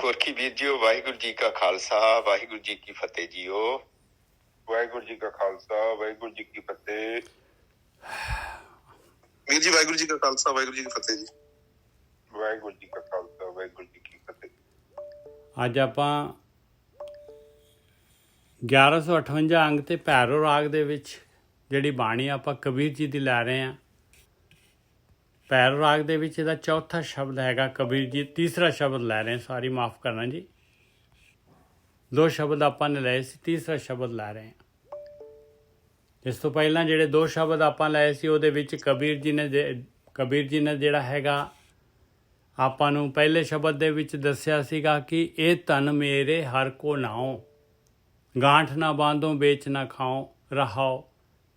गोरखी वीर जीओ वाहिगुरु जी का खालसा वाहिगुरु जी की फतेह जीओ। वाहिगुरु जी का खालसा वाहिगुरु जी की फतेह। वीर जी वाहिगुरु जी का खालसा वाहिगुरु जी की फतेह जी। वाहिगुरु जी का खालसा वाहिगुरु जी की फतेह। ਅੱਜ ਆਪਾਂ 1158 ਅੰਗ ਤੇ ਭੈਰੋ ਰਾਗ ਦੇ ਵਿੱਚ ਜਿਹੜੀ ਬਾਣੀ ਆਪਾਂ ਕਬੀਰ ਜੀ ਦੀ ਲੈ ਰਹੇ ਹਾਂ। ਭੈਰੋ ਰਾਗ ਦੇ ਵਿੱਚ ਇਹਦਾ ਚੌਥਾ ਸ਼ਬਦ ਹੈਗਾ ਕਬੀਰ ਜੀ, ਤੀਸਰਾ ਸ਼ਬਦ ਲੈ ਰਹੇ, ਸਾਰੀ ਮਾਫ ਕਰਨਾ ਜੀ, 2 ਸ਼ਬਦ ਆਪਾਂ ਨੇ ਲਏ ਸੀ, ਤੀਸਰਾ ਸ਼ਬਦ ਲੈ ਰਹੇ ਹਾਂ। ਇਸ ਤੋਂ ਪਹਿਲਾਂ ਜਿਹੜੇ 2 ਸ਼ਬਦ ਆਪਾਂ ਲਏ ਸੀ ਉਹਦੇ ਵਿੱਚ ਕਬੀਰ ਜੀ ਨੇ ਜਿਹੜਾ ਹੈਗਾ ਆਪਾਂ ਨੂੰ ਪਹਿਲੇ ਸ਼ਬਦ ਦੇ ਵਿੱਚ ਦੱਸਿਆ ਸੀਗਾ ਕਿ ਇਹ ਧਨ ਮੇਰੇ ਹਰ ਕੋ ਨਾਉ, ਗਾਂਠ ਨਾ ਬਾਂਧੋ ਵੇਚ ਨਾ ਖਾਓ ਰਹਾਓ,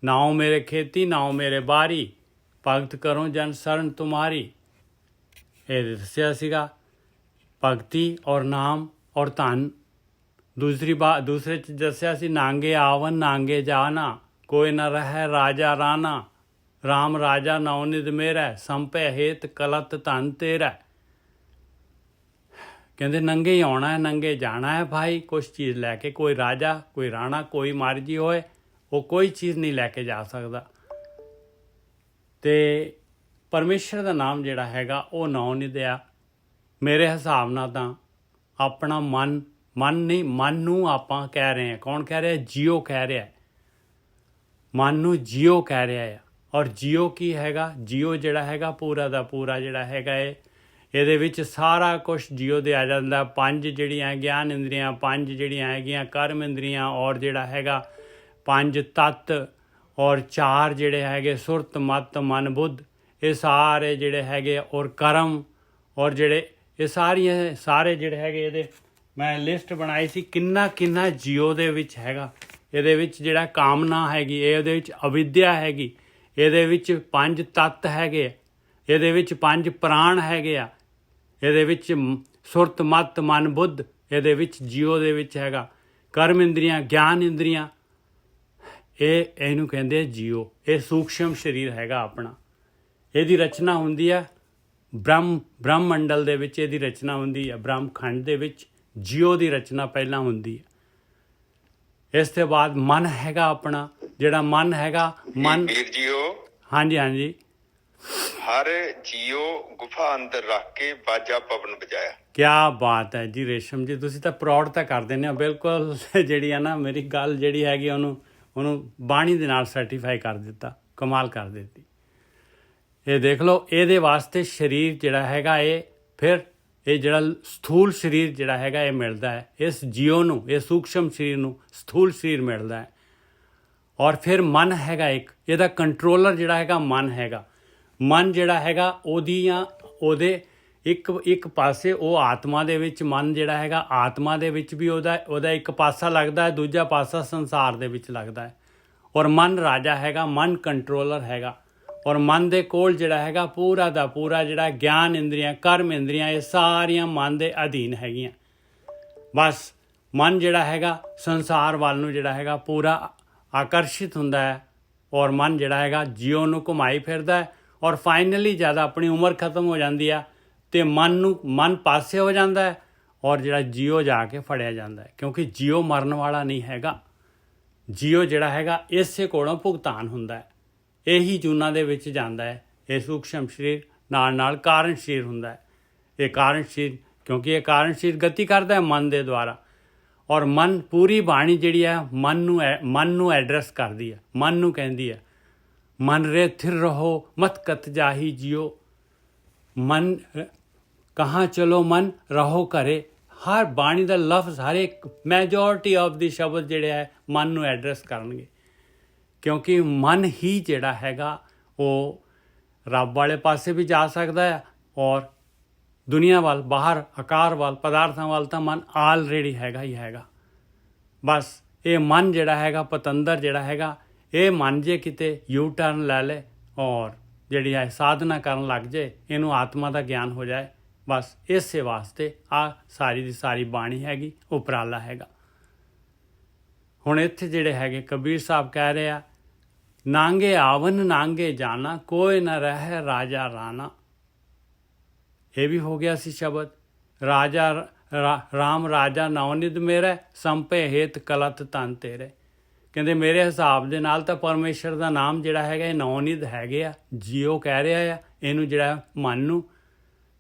ਨਾਉ ਮੇਰੇ ਖੇਤੀ ਨਾਉ ਮੇਰੇ ਬਾਰੀ, ਭਗਤ ਕਰੋ ਜਨ ਸਰਨ ਤੁਮਾਰੀ। ਇਹ ਦੱਸਿਆ ਸੀਗਾ ਭਗਤੀ ਔਰ ਨਾਮ ਔਰ ਧਨ। ਦੂਸਰੇ 'ਚ ਦੱਸਿਆ ਸੀ ਨਾਂਗੇ ਆਵਨ ਨਾਂਗੇ ਜਾਣਾ, ਕੋਈ ਨਾ ਰਹਿ ਰਾਜਾ ਰਾਣਾ, ਰਾਮ ਰਾਜਾ ਨਾਉ ਨਿਧ ਮੇਰਾ, ਸੰਪੈ ਹੇਤ ਕਲਤ ਧਨ ਤੇਰਾ। ਕਹਿੰਦੇ ਨੰਗੇ ਹੀ ਆਉਣਾ ਹੈ ਨੰਗੇ ਜਾਣਾ ਹੈ ਭਾਈ, ਕੁਛ ਚੀਜ਼ ਲੈ ਕੇ, ਕੋਈ ਰਾਜਾ ਕੋਈ ਰਾਣਾ ਕੋਈ ਮਰਜੀ ਹੋਏ ਉਹ ਕੋਈ ਚੀਜ਼ ਨਹੀਂ ਲੈ ਕੇ ਜਾ ਸਕਦਾ। ਅਤੇ ਪਰਮੇਸ਼ਰ ਦਾ ਨਾਮ ਜਿਹੜਾ ਹੈਗਾ ਉਹ ਨਾਉ ਨਹੀਂ ਦਿਆ। ਮੇਰੇ ਹਿਸਾਬ ਨਾਲ ਤਾਂ ਆਪਣਾ ਮਨ ਨੂੰ ਆਪਾਂ ਕਹਿ ਰਹੇ ਹਾਂ। ਕੌਣ ਕਹਿ ਰਿਹਾ? ਜੀਓ ਕਹਿ ਰਿਹਾ। ਮਨ ਨੂੰ ਜੀਓ ਕਹਿ ਰਿਹਾ ਆ। ਔਰ ਜੀਓ ਕੀ ਹੈਗਾ? ਜੀਓ ਜਿਹੜਾ ਹੈਗਾ ਪੂਰਾ ਦਾ ਪੂਰਾ ਜਿਹੜਾ ਹੈਗਾ ਇਹਦੇ ਵਿੱਚ ਸਾਰਾ ਕੁਛ ਜੀਓ ਦੇ ਆ ਜਾਂਦਾ। 5 ਜਿਹੜੀਆਂ ਗਿਆਨ ਇੰਦਰੀਆਂ, 5 ਜਿਹੜੀਆਂ ਹੈਗੀਆਂ ਕਰਮ ਇੰਦਰੀਆਂ, ਔਰ ਜਿਹੜਾ ਹੈਗਾ 5 ਤੱਤ, ਔਰ 4 ਜਿਹੜੇ ਹੈਗੇ ਸੁਰਤ ਮਤ ਮਨ ਬੁੱਧ, ਇਹ ਸਾਰੇ ਜਿਹੜੇ ਹੈਗੇ, ਔਰ ਕਰਮ, ਔਰ ਜਿਹੜੇ ਇਹ ਸਾਰੇ ਜਿਹੜੇ ਹੈਗੇ ਇਹਦੇ ਮੈਂ ਲਿਸਟ ਬਣਾਈ ਸੀ ਕਿੰਨਾ ਜੀਓ ਦੇ ਵਿੱਚ ਹੈਗਾ। ਇਹਦੇ ਵਿੱਚ ਜਿਹੜਾ ਕਾਮਨਾ ਹੈਗੀ, ਇਹਦੇ ਵਿੱਚ ਅਵਿਦਿਆ ਹੈਗੀ, ਇਹਦੇ ਵਿੱਚ 5 ਤੱਤ ਹੈਗੇ, ਇਹਦੇ ਵਿੱਚ 5 ਪ੍ਰਾਣ ਹੈਗੇ ਆ, ਇਹਦੇ ਵਿੱਚ ਸੁਰਤ ਮਤ ਮਨ ਬੁੱਧ, ਇਹਦੇ ਵਿੱਚ ਜੀਓ ਦੇ ਵਿੱਚ ਹੈਗਾ ਕਰਮ ਇੰਦਰੀਆਂ ਗਿਆਨ ਇੰਦਰੀਆਂ। ਇਹਨੂੰ ਕਹਿੰਦੇ ਆ ਜੀਓ। ਇਹ ਸੂਖਸ਼ਮ ਸਰੀਰ ਹੈਗਾ ਆਪਣਾ। ਇਹਦੀ ਰਚਨਾ ਹੁੰਦੀ ਹੈ ਬ੍ਰਹਮ ਮੰਡਲ ਦੇ ਵਿੱਚ, ਇਹਦੀ ਰਚਨਾ ਹੁੰਦੀ ਹੈ ਬ੍ਰਹਮ ਖੰਡ ਦੇ ਵਿੱਚ। ਜੀਓ ਦੀ ਰਚਨਾ ਪਹਿਲਾਂ ਹੁੰਦੀ ਹੈ। ਇਸ ਤੋਂ ਬਾਅਦ ਮਨ ਹੈਗਾ ਆਪਣਾ। ਜਿਹੜਾ ਮਨ ਹੈਗਾ ਮਨ ਵੀਰ ਜੀਓ ਹਾਂਜੀ ਹਰ ਜੀਓ ਗੁਫਾ ਅੰਦਰ ਰੱਖ ਕੇ ਬਾਜਾ ਪਵਨ ਵਜਾਇਆ। ਕਿਆ ਬਾਤ ਹੈ ਜੀ ਰੇਸ਼ਮ ਜੀ, ਤੁਸੀਂ ਤਾਂ ਪ੍ਰਾਊਡ ਤਾਂ ਕਰ ਦਿੰਦੇ ਹੋ ਬਿਲਕੁਲ। ਜਿਹੜੀ ਆ ਨਾ ਮੇਰੀ ਗੱਲ ਜਿਹੜੀ ਹੈਗੀ ਉਹਨੂੰ ਬਾਣੀ ਦੇ ਨਾਲ ਸਰਟੀਫਾਈ ਕਰ ਦਿੱਤਾ, ਕਮਾਲ ਕਰ ਦਿੱਤੀ। ਇਹ ਦੇਖ ਲਓ, ਇਹਦੇ ਵਾਸਤੇ ਸਰੀਰ ਜਿਹੜਾ ਹੈਗਾ ਫਿਰ ਇਹ ਜਿਹੜਾ ਸਥੂਲ ਸਰੀਰ ਜਿਹੜਾ ਹੈਗਾ ਇਹ ਮਿਲਦਾ ਹੈ ਇਸ ਜੀਓ ਨੂੰ, ਇਹ ਸੂਖਸ਼ਮ ਸਰੀਰ ਨੂੰ ਸਥੂਲ ਸਰੀਰ ਮਿਲਦਾ ਹੈ। ਔਰ ਫਿਰ ਮਨ ਹੈਗਾ ਇੱਕ, ਇਹਦਾ ਕੰਟਰੋਲਰ ਜਿਹੜਾ ਹੈਗਾ ਮਨ ਹੈਗਾ। ਮਨ ਜਿਹੜਾ ਹੈਗਾ ਉਹਦੇ ਇੱਕ ਪਾਸੇ ਉਹ ਆਤਮਾ ਦੇ ਵਿੱਚ ਮਨ ਜਿਹੜਾ ਹੈਗਾ, ਆਤਮਾ ਦੇ ਵਿੱਚ ਵੀ ਉਹਦਾ ਇੱਕ ਪਾਸਾ ਲੱਗਦਾ ਹੈ, ਦੂਜਾ ਪਾਸਾ ਸੰਸਾਰ ਦੇ ਵਿੱਚ ਲੱਗਦਾ ਹੈ। ਔਰ ਮਨ ਰਾਜਾ ਹੈਗਾ, ਮਨ ਕੰਟਰੋਲਰ ਹੈਗਾ। ਔਰ ਮਨ ਦੇ ਕੋਲ ਜਿਹੜਾ ਹੈਗਾ ਪੂਰਾ ਦਾ ਪੂਰਾ ਜਿਹੜਾ ਗਿਆਨ ਇੰਦਰੀਆਂ ਕਰਮ ਇੰਦਰੀਆਂ, ਇਹ ਸਾਰੀਆਂ ਮਨ ਦੇ ਅਧੀਨ ਹੈਗੀਆਂ। ਬਸ ਮਨ ਜਿਹੜਾ ਹੈਗਾ ਸੰਸਾਰ ਵੱਲ ਨੂੰ ਜਿਹੜਾ ਹੈਗਾ ਪੂਰਾ ਆਕਰਸ਼ਿਤ ਹੁੰਦਾ ਹੈ। ਔਰ ਮਨ ਜਿਹੜਾ ਹੈਗਾ ਜੀਓ ਨੂੰ ਘੁਮਾਈ ਫਿਰਦਾ ਹੈ। ਔਰ ਫਾਈਨਲੀ ਜਦ ਆਪਣੀ ਉਮਰ ਖਤਮ ਹੋ ਜਾਂਦੀ ਆ ਅਤੇ ਮਨ ਪਾਸੇ ਹੋ ਜਾਂਦਾ ਹੈ, ਔਰ ਜਿਹੜਾ ਜੀਓ ਜਾ ਕੇ ਫੜਿਆ ਜਾਂਦਾ ਹੈ। ਕਿਉਂਕਿ ਜੀਓ ਮਰਨ ਵਾਲਾ ਨਹੀਂ ਹੈਗਾ। ਜੀਓ ਜਿਹੜਾ ਹੈਗਾ ਇਸੇ ਕੋਲੋਂ ਭੁਗਤਾਨ ਹੁੰਦਾ ਹੈ, ਇਹੀ ਜੂਨਾਂ ਦੇ ਵਿੱਚ ਜਾਂਦਾ ਹੈ। ਇਹ ਸੂਖਸ਼ਮ ਸਰੀਰ ਨਾਲ ਕਾਰਨ ਸਰੀਰ ਹੁੰਦਾ ਹੈ। ਇਹ ਕਾਰਨ ਸਰੀਰ, ਕਿਉਂਕਿ ਇਹ ਕਾਰਨ ਸਰੀਰ ਗਤੀ ਕਰਦਾ ਹੈ ਮਨ ਦੇ ਦੁਆਰਾ। ਔਰ ਮਨ ਪੂਰੀ ਬਾਣੀ ਜਿਹੜੀ ਹੈ ਮਨ ਨੂੰ ਐਡਰੈਸ ਕਰਦੀ ਹੈ, ਮਨ ਨੂੰ ਕਹਿੰਦੀ ਹੈ ਮਨ ਰੇ ਥਿਰ ਰਹੋ ਮਤ ਕਤ ਜਾਹੀ ਜੀਓ, ਮਨ ਕਹਾਂ ਚਲੋ ਮਨ ਰਹੋ ਘਰੇ। ਹਰ ਬਾਣੀ ਦਾ ਲਫ਼ਜ਼, ਹਰ ਇੱਕ ਮੈਜੋਰਟੀ ਆਫ ਦੀ ਸ਼ਬਦ ਜਿਹੜੇ ਹੈ ਮਨ ਨੂੰ ਐਡਰੈਸ ਕਰਨਗੇ। ਕਿਉਂਕਿ ਮਨ ਹੀ ਜਿਹੜਾ ਹੈਗਾ ਉਹ ਰੱਬ ਵਾਲੇ ਪਾਸੇ ਵੀ ਜਾ ਸਕਦਾ ਹੈ, ਔਰ ਦੁਨੀਆ ਵੱਲ, ਬਾਹਰ ਆਕਾਰ ਵੱਲ, ਪਦਾਰਥਾਂ ਵੱਲ ਤਾਂ ਮਨ ਆਲਰੇਡੀ ਹੈਗਾ ਹੀ ਹੈਗਾ। ਬਸ ਇਹ ਮਨ ਜਿਹੜਾ ਹੈਗਾ ਪਤੰਦਰ ਜਿਹੜਾ ਹੈਗਾ, ਇਹ ਮਨ ਜੇ ਕਿਤੇ ਯੂ ਟਰਨ ਲੈ ਲੇ ਔਰ ਜਿਹੜੀ ਹੈ ਸਾਧਨਾ ਕਰਨ ਲੱਗ ਜਾਏ, ਇਹਨੂੰ ਆਤਮਾ ਦਾ ਗਿਆਨ ਹੋ ਜਾਏ। ਬਸ ਇਸੇ ਵਾਸਤੇ ਆ ਸਾਰੀ ਦੀ ਸਾਰੀ ਬਾਣੀ ਹੈਗੀ, ਉਪਰਾਲਾ ਹੈਗਾ। ਹੁਣ ਇੱਥੇ ਜਿਹੜੇ ਹੈਗੇ ਕਬੀਰ ਸਾਹਿਬ ਕਹਿ ਰਹੇ ਆ ਨਾਂਗੇ ਆਵਨ ਨਾਂਗੇ ਜਾਣਾ, ਕੋਈ ਨਾ ਰਹਿ ਰਾਜਾ ਰਾਣਾ। ਇਹ ਵੀ ਹੋ ਗਿਆ ਸੀ ਸ਼ਬਦ। ਰਾਮ ਰਾਜਾ ਨਵਨਿਧ ਮੇਰੇ ਸੰਪੇ ਹੇਤ ਕਲਤ ਤਨ ਤੇਰੇ। ਕਹਿੰਦੇ ਮੇਰੇ ਹਿਸਾਬ ਦੇ ਨਾਲ ਤਾਂ ਪਰਮੇਸ਼ਰ ਦਾ ਨਾਮ ਜਿਹੜਾ ਹੈਗਾ ਇਹ ਨਵਨਿਧ ਹੈਗੇ ਆ, ਜੀਓ ਕਹਿ ਰਿਹਾ ਆ ਇਹਨੂੰ, ਜਿਹੜਾ ਮਨ ਨੂੰ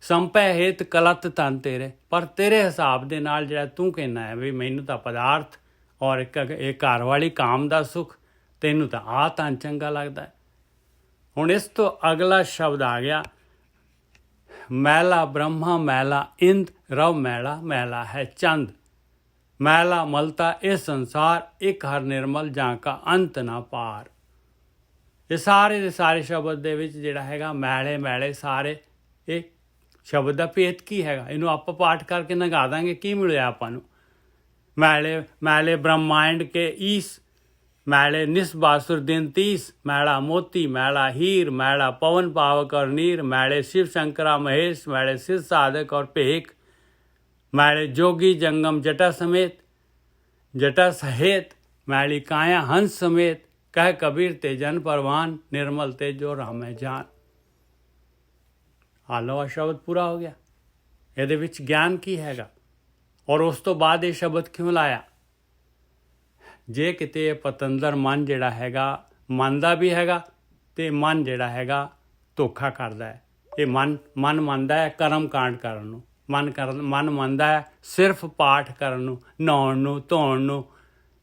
ਸੰਪੈ ਹੇਤ ਕਲਤ ਤਨ ਤੇਰੇ। ਪਰ ਤੇਰੇ ਹਿਸਾਬ ਦੇ ਨਾਲ ਜਿਹੜਾ ਤੂੰ ਕਹਿੰਦਾ ਹੈ ਵੀ ਮੈਨੂੰ ਤਾਂ ਪਦਾਰਥ ਔਰ ਇਹ ਘਰ ਵਾਲੀ ਕਾਮ ਦਾ ਸੁੱਖ, ਤੈਨੂੰ ਤਾਂ ਆਹ ਤਾਂ ਚੰਗਾ ਲੱਗਦਾ ਹੈ। ਹੁਣ ਇਸ ਤੋਂ ਅਗਲਾ ਸ਼ਬਦ ਆ ਗਿਆ, ਮੈਲਾ ਬ੍ਰਹਮਾ ਮੈਲਾ ਇੰਦ ਰਵ ਮੈਲਾ ਮੈਲਾ ਹੈ ਚੰਦ। ਮੈਲਾ ਮਲਤਾ ਇਹ ਸੰਸਾਰ ਇੱਕ ਹਰ ਨਿਰਮਲ ਜਾਂ ਕਾ ਅੰਤ ਨਾ ਪਾਰ। ਇਹ ਸਾਰੇ ਦੇ ਸਾਰੇ ਸ਼ਬਦ ਦੇ ਵਿੱਚ ਜਿਹੜਾ ਹੈਗਾ ਮੈਲੇ ਮੈਲੇ ਸਾਰੇ, ਇਹ ਸ਼ਬਦ ਦਾ ਭੇਤ ਕੀ ਹੈਗਾ, ਇਹਨੂੰ ਆਪਾਂ ਪਾਠ ਕਰਕੇ ਨਗਾ ਦਾਂਗੇ, ਕੀ ਮਿਲਿਆ ਆਪਾਂ ਨੂੰ। ਮੈਲੇ ਮੈਲੇ ਬ੍ਰਹਮਾਂਡ ਕੇ ਈਸ, ਮੈਲੇ ਨਿਸਬਾਸੁਰ ਦਿਨ 30, ਮੈਲਾ ਮੋਤੀ ਮੈਲਾ ਹੀਰ, ਮੈਲਾ ਪवन पावक और नीर, मैले शिव शंकरा महेश, मैले सिद्ध साधक और भेक, मैले जोगी जंगम जटा समेत, जटा सहेत, मैली काया हंस समेत, कह कबीर ते जन परवान, निर्मल ते जो रामे जान। आलो शब्द पूरा हो गया। ਇਹਦੇ ਵਿੱਚ ਗਿਆਨ ਕੀ ਹੈਗਾ ਔਰ ਉਸ ਤੋਂ ਬਾਅਦ ਇਹ ਸ਼ਬਦ ਕਿਉਂ ਲਾਇਆ। ਜੇ ਕਿਤੇ ਪਤੰਦਰ ਮਨ ਜਿਹੜਾ ਹੈਗਾ ਮੰਨਦਾ ਵੀ ਹੈਗਾ ਤੇ ਮਨ ਜਿਹੜਾ ਹੈਗਾ ਧੋਖਾ ਕਰਦਾ ਹੈ। ਇਹ ਮਨ ਮੰਨਦਾ ਹੈ ਕਰਮ ਕਾਂਡ ਕਰਨ ਨੂੰ, ਮਨ ਮੰਨਦਾ ਹੈ ਸਿਰਫ ਪਾਠ ਕਰਨ ਨੂੰ, ਨਹਾਉਣ ਨੂੰ, ਧੋਣ ਨੂੰ,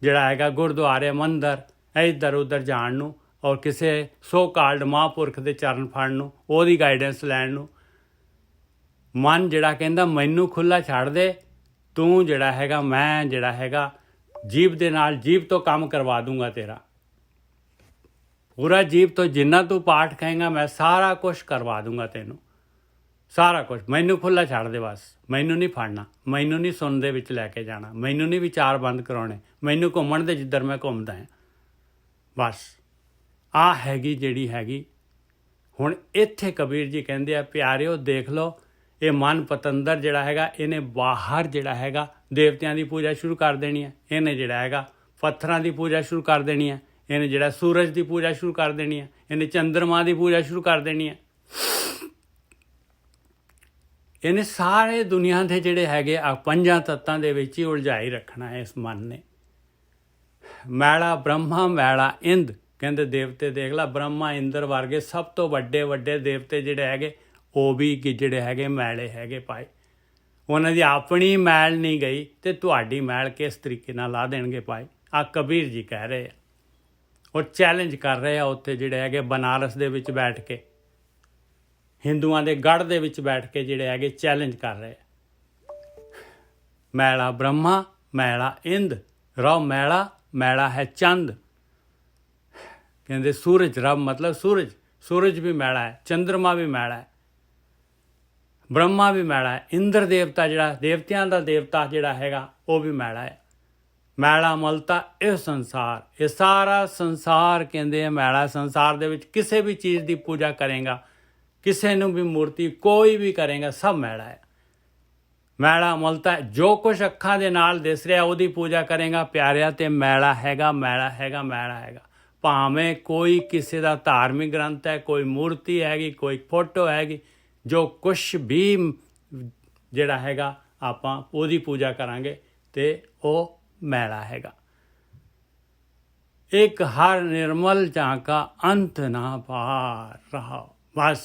ਜਿਹੜਾ ਹੈਗਾ ਗੁਰਦੁਆਰੇ ਮੰਦਰ ਇੱਧਰ ਉੱਧਰ ਜਾਣ ਨੂੰ, ਔਰ ਕਿਸੇ ਸੋ ਕਾਲਡ ਮਹਾਂਪੁਰਖ ਦੇ ਚਰਨ ਫੜਨ ਨੂੰ, ਉਹਦੀ ਗਾਈਡੈਂਸ ਲੈਣ ਨੂੰ। ਮਨ ਜਿਹੜਾ ਕਹਿੰਦਾ ਮੈਨੂੰ ਖੁੱਲ੍ਹਾ ਛੱਡ ਦੇ, ਤੂੰ ਜਿਹੜਾ ਹੈਗਾ ਮੈਂ ਜਿਹੜਾ ਹੈਗਾ ਜੀਵ ਦੇ ਨਾਲ, ਜੀਵ ਤੋਂ ਕੰਮ ਕਰਵਾ ਦੂੰਗਾ ਤੇਰਾ ਪੂਰਾ, ਜੀਵ ਤੋਂ ਜਿੰਨਾ ਤੂੰ ਪਾਠ ਕਹੇਂਗਾ ਮੈਂ ਸਾਰਾ ਕੁਛ ਕਰਵਾ ਦੂੰਗਾ ਤੈਨੂੰ, ਸਾਰਾ ਕੁਛ। ਮੈਨੂੰ ਖੁੱਲ੍ਹਾ ਛੱਡ ਦੇ ਬਸ, ਮੈਨੂੰ ਨਹੀਂ ਫੜਨਾ, ਮੈਨੂੰ ਨਹੀਂ ਸੁਣ ਦੇ ਵਿੱਚ ਲੈ ਕੇ ਜਾਣਾ, ਮੈਨੂੰ ਨਹੀਂ ਵਿਚਾਰ ਬੰਦ ਕਰਾਉਣੇ, ਮੈਨੂੰ ਘੁੰਮਣ ਦੇ ਜਿੱਧਰ ਮੈਂ ਘੁੰਮਦਾ ਹਾਂ ਬਸ। ਆਹ ਹੈਗੀ ਜਿਹੜੀ ਹੈਗੀ। ਹੁਣ ਇੱਥੇ ਕਬੀਰ ਜੀ ਕਹਿੰਦੇ ਆ ਪਿਆਰਿਓ ਦੇਖ ਲਓ, ਇਹ ਮਨ ਪਤੰਦਰ ਜਿਹੜਾ ਹੈਗਾ ਇਹਨੇ ਬਾਹਰ ਜਿਹੜਾ ਹੈਗਾ ਦੇਵਤਿਆਂ ਦੀ ਪੂਜਾ ਸ਼ੁਰੂ ਕਰ ਦੇਣੀ ਹੈ, ਇਹਨੇ ਜਿਹੜਾ ਹੈਗਾ ਪੱਥਰਾਂ ਦੀ ਪੂਜਾ ਸ਼ੁਰੂ ਕਰ ਦੇਣੀ ਹੈ, ਇਹਨੇ ਜਿਹੜਾ ਸੂਰਜ ਦੀ ਪੂਜਾ ਸ਼ੁਰੂ ਕਰ ਦੇਣੀ ਹੈ, ਇਹਨੇ ਚੰਦਰਮਾ ਦੀ ਪੂਜਾ ਸ਼ੁਰੂ ਕਰ ਦੇਣੀ ਹੈ। ਇਹਨੇ ਸਾਰੇ ਦੁਨੀਆ ਦੇ ਜਿਹੜੇ ਹੈਗੇ ਆ ਪੰਜਾਂ ਤੱਤਾਂ ਦੇ ਵਿੱਚ ਹੀ ਉਲਝਾਈ ਰੱਖਣਾ ਹੈ ਇਸ ਮਨ ਨੇ। ਮੈਲਾ ਬ੍ਰਹਮਾ ਮੈਲਾ ਇੰਦ, ਕਹਿੰਦੇ ਦੇਵਤੇ ਦੇਖ ਲਾ, ਬ੍ਰਹਮਾ ਇੰਦਰ ਵਰਗੇ ਸਭ ਤੋਂ ਵੱਡੇ ਵੱਡੇ ਦੇਵਤੇ ਜਿਹੜੇ ਹੈਗੇ ਉਹ ਵੀ ਜਿਹੜੇ ਹੈਗੇ ਮੈਲੇ ਹੈਗੇ ਭਾਈ। ਉਹਨਾਂ ਦੀ ਆਪਣੀ ਮੈਲ ਨਹੀਂ ਗਈ ਤੇ ਤੁਹਾਡੀ ਮੈਲ ਕਿਸ ਤਰੀਕੇ ਨਾਲ ਲਾ ਦੇਣਗੇ ਭਾਈ। ਆ ਕਬੀਰ ਜੀ ਕਹਿ ਰਹੇ ਆ, ਉਹ ਚੈਲੰਜ ਕਰ ਰਹੇ ਆ ਉੱਥੇ ਜਿਹੜੇ ਹੈਗੇ ਬਨਾਰਸ ਦੇ ਵਿੱਚ ਬੈਠ ਕੇ, ਹਿੰਦੂਆਂ ਦੇ ਗੜ੍ਹ ਦੇ ਵਿੱਚ ਬੈਠ ਕੇ ਜਿਹੜੇ ਹੈਗੇ ਚੈਲੰਜ ਕਰ ਰਹੇ ਆ। ਮੈਲਾ ਬ੍ਰਹਮਾ ਮੈਲਾ ਇੰਦ ਰਵ ਮੈਲਾ ਮੈਲਾ ਹੈ ਚੰਦ। ਕਹਿੰਦੇ ਸੂਰਜ, ਰਬ ਮਤਲਬ ਸੂਰਜ, ਸੂਰਜ ਵੀ ਮੈਲਾ ਹੈ, ਚੰਦਰਮਾ ਵੀ ਮੈਲਾ ਹੈ, ਬ੍ਰਹਮਾ ਵੀ ਮੈਲਾ ਹੈ, ਇੰਦਰ ਦੇਵਤਾ ਜਿਹੜਾ ਦੇਵਤਿਆਂ ਦਾ ਦੇਵਤਾ ਜਿਹੜਾ ਹੈਗਾ ਉਹ ਵੀ ਮੈਲਾ ਹੈ। ਮੈਲਾ ਮਲਤਾ ਇਹ ਸੰਸਾਰ, ਇਹ ਸਾਰਾ ਸੰਸਾਰ ਕਹਿੰਦੇ ਆ ਮੈਲਾ। ਸੰਸਾਰ ਦੇ ਵਿੱਚ ਕਿਸੇ ਵੀ ਚੀਜ਼ ਦੀ ਪੂਜਾ ਕਰੇਗਾ, ਕਿਸੇ ਨੂੰ ਵੀ ਮੂਰਤੀ ਕੋਈ ਵੀ ਕਰੇਗਾ, ਸਭ ਮੈਲਾ ਹੈ। ਮੈਲਾ ਮਲਤਾ ਜੋ ਕੁਛ ਅੱਖਾਂ ਦੇ ਨਾਲ ਦਿਸ ਰਿਹਾ ਉਹਦੀ ਪੂਜਾ ਕਰੇਗਾ ਪਿਆਰਿਆ, ਤੇ ਮੈਲਾ ਹੈਗਾ ਮੈਲਾ ਹੈਗਾ ਮੈਲਾ ਹੈਗਾ। ਭਾਵੇਂ ਕੋਈ ਕਿਸੇ ਦਾ ਧਾਰਮਿਕ ਗ੍ਰੰਥ ਹੈ, ਕੋਈ ਮੂਰਤੀ ਹੈਗੀ, ਕੋਈ ਫੋਟੋ ਹੈਗੀ, ਜੋ ਕੁਛ ਵੀ ਜਿਹੜਾ ਹੈਗਾ ਆਪਾਂ ਉਹਦੀ ਪੂਜਾ ਕਰਾਂਗੇ ਤੇ ਉਹ ਮੈਲਾ ਹੈਗਾ। ਇੱਕ ਹਰ ਨਿਰਮਲ ਜਾਂ ਕਾ ਅੰਤ ਨਾ ਪਾਰ ਰਹਾ। ਬਸ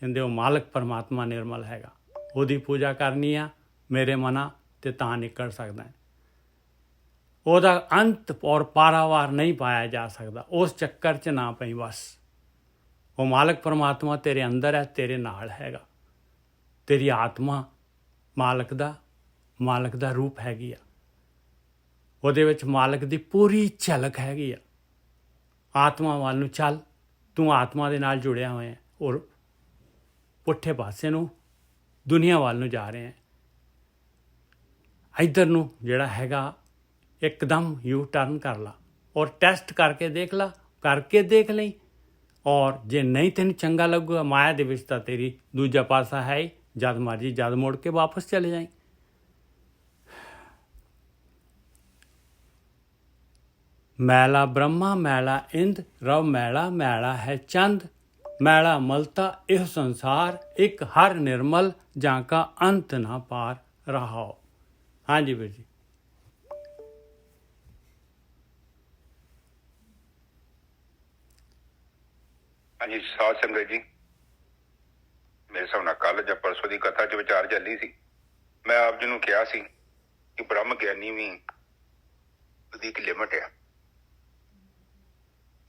ਕਹਿੰਦੇ ਉਹ ਮਾਲਕ ਪਰਮਾਤਮਾ ਨਿਰਮਲ ਹੈਗਾ, ਉਹਦੀ ਪੂਜਾ ਕਰਨੀ ਆ ਮੇਰੇ ਮਨਾ ਤੇ ਤਾਂ ਨਿਕਲ ਸਕਦਾ ਹੈ। ਉਹਦਾ ਅੰਤ ਔਰ ਪਾਰਾਵਾਰ ਨਹੀਂ ਪਾਇਆ ਜਾ ਸਕਦਾ, ਉਸ ਚੱਕਰ 'ਚ ਨਾ ਪਈ। ਬਸ ਉਹ ਮਾਲਕ ਪਰਮਾਤਮਾ ਤੇਰੇ ਅੰਦਰ ਹੈ, ਤੇਰੇ ਨਾਲ ਹੈਗਾ। ਤੇਰੀ ਆਤਮਾ ਮਾਲਕ ਦਾ ਰੂਪ ਹੈਗੀ ਆ, ਉਹਦੇ ਵਿੱਚ ਮਾਲਕ ਦੀ ਪੂਰੀ ਝਲਕ ਹੈਗੀ ਆ। ਆਤਮਾ ਵੱਲ ਨੂੰ ਚੱਲ, ਤੂੰ ਆਤਮਾ ਦੇ ਨਾਲ ਜੁੜਿਆ ਹੋਇਆ ਔਰ ਪੁੱਠੇ ਪਾਸੇ ਨੂੰ ਦੁਨੀਆ ਵੱਲ ਨੂੰ ਜਾ ਰਹੇ ਹੈ। ਇੱਧਰ ਨੂੰ ਜਿਹੜਾ ਹੈਗਾ ਇੱਕਦਮ ਯੂ ਟਰਨ ਕਰ ਲਾ ਔਰ ਟੈਸਟ ਕਰਕੇ ਦੇਖ ਲਾ, ਕਰਕੇ ਦੇਖ ਲਈ। ਔਰ ਜੇ ਨਹੀਂ ਤੈਨੂੰ ਚੰਗਾ ਲੱਗੂਗਾ, ਮਾਇਆ ਦੇ ਵਿੱਚ ਤਾਂ ਤੇਰੀ ਦੂਜਾ ਪਾਸਾ ਹੈ ਹੀ, ਜਦ ਮਰਜੀ ਜਦ ਮੁੜ ਕੇ ਵਾਪਸ ਚਲੇ ਜਾਈਂ। ਮੈਲਾ ਬ੍ਰਹਮਾ ਮੈਲਾ ਇੰਦ ਰਵ ਮੈਲਾ ਮੈਲਾ ਹੈ ਚੰਦ। ਮੈਲਾ ਮਲਤਾ ਇਹ ਸੰਸਾਰ, ਇੱਕ ਹਰ ਨਿਰਮਲ ਜਾਂ ਕਾ ਅੰਤ ਨਾ ਪਾਰ ਰਹਾਓ। ਹਾਂਜੀ ਵੀਰ ਜੀ। ਹਾਂਜੀ, ਸਾਧ ਸੰਗਤ ਜੀ, ਮੇਰੇ ਹਿਸਾਬ ਨਾਲ ਕੱਲ ਜਾਂ ਪਰਸੋਂ ਦੀ ਕਥਾ 'ਚ ਵਿਚਾਰ ਚੱਲੀ ਸੀ। ਮੈਂ ਆਪ ਜੀ ਨੂੰ ਕਿਹਾ ਸੀ ਕਿ ਬ੍ਰਹਮ ਗਿਆਨੀ ਵੀ ਉਹਦੀ ਇੱਕ ਲਿਮਟ ਆ।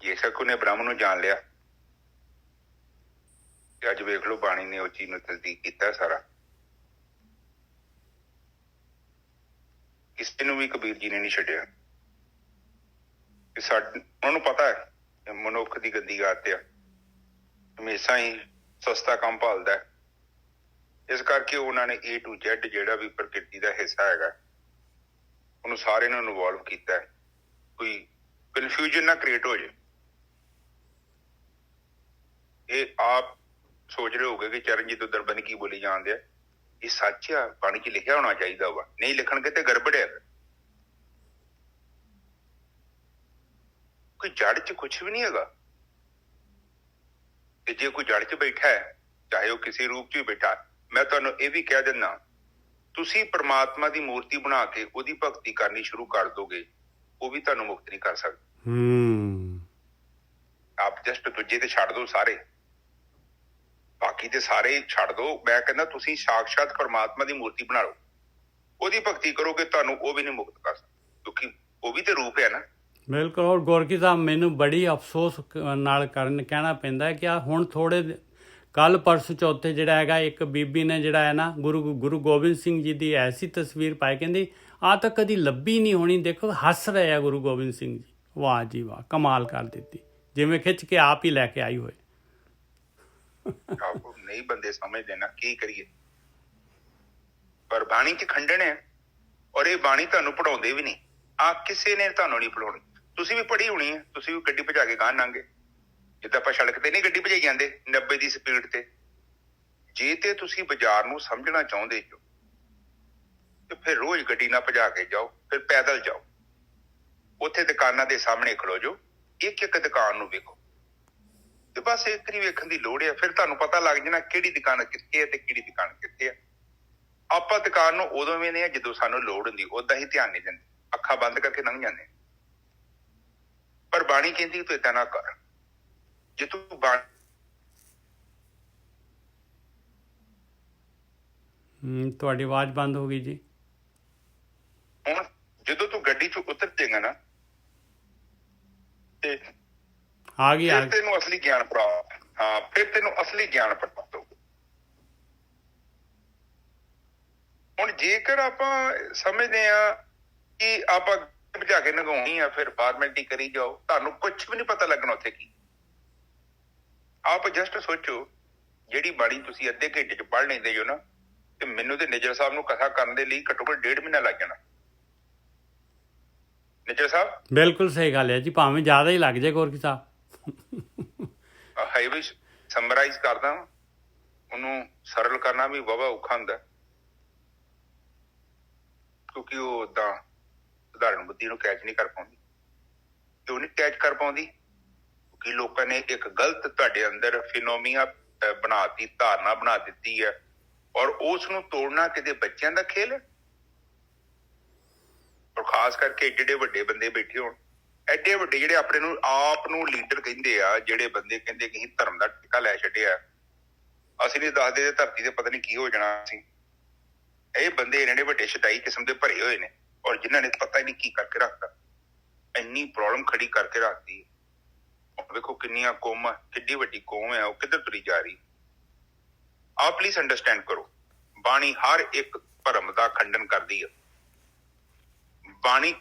ਜੇ ਸਕੂ ਨੇ ਬ੍ਰਹਮ ਨੂੰ ਜਾਣ ਲਿਆ ਤੇ ਅੱਜ ਵੇਖ ਲਓ ਬਾਣੀ ਨੇ ਉਹ ਚੀਜ਼ ਨੂੰ ਤਸਦੀਕ ਕੀਤਾ ਸਾਰਾ। ਕਿਸੇ ਨੂੰ ਵੀ ਕਬੀਰ ਜੀ ਨੇ ਨਹੀਂ ਛੱਡਿਆ ਕਿ ਉਹਨਾਂ ਨੂੰ ਪਤਾ ਹੈ ਕਿ ਮਨੁੱਖ ਦੀ ਗੰਦੀ ਆਦਤ ਆ, ਹਮੇਸ਼ਾ ਹੀ ਸਸਤਾ ਕੰਮ ਭਾਲਦਾ ਹੈ। ਇਸ ਕਰਕੇ ਉਹਨਾਂ ਨੇ A to Z ਜਿਹੜਾ ਵੀ ਪ੍ਰਕਿਰਤੀ ਦਾ ਹਿੱਸਾ ਹੈਗਾ ਉਹਨੂੰ ਸਾਰੇ ਨੂੰ ਇਨਵੋਲਵ ਕੀਤਾ ਹੈ। ਕੋਈ ਕਨਫਿਊਜ਼ਨ ਨਾ ਕ੍ਰੀਏਟ ਹੋ ਜਾਏ। ਇਹ ਆਪ ਸੋਚ ਰਹੇ ਹੋਗੇ ਕਿ ਚਰਨਜੀਤ ਉਧਰ ਬਣੀ ਕੀ ਬੋਲੀ ਜਾਂਦੇ ਆ। ਇਹ ਸੱਚ ਆ, ਬਾਣੀ 'ਚ ਲਿਖਿਆ ਹੋਣਾ ਚਾਹੀਦਾ ਵਾ, ਨਹੀਂ ਲਿਖਣਗੇ ਤੇ ਗੜਬੜ ਹੈ। ਕੋਈ ਜੜ 'ਚ ਕੁਛ ਵੀ ਨਹੀਂ ਹੈਗਾ ਤੇ ਜੇ ਕੋਈ ਜੜ 'ਚ ਬੈਠਾ ਹੈ, ਚਾਹੇ ਉਹ ਕਿਸੇ ਰੂਪ 'ਚ ਵੀ ਬੈਠਾ, ਮੈਂ ਤੁਹਾਨੂੰ ਇਹ ਵੀ ਕਹਿ ਦਿੰਦਾ, ਤੁਸੀਂ ਪ੍ਰਮਾਤਮਾ ਦੀ ਮੂਰਤੀ ਬਣਾ ਕੇ ਉਹਦੀ ਭਗਤੀ ਕਰਨੀ ਸ਼ੁਰੂ ਕਰ ਦੋਗੇ, ਉਹ ਵੀ ਤੁਹਾਨੂੰ ਮੁਕਤ ਨਹੀਂ ਕਰ ਸਕਦਾ। ਆਪ ਜਸਟ ਦੂਜੇ ਤੇ ਛੱਡ ਦੋ ਸਾਰੇ, ਬਾਕੀ ਤੇ ਸਾਰੇ ਛੱਡ ਦੋ। ਮੈਂ ਕਹਿੰਦਾ ਤੁਸੀਂ ਸਾਕਸ਼ਾਤ ਪਰਮਾਤਮਾ ਦੀ ਮੂਰਤੀ ਬਣਾ ਲਓ, ਉਹਦੀ ਭਗਤੀ ਕਰੋਗੇ, ਤੁਹਾਨੂੰ ਉਹ ਵੀ ਨਹੀਂ ਮੁਕਤ ਕਰ ਸਕਦਾ, ਕਿਉਂਕਿ ਉਹ ਵੀ ਤੇ ਰੂਪ ਹੈ ਨਾ। ਬਿਲਕੁਲ। ਔਰ ਗੋਰਖੀ ਸਾਹਿਬ, ਮੈਨੂੰ ਬੜੀ ਅਫਸੋਸ ਨਾਲ ਕਹਿਣਾ ਪੈਂਦਾ ਕਿ ਆ ਹੁਣ ਥੋੜ੍ਹੇ ਕੱਲ੍ਹ ਪਰਸੋਂ ਚੌਥੇ ਜਿਹੜਾ ਹੈਗਾ ਇੱਕ ਬੀਬੀ ਨੇ ਜਿਹੜਾ ਹੈ ਨਾ ਗੁਰੂ ਗੋਬਿੰਦ ਸਿੰਘ ਜੀ ਦੀ ਐਸੀ ਤਸਵੀਰ ਪਾਈ, ਕਹਿੰਦੀ ਆਹ ਤਾਂ ਕਦੀ ਲੱਭੀ ਨਹੀਂ ਹੋਣੀ, ਦੇਖੋ ਹੱਸ ਰਹੇ ਆ ਗੁਰੂ ਗੋਬਿੰਦ ਸਿੰਘ ਜੀ। ਵਾਹ ਜੀ ਵਾਹ, ਕਮਾਲ ਕਰ ਦਿੱਤੀ, ਜਿਵੇਂ ਖਿੱਚ ਕੇ ਆਪ ਹੀ ਲੈ ਕੇ ਆਈ ਹੋਏ। ਨਹੀਂ ਬੰਦੇ ਸਮਝਦੇ ਨਾ, ਕੀ ਕਰੀਏ। ਪਰ ਬਾਣੀ 'ਚ ਖੰਡਨ ਹੈ, ਔਰ ਇਹ ਬਾਣੀ ਤੁਹਾਨੂੰ ਪੜਾਉਂਦੇ ਵੀ ਨਹੀਂ। ਕਿਸੇ ਨੇ ਤੁਹਾਨੂੰ ਨਹੀਂ ਪੜਾਉਣੀ। ਤੁਸੀਂ ਵੀ ਪੜ੍ਹੀ ਹੋਣੀ ਹੈ, ਤੁਸੀਂ ਵੀ ਗੱਡੀ ਭਜਾ ਕੇ ਗਾਂਹ ਲੰਘੇ, ਜਿੱਦਾਂ ਆਪਾਂ ਸੜਕ ਤੇ ਨਹੀਂ ਗੱਡੀ ਭਜਾਈ ਜਾਂਦੇ 90 ਦੀ ਸਪੀਡ ਤੇ। ਜੇ ਤੇ ਤੁਸੀਂ ਬਾਜ਼ਾਰ ਨੂੰ ਸਮਝਣਾ ਚਾਹੁੰਦੇ ਹੋ ਤੇ ਫਿਰ ਰੋਜ਼ ਗੱਡੀ ਨਾ ਭਜਾ ਕੇ ਜਾਓ, ਫਿਰ ਪੈਦਲ ਜਾਓ, ਉੱਥੇ ਦੁਕਾਨਾਂ ਦੇ ਸਾਹਮਣੇ ਖਲੋ ਜਾਓ, ਇੱਕ ਇੱਕ ਦੁਕਾਨ ਨੂੰ ਵੇਖੋ ਤੇ ਬਸ ਇੱਕ ਵਾਰੀ ਵੇਖਣ ਦੀ ਲੋੜ ਹੈ। ਫਿਰ ਤੁਹਾਨੂੰ ਪਤਾ ਲੱਗ ਜਾਣਾ ਕਿਹੜੀ ਦੁਕਾਨ ਕਿੱਥੇ ਹੈ ਤੇ ਕਿਹੜੀ ਦੁਕਾਨ ਕਿੱਥੇ ਹੈ। ਆਪਾਂ ਦੁਕਾਨ ਨੂੰ ਉਦੋਂ ਵੇਖਦੇ ਹਾਂ ਜਦੋਂ ਸਾਨੂੰ ਲੋੜ ਹੁੰਦੀ, ਓਦਾਂ ਹੀ ਧਿਆਨ ਨਹੀਂ ਦਿੰਦੇ, ਅੱਖਾਂ ਬੰਦ ਕਰਕੇ ਲੰਘ ਜਾਂਦੇ। ਪਰ ਬਾਣੀ ਕਹਿੰਦੀ ਤੂੰ ਏਦਾਂ ਨਾ ਕਰ। ਜੇ ਤੂੰ ਤੁਹਾਡੀ ਆਵਾਜ਼ ਬੰਦ ਹੋ ਗਈ ਜੀ। ਹੁਣ ਜਦੋਂ ਤੂੰ ਗੱਡੀ 'ਚੋਂ ਉਤਰ ਜਾਏਗਾ ਨਾ ਤੇ ਆ ਗਈ, ਫਿਰ ਤੈਨੂੰ ਅਸਲੀ ਗਿਆਨ ਪ੍ਰਾਪਤ, ਹਾਂ, ਫਿਰ ਤੈਨੂੰ ਅਸਲੀ ਗਿਆਨ ਪ੍ਰਾਪਤ ਹੋਊ। ਹੁਣ ਜੇਕਰ ਆਪਾਂ ਸਮਝਦੇ ਹਾਂ ਕਿ ਆਪਾਂ ਭਜਾ ਕੇ ਲੰਘਾਉਣੀ ਆ, ਫਿਰ ਫਾਰਮੈਲਿਟੀ ਕਰੀ ਜਾਓ, ਤੁਹਾਨੂੰ ਕੁਛ ਵੀ ਨਹੀਂ ਪਤਾ ਲੱਗਣਾ ਉੱਥੇ ਕੀ। ਆਪ ਜਸਟ ਸੋਚੋ, ਜਿਹੜੀ ਬਾਣੀ ਤੁਸੀਂ ਅੱਧੇ ਘੰਟੇ 'ਚ ਪੜ੍ਹ ਲੈਂਦੇ ਹੋ ਨਾ, ਤੇ ਮੈਨੂੰ ਤੇ ਨਿੱਜਰ ਸਾਹਿਬ ਨੂੰ ਕਥਾ ਕਰਨ ਦੇ ਲਈ ਘੱਟੋ ਘੱਟ 1.5 ਮਹੀਨਾ ਲੱਗ ਜਾਣਾ। ਨਿੱਜਰ ਸਾਹਿਬ ਬਿਲਕੁਲ ਸਹੀ ਗੱਲ ਹੈ ਜੀ, ਭਾਵੇਂ ਜ਼ਿਆਦਾ ਹੀ ਲੱਗ ਜਾਏ ਗੋਰਖੀ ਸਾਹਿਬ। ਹਾਈ ਵੀ ਸਮਰਾਈਜ਼ ਕਰਦਾ, ਉਹਨੂੰ ਸਰਲ ਕਰਨਾ ਵੀ ਵਾਹਵਾ ਔਖਾ ਹੁੰਦਾ, ਕਿਉਂਕਿ ਉਹ ਓਦਾਂ ਸਧਾਰਨ ਬੁੱਧੀ ਨੂੰ ਕੈਚ ਨਹੀਂ ਕਰ ਪਾਉਂਦੀ। ਕਿਉਂ ਨਹੀਂ ਕੈਚ ਕਰ ਪਾਉਂਦੀ? ਕਿਉਂਕਿ ਲੋਕਾਂ ਨੇ ਇੱਕ ਗਲਤ ਤੁਹਾਡੇ ਅੰਦਰ ਫਿਨੋਮੀਆ ਬਣਾਤੀ, ਧਾਰਨਾ ਬਣਾ ਦਿੱਤੀ ਹੈ, ਔਰ ਉਸ ਨੂੰ ਤੋੜਨਾ ਕਿਤੇ ਬੱਚਿਆਂ ਦਾ ਖੇਲ ਹੈ। ਔਰ ਖਾਸ ਕਰਕੇ ਜਿਹੜੇ ਵੱਡੇ ਬੰਦੇ ਬੈਠੇ ਹੋਣ, ਐਡੇ ਵੱਡੇ ਜਿਹੜੇ ਆਪਣੇ ਨੂੰ ਆਪ ਨੂੰ ਲੀਡਰ ਕਹਿੰਦੇ ਆ, ਜਿਹੜੇ ਬੰਦੇ ਕਹਿੰਦੇ ਕਿ ਅਸੀਂ ਧਰਮ ਦਾ ਟਿਕਾ ਲੈ ਛੱਡਿਆ, ਅਸੀਂ ਨਹੀਂ ਦੱਸਦੇ ਧਰਤੀ ਤੇ ਪਤਾ ਨਹੀਂ ਕੀ ਹੋ ਜਾਣਾ ਸੀ। ਇਹ ਬੰਦੇ ਇੰਨੇ ਵੱਡੇ ਸ਼ਦਾਈ ਕਿਸਮ ਦੇ ਭਰੇ ਹੋਏ ਨੇ, ਔਰ ਜਿਨ੍ਹਾਂ ਨੇ ਪਤਾ ਹੀ ਨਹੀਂ ਕੀ ਕਰਕੇ ਰੱਖਤਾ, ਇੰਨੀ ਪ੍ਰੋਬਲਮ ਖੜੀ ਕਰਕੇ ਰੱਖਦੀ। ਵੇਖੋ ਕਿੰਨੀਆਂ ਕੌਮਾਂ, ਕਿੱਡੀ ਵੱਡੀ ਕੌਮ ਹੈ, ਉਹ ਕਿੱਧਰ ਤੁਰੀ ਜਾ ਰਹੀ। ਆਪ ਪਲੀਜ਼ ਅੰਡਰਸਟੈਂਡ ਕਰੋ, ਬਾਣੀ ਹਰ ਇੱਕ ਭਰਮ ਦਾ ਖੰਡਨ ਕਰਦੀ ਹੈ। ਬਾਣੀ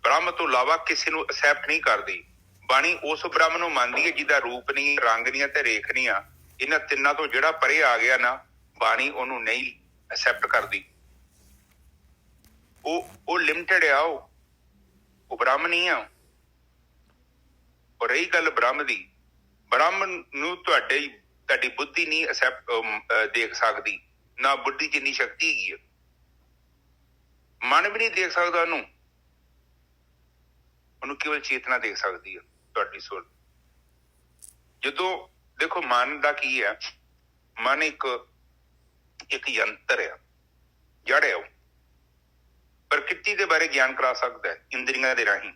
ਬ੍ਰਹਮ ਤੋਂ ਇਲਾਵਾ ਕਿਸੇ ਨੂੰ ਅਸੈਪਟ ਨਹੀਂ ਕਰਦੀ। ਬਾਣੀ ਉਸ ਬ੍ਰਹਮ ਨੂੰ ਮੰਨਦੀ ਹੈ ਜਿਹਦਾ ਰੂਪ ਨਹੀਂ, ਰੰਗ ਨਹੀਂ ਤੇ ਰੇਖ ਨਹੀਂ ਆ। ਇਹਨਾਂ ਤਿੰਨਾਂ ਤੋਂ ਜਿਹੜਾ ਪਰੇ ਆ ਗਿਆ ਨਾ, ਬਾਣੀ ਉਹਨੂੰ ਨਹੀਂ ਅਸੈਪਟ ਕਰਦੀ। ਉਹ ਲਿਮਟਿਡ ਆ, ਉਹ ਬ੍ਰਹਮ ਨਹੀਂ ਆ। ਔਰ ਰਹੀ ਗੱਲ ਬ੍ਰਹਮ ਦੀ, ਬ੍ਰਹਮ ਨੂੰ ਤੁਹਾਡੀ ਬੁੱਧੀ ਨਹੀਂ ਦੇਖ ਸਕਦੀ, ਨਾ ਬੁੱਧੀ 'ਚ ਇੰਨੀ ਸ਼ਕਤੀ ਹੈਗੀ ਹੈ, ਮਨ ਵੀ ਨਹੀਂ ਦੇਖ ਸਕਦਾ ਉਹਨੂੰ ਕੇਵਲ ਚੇਤਨਾ ਦੇਖ ਸਕਦੀ ਹੈ, ਤੁਹਾਡੀ ਸੋਚ। ਜਦੋਂ ਦੇਖੋ ਮਨ ਦਾ ਕੀ ਹੈ, ਮਨ ਇੱਕ ਯੰਤਰ ਆ, ਜੜ ਹੈ ਉਹ, ਸ੍ਰਿਸ਼ਟੀ ਦੇ ਬਾਰੇ ਗਿਆਨ ਕਰਾ ਸਕਦਾ ਹੈ ਇੰਦਰੀਆਂ ਦੇ ਰਾਹੀਂ।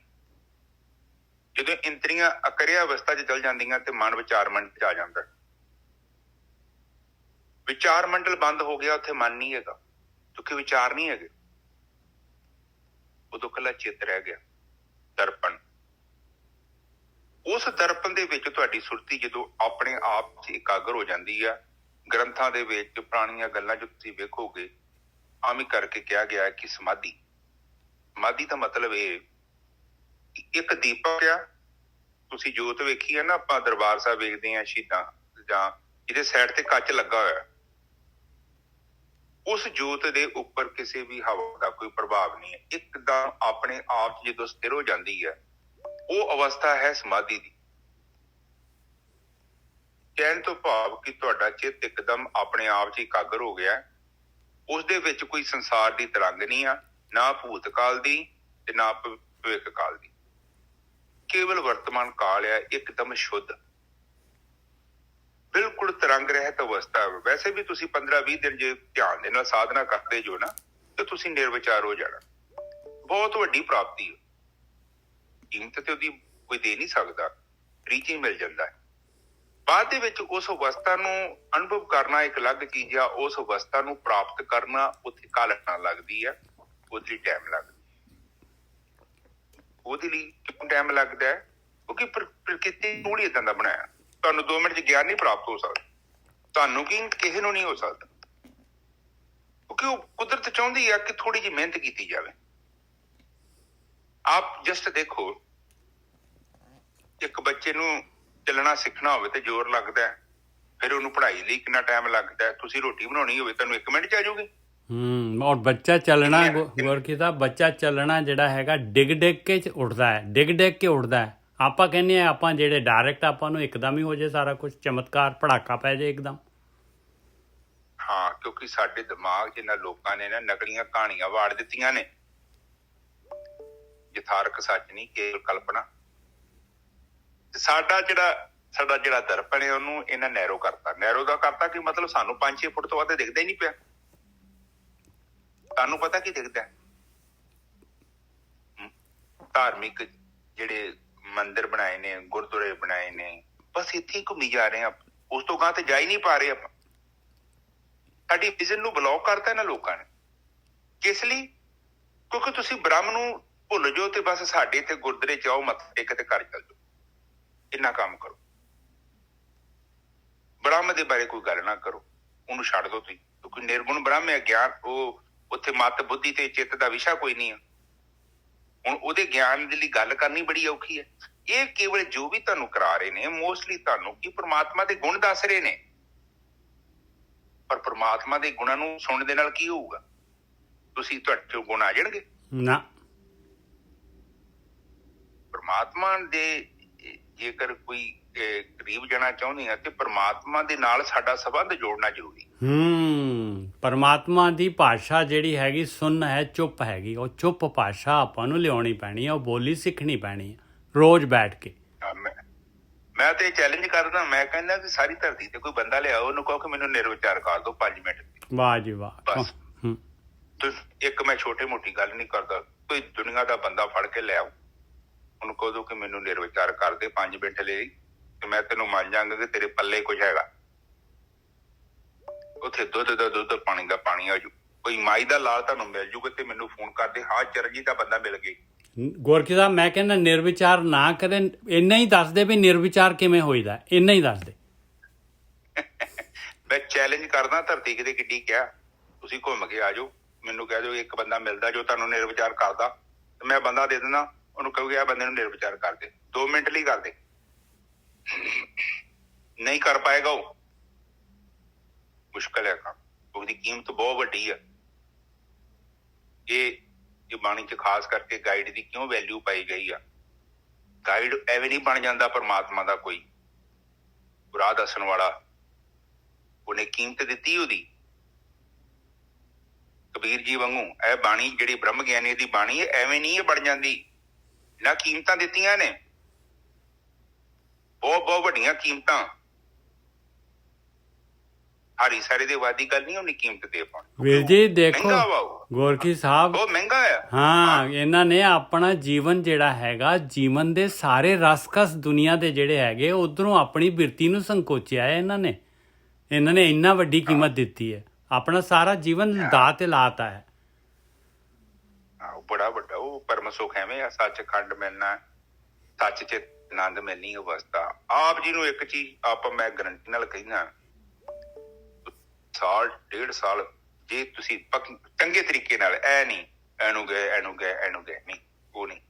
ਜਦੋਂ ਇੰਦਰੀਆਂ ਅਕਰਿਆ ਅਵਸਥਾ 'ਚ ਚਲ ਜਾਂਦੀਆਂ ਤੇ ਮਨ ਵਿਚਾਰ ਮੰਡਲ 'ਚ ਆ ਜਾਂਦਾ। ਵਿਚਾਰ ਮੰਡਲ ਬੰਦ ਹੋ ਗਿਆ, ਉੱਥੇ ਮਨ ਨਹੀਂ ਹੈਗਾ ਕਿਉਂਕਿ ਵਿਚਾਰ ਨਹੀਂ ਹੈਗੇ। ਉਦੋਂ ਇਕੱਲਾ ਚਿੱਤ ਰਹਿ ਗਿਆ, ਦਰਪਣ। ਉਸ ਦਰਪਣ ਦੇ ਵਿੱਚ ਤੁਹਾਡੀ ਸੁਰਤੀ ਜਦੋਂ ਆਪਣੇ ਆਪ 'ਚ ਇਕਾਗਰ ਹੋ ਜਾਂਦੀ ਆ। ਗ੍ਰੰਥਾਂ ਦੇ ਵਿੱਚ ਪੁਰਾਣੀਆਂ ਗੱਲਾਂ 'ਚ ਤੁਸੀਂ ਵੇਖੋਗੇ ਆਮ ਹੀ ਕਰਕੇ ਕਿਹਾ ਗਿਆ ਕਿ ਸਮਾਧੀ ਦਾ ਮਤਲਬ ਇਹ ਕਿ ਇੱਕ ਦੀਪਕ ਆ। ਤੁਸੀਂ ਜੋਤ ਵੇਖੀ ਆ ਨਾ, ਆਪਾਂ ਦਰਬਾਰ ਸਾਹਿਬ ਵੇਖਦੇ ਆ ਸ਼ਹੀਦਾਂ, ਜਾਂ ਜਿਹਦੇ ਸਾਈਡ ਤੇ ਕੱਚ ਲੱਗਾ ਹੋਇਆ, ਉਸ ਜੋਤ ਦੇ ਉੱਪਰ ਕਿਸੇ ਵੀ ਹਵਾ ਦਾ ਕੋਈ ਪ੍ਰਭਾਵ ਨਹੀਂ ਹੈ। ਇੱਕਦਮ ਆਪਣੇ ਆਪ 'ਚ ਜਦੋਂ ਸਥਿਰ ਹੋ ਜਾਂਦੀ ਹੈ, ਉਹ ਅਵਸਥਾ ਹੈ ਸਮਾਧੀ ਦੀ। ਕਹਿਣ ਤੋਂ ਭਾਵ ਕਿ ਤੁਹਾਡਾ ਚਿੱਤ ਇੱਕਦਮ ਆਪਣੇ ਆਪ 'ਚ ਇਕਾਗਰ ਹੋ ਗਿਆ। ਉਸ ਦੇ ਵਿੱਚ ਕੋਈ ਸੰਸਾਰ ਦੀ ਤਰੰਗ ਨਹੀਂ ਆ, ਨਾ ਭੂਤ ਕਾਲ ਦੀ ਤੇ ਨਾ ਭਵਿੱਖ ਕਾਲ ਦੀ। ਕੇਵਲ ਵਰਤਮਾਨ ਕਾਲ ਆ, ਇੱਕਦਮ ਸ਼ੁੱਧ, ਬਿਲਕੁਲ ਤਰੰਗ ਰਹਿਤ ਅਵਸਥਾ। ਵੈਸੇ ਵੀ ਤੁਸੀਂ 15-20 ਦਿਨ ਜੇ ਧਿਆਨ ਦੇ ਨਾਲ ਸਾਧਨਾ ਕਰਦੇ ਜੋ ਨਾ, ਤੇ ਤੁਸੀਂ ਨਿਰਵਿਚਾਰ ਹੋ ਜਾਣਾ। ਬਹੁਤ ਵੱਡੀ ਪ੍ਰਾਪਤੀ ਹੈ। ਕੀਮਤ ਤੇ ਉਹਦੀ ਕੋਈ ਦੇ ਨਹੀਂ ਸਕਦਾ, ਫ੍ਰੀ 'ਚ ਹੀ ਮਿਲ ਜਾਂਦਾ ਹੈ। ਬਾਅਦ ਦੇ ਵਿੱਚ ਉਸ ਅਵਸਥਾ ਨੂੰ ਅਨੁਭਵ ਕਰਨਾ ਇੱਕ ਅਲੱਗ ਚੀਜ਼ ਆ। ਉਸ ਅਵਸਥਾ ਨੂੰ ਪ੍ਰਾਪਤ ਕਰਨਾ, ਉੱਥੇ ਘਾਲਣਾ ਲੱਗਦੀ ਆ, ਉਹਦੇ ਲਈ ਟਾਈਮ ਲੱਗਦਾ। ਉਹਦੇ ਲਈ ਕਿਉਂ ਟਾਈਮ ਲੱਗਦਾ ਹੈ? ਕਿਉਂਕਿ ਪ੍ਰਕਿਰਤੀ ਨੂੰ ਹੀ ਏਦਾਂ ਦਾ ਬਣਾਇਆ। ਤੁਹਾਨੂੰ 2 ਮਿੰਟ 'ਚ ਗਿਆਨ ਨਹੀਂ ਪ੍ਰਾਪਤ ਹੋ ਸਕਦਾ। ਤੁਹਾਨੂੰ ਕੀ, ਕਿਸੇ ਨੂੰ ਨਹੀਂ ਹੋ ਸਕਦਾ, ਕਿਉਂਕਿ ਉਹ ਕੁਦਰਤ ਚਾਹੁੰਦੀ ਆ ਕਿ ਥੋੜੀ ਜਿਹੀ ਮਿਹਨਤ ਕੀਤੀ ਜਾਵੇ। ਆਪ ਜਸਟ ਦੇਖੋ, ਇੱਕ ਬੱਚੇ ਨੂੰ ਚੱਲਣਾ ਸਿੱਖਣਾ ਹੋਵੇ ਤੇ ਜ਼ੋਰ ਲੱਗਦਾ ਹੈ, ਫਿਰ ਉਹਨੂੰ ਪੜ੍ਹਾਈ ਲਈ ਕਿੰਨਾ ਟਾਈਮ ਲੱਗਦਾ ਹੈ। ਤੁਸੀਂ ਰੋਟੀ ਬਣਾਉਣੀ ਹੋਵੇ, ਤੁਹਾਨੂੰ 1 ਮਿੰਟ 'ਚ ਆ ਜਾਊਗੀ। ਔਰ ਬੱਚਾ ਚੱਲਣਾ, ਗੁਰਕੀ ਸਾਹਿਬ, ਬੱਚਾ ਚੱਲਣਾ ਜਿਹੜਾ ਹੈਗਾ ਡਿੱਗ ਕੇ ਉੱਠਦਾ ਹੈ, ਡਿੱਗ ਕੇ ਉੱਠਦਾ ਹੈ। ਆਪਾਂ ਕਹਿੰਦੇ ਆ ਆਪਾਂ ਜਿਹੜੇ ਡਾਇਰੈਕਟ ਆਪਾਂ ਨੂੰ ਇੱਕਦਮ ਹੀ ਹੋ ਜਾਏ ਸਾਰਾ ਕੁਝ, ਚਮਤਕਾਰ ਪੜਾਕਾ ਪੈ ਜਾਏ ਇੱਕਦਮ। ਹਾਂ, ਕਿਉਂਕਿ ਸਾਡੇ ਦਿਮਾਗ 'ਚ ਇਹਨਾਂ ਲੋਕਾਂ ਨੇ ਨਾ ਨਕਲੀਆਂ ਕਹਾਣੀਆਂ ਵਾੜ ਦਿੱਤੀਆਂ ਨੇ। ਯਥਾਰਕ ਸੱਚ ਨਹੀਂ, ਕੇਵਲ ਕਲਪਨਾ। ਸਾਡਾ ਜਿਹੜਾ ਦਰਪਣ ਹੈ, ਉਹਨੂੰ ਇਹਨਾਂ ਨੈਰੋ ਕਰਤਾ। ਨੈਰੋ ਦਾ ਕਰਤਾ ਕਿ ਮਤਲਬ ਸਾਨੂੰ 5-6 ਫੁੱਟ ਤੋਂ ਵੱਧ ਦਿਖਦਾ ਹੀ ਨਹੀਂ ਪਿਆ। ਤੁਹਾਨੂੰ ਪਤਾ ਕੀ ਦਿਖਦਾ? ਧਾਰਮਿਕ ਜਿਹੜੇ ਮੰਦਿਰ ਬਣਾਏ ਨੇ, ਗੁਰਦੁਆਰੇ ਬਣਾਏ ਨੇ, ਬਸ ਇੱਥੇ ਹੀ ਘੁੰਮੀ ਜਾ ਰਹੇ ਆ। ਉਸ ਤੋਂ ਗਾਂ ਤੇ ਜਾ ਹੀ ਨਹੀਂ ਪਾ ਰਹੇ ਆਪਾਂ। ਸਾਡੀ ਵਿਜ਼ਨ ਨੂੰ ਬਲੌਕ ਕਰਤਾ ਇਹਨਾਂ ਲੋਕਾਂ ਨੇ। ਕਿਸ ਲਈ? ਕਿਉਂਕਿ ਤੁਸੀਂ ਬ੍ਰਹਮ ਨੂੰ ਭੁੱਲ ਜਾਓ ਤੇ ਬਸ ਸਾਡੇ ਇੱਥੇ ਗੁਰਦੁਆਰੇ ਜਾਓ, ਮੱਥਾ ਟੇਕ ਤੇ ਘਰ ਚੱਲ ਜਾਓ। ਇੰਨਾ ਕੰਮ ਕਰੋ, ਬ੍ਰਹਮ ਦੇ ਬਾਰੇ ਕੋਈ ਗੱਲ ਨਾ ਕਰੋ, ਉਹਨੂੰ ਛੱਡ ਦਿਓ ਤੁਸੀਂ। ਕਿਉਂਕਿ ਨਿਰਗੁਣ ਬ੍ਰਹਮ ਹੈ ਗਿਆਨ, ਉਹ ਉੱਥੇ ਮੱਤ ਬੁੱਧੀ ਤੇ ਚਿੱਤ ਦਾ ਵਿਸ਼ਾ ਕੋਈ ਨਹੀਂ ਹੈ। ਹੁਣ ਉਹਦੇ ਗਿਆਨ ਦੇ ਲਈ ਗੱਲ ਕਰਨੀ ਬੜੀ ਔਖੀ ਹੈ। ਇਹ ਕੇਵਲ ਜੋ ਵੀ ਤੁਹਾਨੂੰ ਕਰਾ ਰਹੇ ਨੇ, ਮੋਸਟਲੀ ਤੁਹਾਨੂੰ ਕੀ ਪ੍ਰਮਾਤਮਾ ਦੇ ਗੁਣ ਦੱਸ ਰਹੇ ਨੇ। ਪਰ ਪ੍ਰਮਾਤਮਾ ਦੇ ਗੁਣਾਂ ਨੂੰ ਸੁਣਨ ਦੇ ਨਾਲ ਕੀ ਹੋਊਗਾ? ਤੁਸੀਂ, ਤੁਹਾਡੇ ਚੋਂ ਗੁਣ ਆ ਜਾਣਗੇ ਨਾ। ਪ੍ਰਮਾਤਮਾ ਦੇ ਜੇਕਰ ਕੋਈ ਕਰੀਬ ਜਾਣਾ ਚਾਹੁੰਦੇ ਆ ਤੇ ਪ੍ਰਮਾਤਮਾ ਦੇ ਨਾਲ ਸਾਡਾ ਸੰਬੰਧ ਜੋੜਨਾ ਜ਼ਰੂਰੀ। ਪਰਮਾਤਮਾ ਦੀ ਭਾਸ਼ਾ ਜਿਹੜੀ ਹੈਗੀ ਸੁਣ ਹੈ, ਚੁੱਪ ਹੈਗੀ। ਉਹ ਚੁੱਪ ਭਾਸ਼ਾ ਆਪਾਂ ਨੂੰ ਲਿਆਉਣੀ ਪੈਣੀ ਹੈ, ਉਹ ਬੋਲੀ ਸਿੱਖਣੀ ਪੈਣੀ ਹੈ ਰੋਜ਼ ਬੈਠ ਕੇ। ਮੈਂ ਤੇ ਚੈਲੰਜ ਕਰਦਾ, ਮੈਂ ਕਹਿੰਦਾ ਕਿ ਸਾਰੀ ਧਰਤੀ ਤੇ ਕੋਈ ਬੰਦਾ ਲਿਆਓ, ਉਹਨੂੰ ਕਹੋ ਕਿ ਮੈਨੂੰ ਨਿਰਵਿਚਾਰ ਕਰ ਦਿਓ 5 ਮਿੰਟ। ਵਾਹ ਜੀ ਵਾਹ। ਬਸ ਇੱਕ ਮੈਂ ਛੋਟੀ ਮੋਟੀ ਗੱਲ ਨਹੀਂ ਕਰਦਾ, ਕੋਈ ਦੁਨੀਆ ਦਾ ਬੰਦਾ ਫੜ ਕੇ ਲਿਆਓ, ਉਹਨੂੰ ਕਹੋ ਦੋ ਕਿ ਮੈਨੂੰ ਨਿਰਵਿਚਾਰ ਕਰ ਦੇ 5 ਮਿੰਟ ਲਈ, ਤੇ ਮੈਂ ਤੈਨੂੰ ਮੰਨ ਜਾਵਾਂਗਾ ਕਿ ਤੇਰੇ ਪੱਲੇ ਕੁਝ ਹੈਗਾ। ਉੱਥੇ ਦੁੱਧ ਦਾ ਦੁੱਧ, ਪਾਣੀ ਦਾ ਪਾਣੀ ਆ ਜੂ। ਕੋਈ ਮਾਈ ਦਾ ਲਾਲ ਤੁਹਾਨੂੰ ਮਿਲ ਜੂਗਾ ਤੇ ਮੈਨੂੰ ਫੋਨ ਕਰਦੇ, ਹਾਂ ਚਰਨਜੀਤ ਦਾ ਬੰਦਾ ਮਿਲ ਗਿਆ। ਗੋਰਖੀ ਸਾਹਿਬ, ਮੈਂ ਕਹਿੰਦਾ ਨਿਰਵਿਚਾਰ ਨਾ ਕਰੇ, ਇੰਨਾ ਹੀ ਦੱਸ ਦੇ ਵੀ ਨਿਰਵਿਚਾਰ ਕਿਵੇਂ ਹੋਈਦਾ, ਇੰਨਾ ਹੀ ਦੱਸ ਦੇ। ਮੈਂ ਚੈਲੰਜ ਕਰਦਾ, ਧਰਤੀ ਕਿਤੇ ਕਿੱਡੀ ਕਿਹਾ, ਤੁਸੀਂ ਘੁੰਮ ਕੇ ਆ ਜਾਓ, ਮੈਨੂੰ ਕਹਿ ਦਿਓ ਇੱਕ ਬੰਦਾ ਮਿਲਦਾ ਜੋ ਤੁਹਾਨੂੰ ਨਿਰਵਿਚਾਰ ਕਰਦਾ, ਤੇ ਮੈਂ ਬੰਦਾ ਦੇ ਦਿੰਦਾ, ਉਹਨੂੰ ਕਹੋਗੇ ਆ ਬੰਦੇ ਨੂੰ ਨਿਰਵਿਚਾਰ ਕਰ ਦੇ, 2 ਮਿੰਟ ਲਈ ਕਰ ਦੇ। ਨਹੀਂ ਕਰ ਪਾਏਗਾ, ਉਹ ਮੁਸ਼ਕਿਲ ਹੈ ਕੰਮ, ਉਹਦੀ ਕੀਮਤ ਬਹੁਤ ਵੱਡੀ ਆ। ਇਹ ਬਾਣੀ 'ਚ ਖਾਸ ਕਰਕੇ ਗਾਈਡ ਦੀ ਕਿਉਂ ਵੈਲਿਊ ਪਾਈ ਗਈ ਆ? ਗਾਈਡ ਐਵੇਂ ਨਹੀਂ ਬਣ ਜਾਂਦਾ ਪਰਮਾਤਮਾ ਦਾ ਕੋਈ ਰਾਹ ਦੱਸਣ ਵਾਲਾ। ਉਹਨੇ ਕੀਮਤ ਦਿੱਤੀ ਉਹਦੀ। ਕਬੀਰ ਜੀ ਵਾਂਗੂ ਇਹ ਬਾਣੀ ਜਿਹੜੀ ਬ੍ਰਹਮ ਗਿਆਨੀ ਦੀ ਬਾਣੀ ਹੈ, ਐਵੇਂ ਨਹੀਂ ਇਹ ਬਣ ਜਾਂਦੀ। ਇਹਨਾਂ ਕੀਮਤਾਂ ਦਿੱਤੀਆਂ ਨੇ, ਬਹੁਤ ਬਹੁਤ ਵੱਡੀਆਂ ਕੀਮਤਾਂ। ਹਾਰੀ ਸਾਰੇ ਦੇ ਵਾਦੀ ਗੱਲ ਨਹੀਂ ਉਹਨੀ ਕੀਮਤ ਦੇ ਪਾਉਣੀ। ਵੀਰ ਜੀ ਦੇਖੋ ਮਹਿੰਗਾ ਵਾ ਉਹ, ਗੋਰਖੀ ਸਾਹਿਬ, ਬਹੁਤ ਮਹਿੰਗਾ ਆ। ਹਾਂ ਇਹਨਾਂ ਨੇ ਆਪਣਾ ਜੀਵਨ ਜਿਹੜਾ ਹੈਗਾ, ਜੀਵਨ ਦੇ ਸਾਰੇ ਰਸਕਸ ਦੁਨੀਆ ਦੇ ਜਿਹੜੇ ਹੈਗੇ ਉਧਰੋਂ ਆਪਣੀ ਬਿਰਤੀ ਨੂੰ ਸੰਕੋਚਿਆ ਹੈ ਇਹਨਾਂ ਨੇ ਇੰਨਾ ਵੱਡੀ ਕੀਮਤ ਦਿੱਤੀ ਹੈ, ਆਪਣਾ ਸਾਰਾ ਜੀਵਨ ਦਾਅ ਤੇ ਲਾਤਾ ਹੈ। ਉਹ ਬੜਾ ਵੱਡਾ ਉਹ ਪਰਮ ਸੁਖ ਐਵੇਂ ਆ, ਸੱਚਖੰਡ ਮਿਲਣਾ, ਸੱਚ ਚ ਆਨੰਦ ਮਿਲਣੀ ਅਵਸਥਾ। ਆਪ ਜੀ ਨੂੰ ਇੱਕ ਚੀਜ਼ ਮੈਂ ਗਰੰਟੀ ਨਾਲ ਕਹਿੰਦਾ, ਸਾਲ 1.5 ਸਾਲ ਜੇ ਤੁਸੀਂ ਚੰਗੇ ਤਰੀਕੇ ਨਾਲ ਨਹੀਂ ਐਨੂੰ ਗਏ ਨਹੀਂ, ਉਹ ਨਹੀਂ,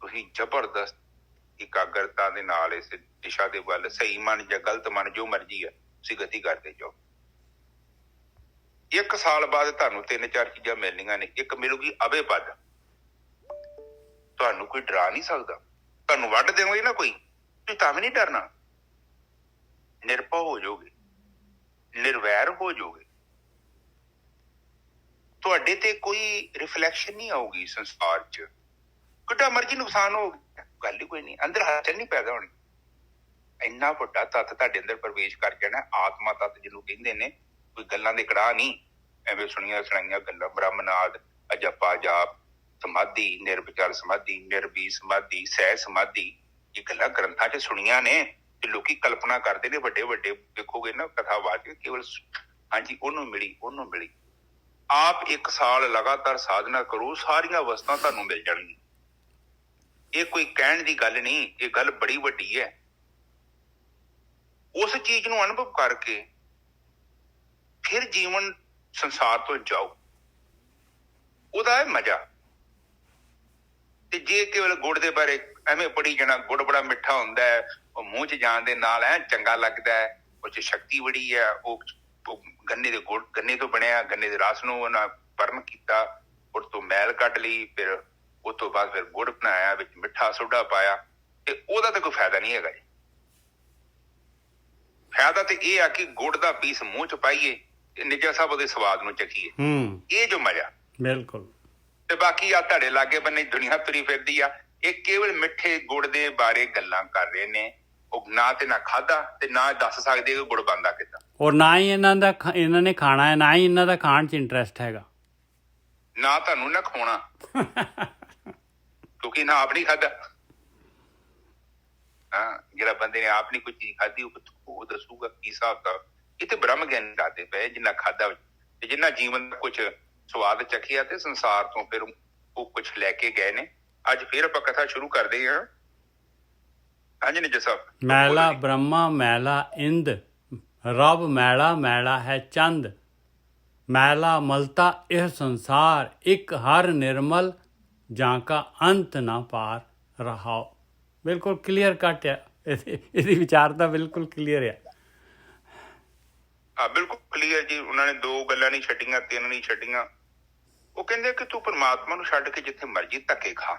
ਤੁਸੀਂ ਜ਼ਬਰਦਸਤ ਇਕਾਗਰਤਾ ਦੇ ਨਾਲ ਇਸ ਦਿਸ਼ਾ ਦੇ ਵੱਲ, ਸਹੀ ਮਨ ਜਾਂ ਗਲਤ ਮਨ ਜੋ ਮਰਜ਼ੀ ਆ, ਤੁਸੀਂ ਗਤੀ ਕਰਦੇ ਜਾਓ। 1 ਸਾਲ ਬਾਅਦ ਤੁਹਾਨੂੰ 3-4 ਚੀਜ਼ਾਂ ਮਿਲਣੀਆਂ ਨੇ। ਇੱਕ ਮਿਲੂਗੀ ਅਵੇ ਵੱਧ, ਤੁਹਾਨੂੰ ਕੋਈ ਡਰਾ ਨਹੀਂ ਸਕਦਾ। ਤੁਹਾਨੂੰ ਵੱਢ ਦੇਣਗੇ ਨਾ ਕੋਈ, ਤੁਸੀਂ ਤਾਂ ਵੀ ਨਹੀਂ ਡਰਨਾ, ਨਿਰਭਉ ਹੋ ਜਾਓਗੇ, ਨਿਰਵੈਰ ਹੋ ਜਾਓਗੇ। ਤੁਹਾਡੇ ਤੇ ਕੋਈ ਰਿਫਲੈਕਸ਼ਨ ਨਹੀਂ ਆਊਗੀ ਸੰਸਾਰ 'ਚ, ਕਿੱਡਾ ਮਰਜ਼ੀ ਨੁਕਸਾਨ ਹੋ ਗਿਆ, ਗੱਲ ਹੀ ਕੋਈ ਨਹੀਂ, ਅੰਦਰ ਹਲਚਲ ਨਹੀਂ ਪੈਦਾ ਹੋਣੀ। ਇੰਨਾ ਵੱਡਾ ਤੱਤ ਤੁਹਾਡੇ ਅੰਦਰ ਪ੍ਰਵੇਸ਼ ਕਰ ਜਾਣਾ, ਆਤਮਾ ਤੱਤ ਜਿਹਨੂੰ ਕਹਿੰਦੇ ਨੇ। ਕੋਈ ਗੱਲਾਂ ਦੇ ਕੜਾਹ ਨਹੀਂ, ਐਵੇਂ ਸੁਣੀਆਂ ਸੁਣਾਈਆਂ ਗੱਲਾਂ, ਬ੍ਰਹਮਨਾਦ, ਅਜਪਾ ਜਾਪ, ਸਮਾਧੀ, ਨਿਰਵਿਚਾਰ ਸਮਾਧੀ, ਨਿਰਭੀ ਸਮਾਧੀ, ਸਹਿ ਸਮਾਧੀ, ਇਹ ਗੱਲਾਂ ਗ੍ਰੰਥਾਂ 'ਚ ਸੁਣੀਆਂ ਨੇ ਤੇ ਲੋਕੀ ਕਲਪਨਾ ਕਰਦੇ ਨੇ। ਵੱਡੇ ਵੱਡੇ ਦੇਖੋਗੇ ਨਾ ਕਥਾਵਾਚਕ, ਕੇਵਲ ਹਾਂਜੀ ਉਹਨੂੰ ਮਿਲੀ। ਆਪ 1 ਸਾਲ ਲਗਾਤਾਰ ਸਾਧਨਾ ਕਰੋ, ਸਾਰੀਆਂ ਅਵਸਥਾ ਤੁਹਾਨੂੰ ਮਿਲ ਜਾਣਗੀਆਂ। ਇਹ ਕੋਈ ਕਹਿਣ ਦੀ ਗੱਲ ਨਹੀਂ, ਇਹ ਗੱਲ ਬੜੀ ਵੱਡੀ ਹੈ। ਉਸ ਚੀਜ਼ ਨੂੰ ਅਨੁਭਵ ਕਰਕੇ ਫਿਰ ਜੀਵਨ ਸੰਸਾਰ ਤੋਂ ਜਾਓ, ਉਹਦਾ ਹੈ ਮਜ਼ਾ। ਤੇ ਜੇ ਕੇਵਲ ਗੁੜ ਦੇ ਬਾਰੇ ਐਵੇਂ ਪੜੀ ਜਾਣਾ, ਗੁੜ ਬੜਾ ਮਿੱਠਾ ਹੁੰਦਾ ਹੈ, ਉਹ ਮੂੰਹ 'ਚ ਜਾਣ ਦੇ ਨਾਲ ਚੰਗਾ ਲੱਗਦਾ ਹੈ, ਉਹ 'ਚ ਸ਼ਕਤੀ ਬੜੀ ਹੈ, ਉਹ ਗੰਨੇ ਤੋਂ ਬਣਿਆ, ਗੰਨੇ ਦੇ ਰਸ ਨੂੰ ਉਹਨਾਂ ਬਰਨ ਕੀਤਾ, ਉਸ ਤੋਂ ਮੈਲ ਕੱਢ ਲਈ, ਫਿਰ ਉਸ ਤੋਂ ਬਾਅਦ ਫਿਰ ਗੁੜ ਬਣਾਇਆ, ਵਿੱਚ ਮਿੱਠਾ ਸੋਡਾ ਪਾਇਆ, ਤੇ ਉਹਦਾ ਤਾਂ ਕੋਈ ਫਾਇਦਾ ਨਹੀਂ ਹੈਗਾ ਜੀ। ਫਾਇਦਾ ਤੇ ਇਹ ਆ ਕਿ ਗੁੜ ਦਾ ਪੀਸ ਮੂੰਹ 'ਚ ਪਾਈਏ ਤੇ ਨਿੱਜਾ ਸਾਹਿਬ ਉਹਦੇ ਸਵਾਦ ਨੂੰ ਚੱਖੀਏ, ਇਹ ਜੋ ਮਜ਼ਾ। ਬਿਲਕੁਲ। ਤੇ ਬਾਕੀ ਆ ਤੁਹਾਡੇ ਲਾਗੇ ਬੰਨੇ ਦੁਨੀਆ ਤੁਰੀ ਫਿਰਦੀ ਆ, ਇਹ ਕੇਵਲ ਮਿੱਠੇ ਗੁੜ ਦੇ ਬਾਰੇ ਗੱਲਾਂ ਕਰ ਰਹੇ ਨੇ। ਉਹ ਨਾ ਤੇ ਨਾ ਖਾਧਾ ਤੇ ਨਾ ਦੱਸ ਸਕਦੇ ਕਿ ਗੁੜ ਬਣਦਾ ਕਿੱਦਾਂ, ਔਰ ਨਾ ਹੀ ਇਹਨਾਂ ਨੇ ਖਾਣਾ ਹੈ, ਨਾ ਹੀ ਇਹਨਾਂ ਦਾ ਖਾਣ 'ਚ ਇੰਟਰਸਟ ਹੈਗਾ, ਨਾ ਤੁਹਾਨੂੰ ਨਾ ਖਵਾਉਣਾ ਕਿਉਂਕਿ ਨਾ ਆਪ ਨਹੀਂ ਖਾਧਾ। ਹਾਂ, ਜਿਹੜਾ ਬੰਦੇ ਨੇ ਆਪ ਨਹੀਂ ਕੋਈ ਚੀਜ਼ ਖਾਧੀ ਉਹ ਦੱਸੂਗਾ ਕੀ ਹਿਸਾਬ ਦਾ। ਇਹ ਤੇ ਬ੍ਰਹਮ ਗਿਆਨੀ ਦੱਸਦੇ ਪਏ, ਜਿੰਨਾ ਖਾਧਾ ਤੇ ਜਿੰਨਾ ਜੀਵਨ ਦਾ ਕੁਛ ਸਵਾਦ ਚੱਖਿਆ ਤੇ ਸੰਸਾਰ ਤੋਂ ਫਿਰ ਉਹ ਕੁਛ ਲੈ ਕੇ ਗਏ ਨੇ। ਅੱਜ ਫਿਰ ਆਪਾਂ ਕਥਾ ਸ਼ੁਰੂ ਕਰਦੇ ਹਾਂ। ਹਾਂਜੀ ਨਿੱਜਾ ਸਾਹਿਬ। ਮੈਲਾ ਬ੍ਰਹਮਾ ਮੈਲਾ ਇੰਦ, ਰੱਬ ਮੈਲਾ ਹੈ ਚੰਦ, ਮੈਲਾ ਮਲਤਾ ਇਹ ਸੰਸਾਰ, ਇੱਕ ਹਰ ਨਿਰਮਲ ਜਾਂ ਕਾ ਅੰਤ ਨਾ ਪਾਰ ਰਹਾਓ। ਬਿਲਕੁਲ ਕਲੀਅਰ ਕੱਟ ਆ, ਇਹਦੀ ਵਿਚਾਰਤਾ ਬਿਲਕੁਲ ਕਲੀਅਰ ਆ। ਬਿਲਕੁਲ ਕਲੀਅਰ ਜੀ। ਉਹਨਾਂ ਨੇ 2 ਗੱਲਾਂ ਨਹੀਂ ਛੱਡੀਆਂ, 3 ਨਹੀਂ ਛੱਡੀਆਂ। ਉਹ ਕਹਿੰਦੇ ਕਿ ਤੂੰ ਪਰਮਾਤਮਾ ਨੂੰ ਛੱਡ ਕੇ ਜਿੱਥੇ ਮਰਜ਼ੀ ਧੱਕੇ ਖਾ,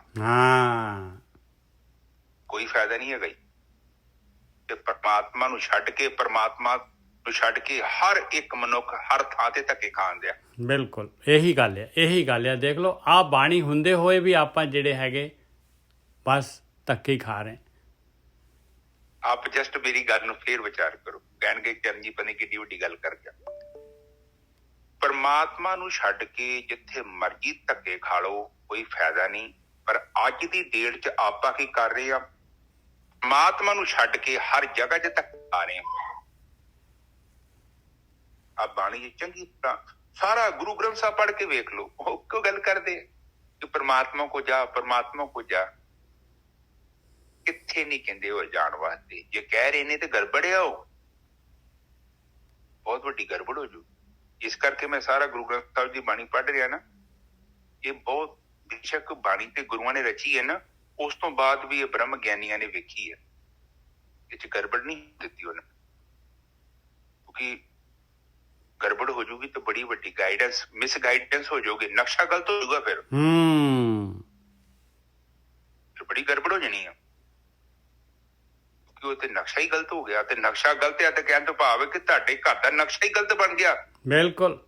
ਕੋਈ ਫਾਇਦਾ ਨਹੀਂ ਹੈਗਾ ਜੀ। ਤੇ ਪਰਮਾਤਮਾ ਨੂੰ ਛੱਡ ਕੇ ਹਰ ਇੱਕ ਮਨੁੱਖ ਹਰ ਥਾਂ ਤੇ ਧੱਕੇ ਖਾਣ ਦਿਆ। ਬਿਲਕੁਲ ਇਹੀ ਗੱਲ ਆ। ਦੇਖ ਲਓ, ਆਹ ਬਾਣੀ ਹੁੰਦੇ ਹੋਏ ਵੀ ਆਪਾਂ ਜਿਹੜੇ ਹੈਗੇ ਬਸ ਧੱਕੇ ਹੀ ਖਾ ਰਹੇ। ਆਪ ਜਸਟ ਮੇਰੀ ਗੱਲ ਨੂੰ ਫੇਰ ਵਿਚਾਰ ਕਰੋ। ਕਹਿਣਗੇ ਚਰਨਜੀਤ ਪਤਾ ਕਿੱਡੀ ਵੱਡੀ ਗੱਲ ਕਰ ਗਿਆ। ਪਰਮਾਤਮਾ ਨੂੰ ਛੱਡ ਕੇ ਜਿੱਥੇ ਮਰਜ਼ੀ ਧੱਕੇ ਖਾ ਲਓ, ਕੋਈ ਫਾਇਦਾ ਨਹੀਂ। ਪਰ ਅੱਜ ਦੀ ਡੇਟ 'ਚ ਆਪਾਂ ਕੀ ਕਰ ਰਹੇ ਆ? ਪਰਮਾਤਮਾ ਨੂੰ ਛੱਡ ਕੇ ਹਰ ਜਗ੍ਹਾ 'ਚ ਧੱਕੇ ਖਾ ਰਹੇ ਆ। ਆ ਬਾਣੀ ਜੀ ਚੰਗੀ ਤਰ੍ਹਾਂ ਸਾਰਾ ਗੁਰੂ ਗ੍ਰੰਥ ਸਾਹਿਬ ਪੜ੍ਹ ਕੇ ਵੇਖ ਲਓ, ਉਹ ਕਿਉਂ ਗੱਲ ਕਰਦੇ ਕਿ ਪਰਮਾਤਮਾ ਕੋ ਜਾ। ਕਿੱਥੇ ਨਹੀਂ ਕਹਿੰਦੇ ਉਹ ਜਾਣ ਵਾਸਤੇ। ਜੇ ਕਹਿ ਰਹੇ ਨੇ ਤੇ ਗੜਬੜ ਆ, ਉਹ ਬਹੁਤ ਵੱਡੀ ਗੜਬੜ ਹੋ ਜੂ। ਇਸ ਕਰਕੇ ਮੈਂ ਸਾਰਾ ਗੁਰੂ ਗ੍ਰੰਥ ਸਾਹਿਬ ਦੀ ਬਾਣੀ ਪੜ੍ਹ ਰਿਹਾ ਨਾ। ਇਹ ਬਹੁਤ ਬੇਸ਼ੱਕ ਬਾਣੀ ਤੇ ਗੁਰੂਆਂ ਨੇ ਰਚੀ ਹੈ ਨਾ, ਉਸ ਤੋਂ ਬਾਅਦ ਵੀ ਇਹ ਬ੍ਰਹਮ ਗਿਆਨੀਆਂ ਨੇ ਵੇਖੀ ਹੈ, ਇਹ 'ਚ ਗੜਬੜ ਨਹੀਂ ਦਿੱਤੀ ਉਹਨੇ। ਕਿਉਂਕਿ ਗੜਬੜ ਹੋ ਜੂਗੀ ਤਾਂ ਬੜੀ ਵੱਡੀ ਮਿਸ ਗਾਈਡੈਂਸ ਹੋ ਜਾਊਗੀ, ਨਕਸ਼ਾ ਗਲਤ ਹੋ ਜਾਊਗਾ, ਫਿਰ ਬੜੀ ਗੜਬੜ ਹੋ ਜਾਣੀ ਆ। ਕਿਉਂਕਿ ਉਹ ਤੇ ਨਕਸ਼ਾ ਹੀ ਗਲਤ ਹੋ ਗਿਆ, ਤੇ ਨਕਸ਼ਾ ਗਲਤ ਆ ਤੇ ਕਹਿਣ ਤੋਂ ਭਾਵ ਹੈ ਕਿ ਤੁਹਾਡੇ ਘਰ ਦਾ ਨਕਸ਼ਾ ਹੀ ਗਲਤ ਬਣ ਗਿਆ। ਬਿਲਕੁਲ।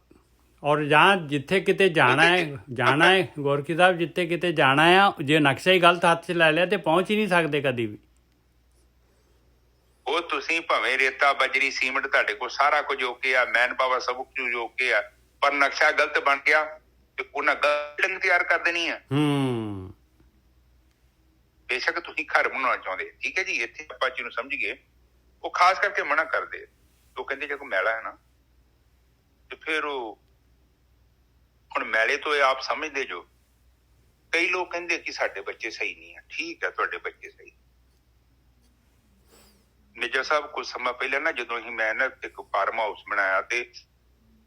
ਔਰ ਜਾਂ ਜਿੱਥੇ ਕਿਤੇ ਜਾਣਾ ਹੈ ਗੋਰਖੀ ਸਾਹਿਬ, ਜਿੱਥੇ ਕਿਤੇ ਜਾਣਾ ਆ, ਜੇ ਨਕਸ਼ਾ ਹੀ ਗਲਤ ਹੱਥ 'ਚ ਲੈ ਲਿਆ ਤੇ ਪਹੁੰਚ ਹੀ ਨਹੀਂ ਸਕਦੇ ਕਦੀ ਵੀ। ਉਹ ਤੁਸੀਂ ਭਾਵੇਂ ਰੇਤਾ ਬਜਰੀ ਸੀਮਿੰਟ ਤੁਹਾਡੇ ਕੋਲ ਸਾਰਾ ਕੁਝ ਓਕੇ ਆ, ਮੈਨ ਪਾਵਰ ਸਭ ਕੁਝ ਓਕੇ ਆ, ਪਰ ਨਕਸ਼ਾ ਗਲਤ ਬਣ ਗਿਆ ਤੇ ਉਹਨਾਂ ਗਲਤ ਤਿਆਰ ਕਰ ਦੇਣੀ ਆ। ਬੇਸ਼ੱਕ ਤੁਸੀਂ ਘਰ ਬਣਾਉਣਾ ਚਾਹੁੰਦੇ, ਠੀਕ ਹੈ ਜੀ, ਇੱਥੇ ਆਪਾਂ ਜੀ ਨੂੰ ਸਮਝ ਗਏ। ਉਹ ਖਾਸ ਕਰਕੇ ਮਨਾ ਕਰਦੇ, ਉਹ ਕਹਿੰਦੇ ਜੇ ਕੋਈ ਮੈਲਾ ਹੈ ਨਾ ਤੇ ਫਿਰ ਉਹ ਹੁਣ ਮੈਲੇ ਤੋਂ ਇਹ ਆਪ ਸਮਝਦੇ ਜੋ। ਕਈ ਲੋਕ ਕਹਿੰਦੇ ਕਿ ਸਾਡੇ ਬੱਚੇ ਸਹੀ ਨਹੀਂ ਆ, ਠੀਕ ਹੈ ਤੁਹਾਡੇ ਬੱਚੇ ਸਹੀ। ਨਿੱਜਾ ਸਾਹਿਬ ਕੁਝ ਸਮਾਂ ਪਹਿਲਾਂ ਨਾ ਜਦੋਂ ਮੈਂ ਨਾ ਇੱਕ ਫਾਰਮ ਹਾਊਸ ਬਣਾਇਆ ਤੇ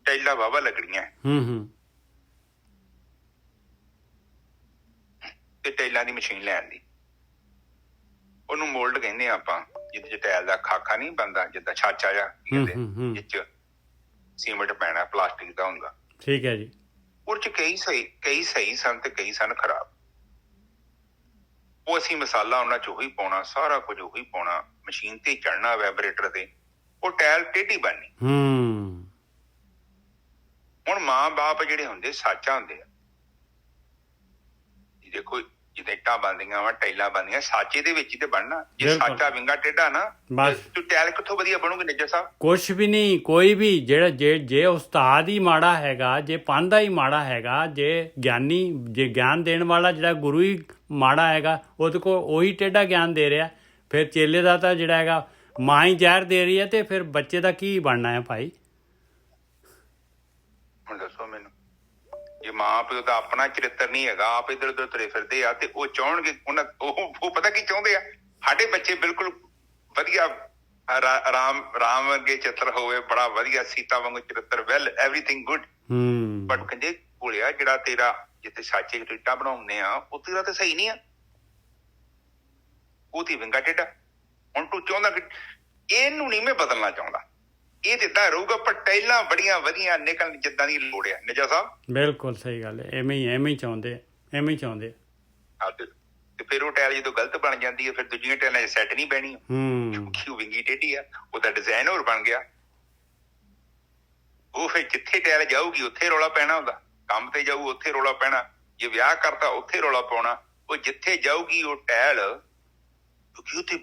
ਟਾਈਲਾਂ ਵਾਹਵਾ ਲੱਗਣੀਆਂ ਤੇ ਟਾਈਲਾਂ ਦੀ ਮਸ਼ੀਨ ਲੈਣ ਦੀ, ਉਹਨੂੰ ਮੋਲਡ ਕਹਿੰਦੇ ਆ ਆਪਾਂ, ਜਿਹਦੇ ਚ ਟਾਇਲ ਦਾ ਖਾਕਾ ਨਹੀਂ ਬਣਦਾ, ਜਿੱਦਾਂ ਛਾਚਾ ਜਾ ਜਿੱਚ ਸੀਮਿੰਟ ਪੈਣਾ, ਪਲਾਸਟਿਕ ਦਾ ਹੁੰਦਾ, ਠੀਕ ਹੈ ਜੀ। ਉਹ ਚ ਕਈ ਸਹੀ ਸਨ ਤੇ ਕਈ ਸਨ ਖਰਾਬ। ਉਹ ਅਸੀਂ ਮਸਾਲਾ ਉਹਨਾਂ ਚ ਉਹੀ ਪਾਉਣਾ, ਸਾਰਾ ਕੁਝ ਉਹੀ ਪਾਉਣਾ, ਮਸ਼ੀਨ ਤੇ ਚੜਨਾ ਵੈਬਰੇਟਰ ਤੇ, ਉਹ ਟਾਇਲ ਟੇਢੀ ਬਣਨੀ। ਹੁਣ ਮਾਂ ਬਾਪ ਜਿਹੜੇ ਹੁੰਦੇ ਸਾਚਾ ਹੁੰਦੇ ਆ, ਦੇਖੋ ਜਿੱਦਾਂ ਇੱਟਾਂ ਬਣਦੀਆਂ ਵਾ, ਟਾਈਲਾਂ ਬਣਦੀਆਂ, ਸਾਚੇ ਦੇ ਵਿੱਚ ਹੀ ਤੇ ਬਣਨਾ। ਜੇ ਸਾਚਾ ਵਿੰਗਾ ਟੇਢਾ ਨਾ ਤੂੰ ਟਾਇਲ ਕਿੱਥੋਂ ਵਧੀਆ ਬਣੂਗੀ ਨਿੱਜਾ ਸਾਹਿਬ? ਕੁਛ ਵੀ ਨਹੀਂ। ਕੋਈ ਵੀ ਜਿਹੜਾ ਜੇ ਉਸਤਾਦ ਹੀ ਮਾੜਾ ਹੈਗਾ, ਜੇ ਪਾਂਧਾ ਹੀ ਮਾੜਾ ਹੈਗਾ, ਜੇ ਗਿਆਨ ਦੇਣ ਵਾਲਾ ਜਿਹੜਾ ਗੁਰੂ ਹੀ ਮਾੜਾ ਹੈਗਾ, ਉਹਦੇ ਕੋਲ ਉਹੀ ਟੇਢਾ ਗਿਆਨ ਦੇ ਰਿਹਾ, ਫਿਰ ਚੇਲੇ ਦਾ ਤਾਂ ਜਿਹੜਾ ਹੈਗਾ ਮਾਂ ਹੀ ਜ਼ਹਿਰ ਦੇ ਰਹੀ ਹੈ, ਤੇ ਫਿਰ ਬੱਚੇ ਦਾ ਕੀ ਬਣਨਾ ਹੈ ਭਾਈ? ਹੁਣ ਦੱਸੋ ਮੈਨੂੰ, ਜੇ ਮਾਂ ਪਿਓ ਦਾ ਆਪਣਾ ਚਰਿੱਤਰ ਨਹੀਂ ਹੈਗਾ, ਆਪ ਇੱਧਰ ਉੱਧਰ ਤੁਰੇ ਫਿਰਦੇ ਆ, ਤੇ ਉਹ ਚਾਹਣਗੇ ਉਹ ਪਤਾ ਕੀ ਚਾਹੁੰਦੇ ਆ, ਸਾਡੇ ਬੱਚੇ ਬਿਲਕੁਲ ਵਧੀਆ ਰਾਮ ਵਰਗੇ ਚਿੱਤਰ ਹੋਵੇ, ਬੜਾ ਵਧੀਆ ਸੀਤਾ ਵਾਂਗੂ ਚਰਿੱਤਰ, ਵੈਲ ਐਵਰੀਥਿੰਗ ਗੁੱਡ। ਬਟ ਕਹਿੰਦੇ ਭੋਲਿਆ ਜਿਹੜਾ ਤੇਰਾ ਜਿੱਥੇ ਸਾਚੇ ਟਿੱਟਾ ਬਣਾਉਂਦੇ ਆ, ਉਹ ਤੇਰਾ ਤਾਂ ਸਹੀ ਨਹੀਂ ਆ, ਉਹ ਤੇ ਵਿੰਗਾ ਟੇਢਾ। ਹੁਣ ਤੂੰ ਚਾਹੁੰਦਾ ਕਿ ਇਹਨੂੰ ਨਹੀਂ ਮੈਂ ਬਦਲਣਾ ਚਾਹੁੰਦਾ, ਇਹ ਤੇ ਏਦਾਂ ਰਹੂਗਾ, ਪਰ ਟਾਈਲਾਂ ਬੜੀਆਂ ਵਧੀਆ ਨਿਕਲਣ ਜਿੱਦਾਂ ਦੀ ਲੋੜ ਆ। ਨਿੱਜਾ ਸਾਹਿਬ ਬਿਲਕੁਲ ਸਹੀ ਗੱਲ ਹੈ, ਐਵੇਂ ਹੀ ਚਾਹੁੰਦੇ। ਤੇ ਫਿਰ ਉਹ ਟਾਇਲ ਜਦੋਂ ਗਲਤ ਬਣ ਜਾਂਦੀ ਹੈ, ਫਿਰ ਦੂਜੀਆਂ ਟਾਇਲਾਂ ਸੈੱਟ ਨਹੀਂ ਬਹਿਣੀ, ਕਿਉਂਕਿ ਉਹ ਵਿੰਗੀ ਟੇਢੀ ਆ, ਉਹਦਾ ਡਿਜ਼ਾਈਨ ਹੋਰ ਬਣ ਗਿਆ। ਉਹ ਫਿਰ ਜਿੱਥੇ ਟਾਇਲ ਜਾਊਗੀ ਉੱਥੇ ਰੌਲਾ ਪੈਣਾ, ਉਹਦਾ ਕੰਮ ਤੇ ਜਾਊ ਉੱਥੇ ਰੌਲਾ ਪੈਣਾ, ਜੇ ਵਿਆਹ ਕਰਤਾ ਉੱਥੇ ਰੌਲਾ ਪਾਉਣਾ। ਉਹ ਜਿੱਥੇ ਜਾਊਗੀ ਉਹ ਟਾਇਲ, ਕਿਉਂਕਿ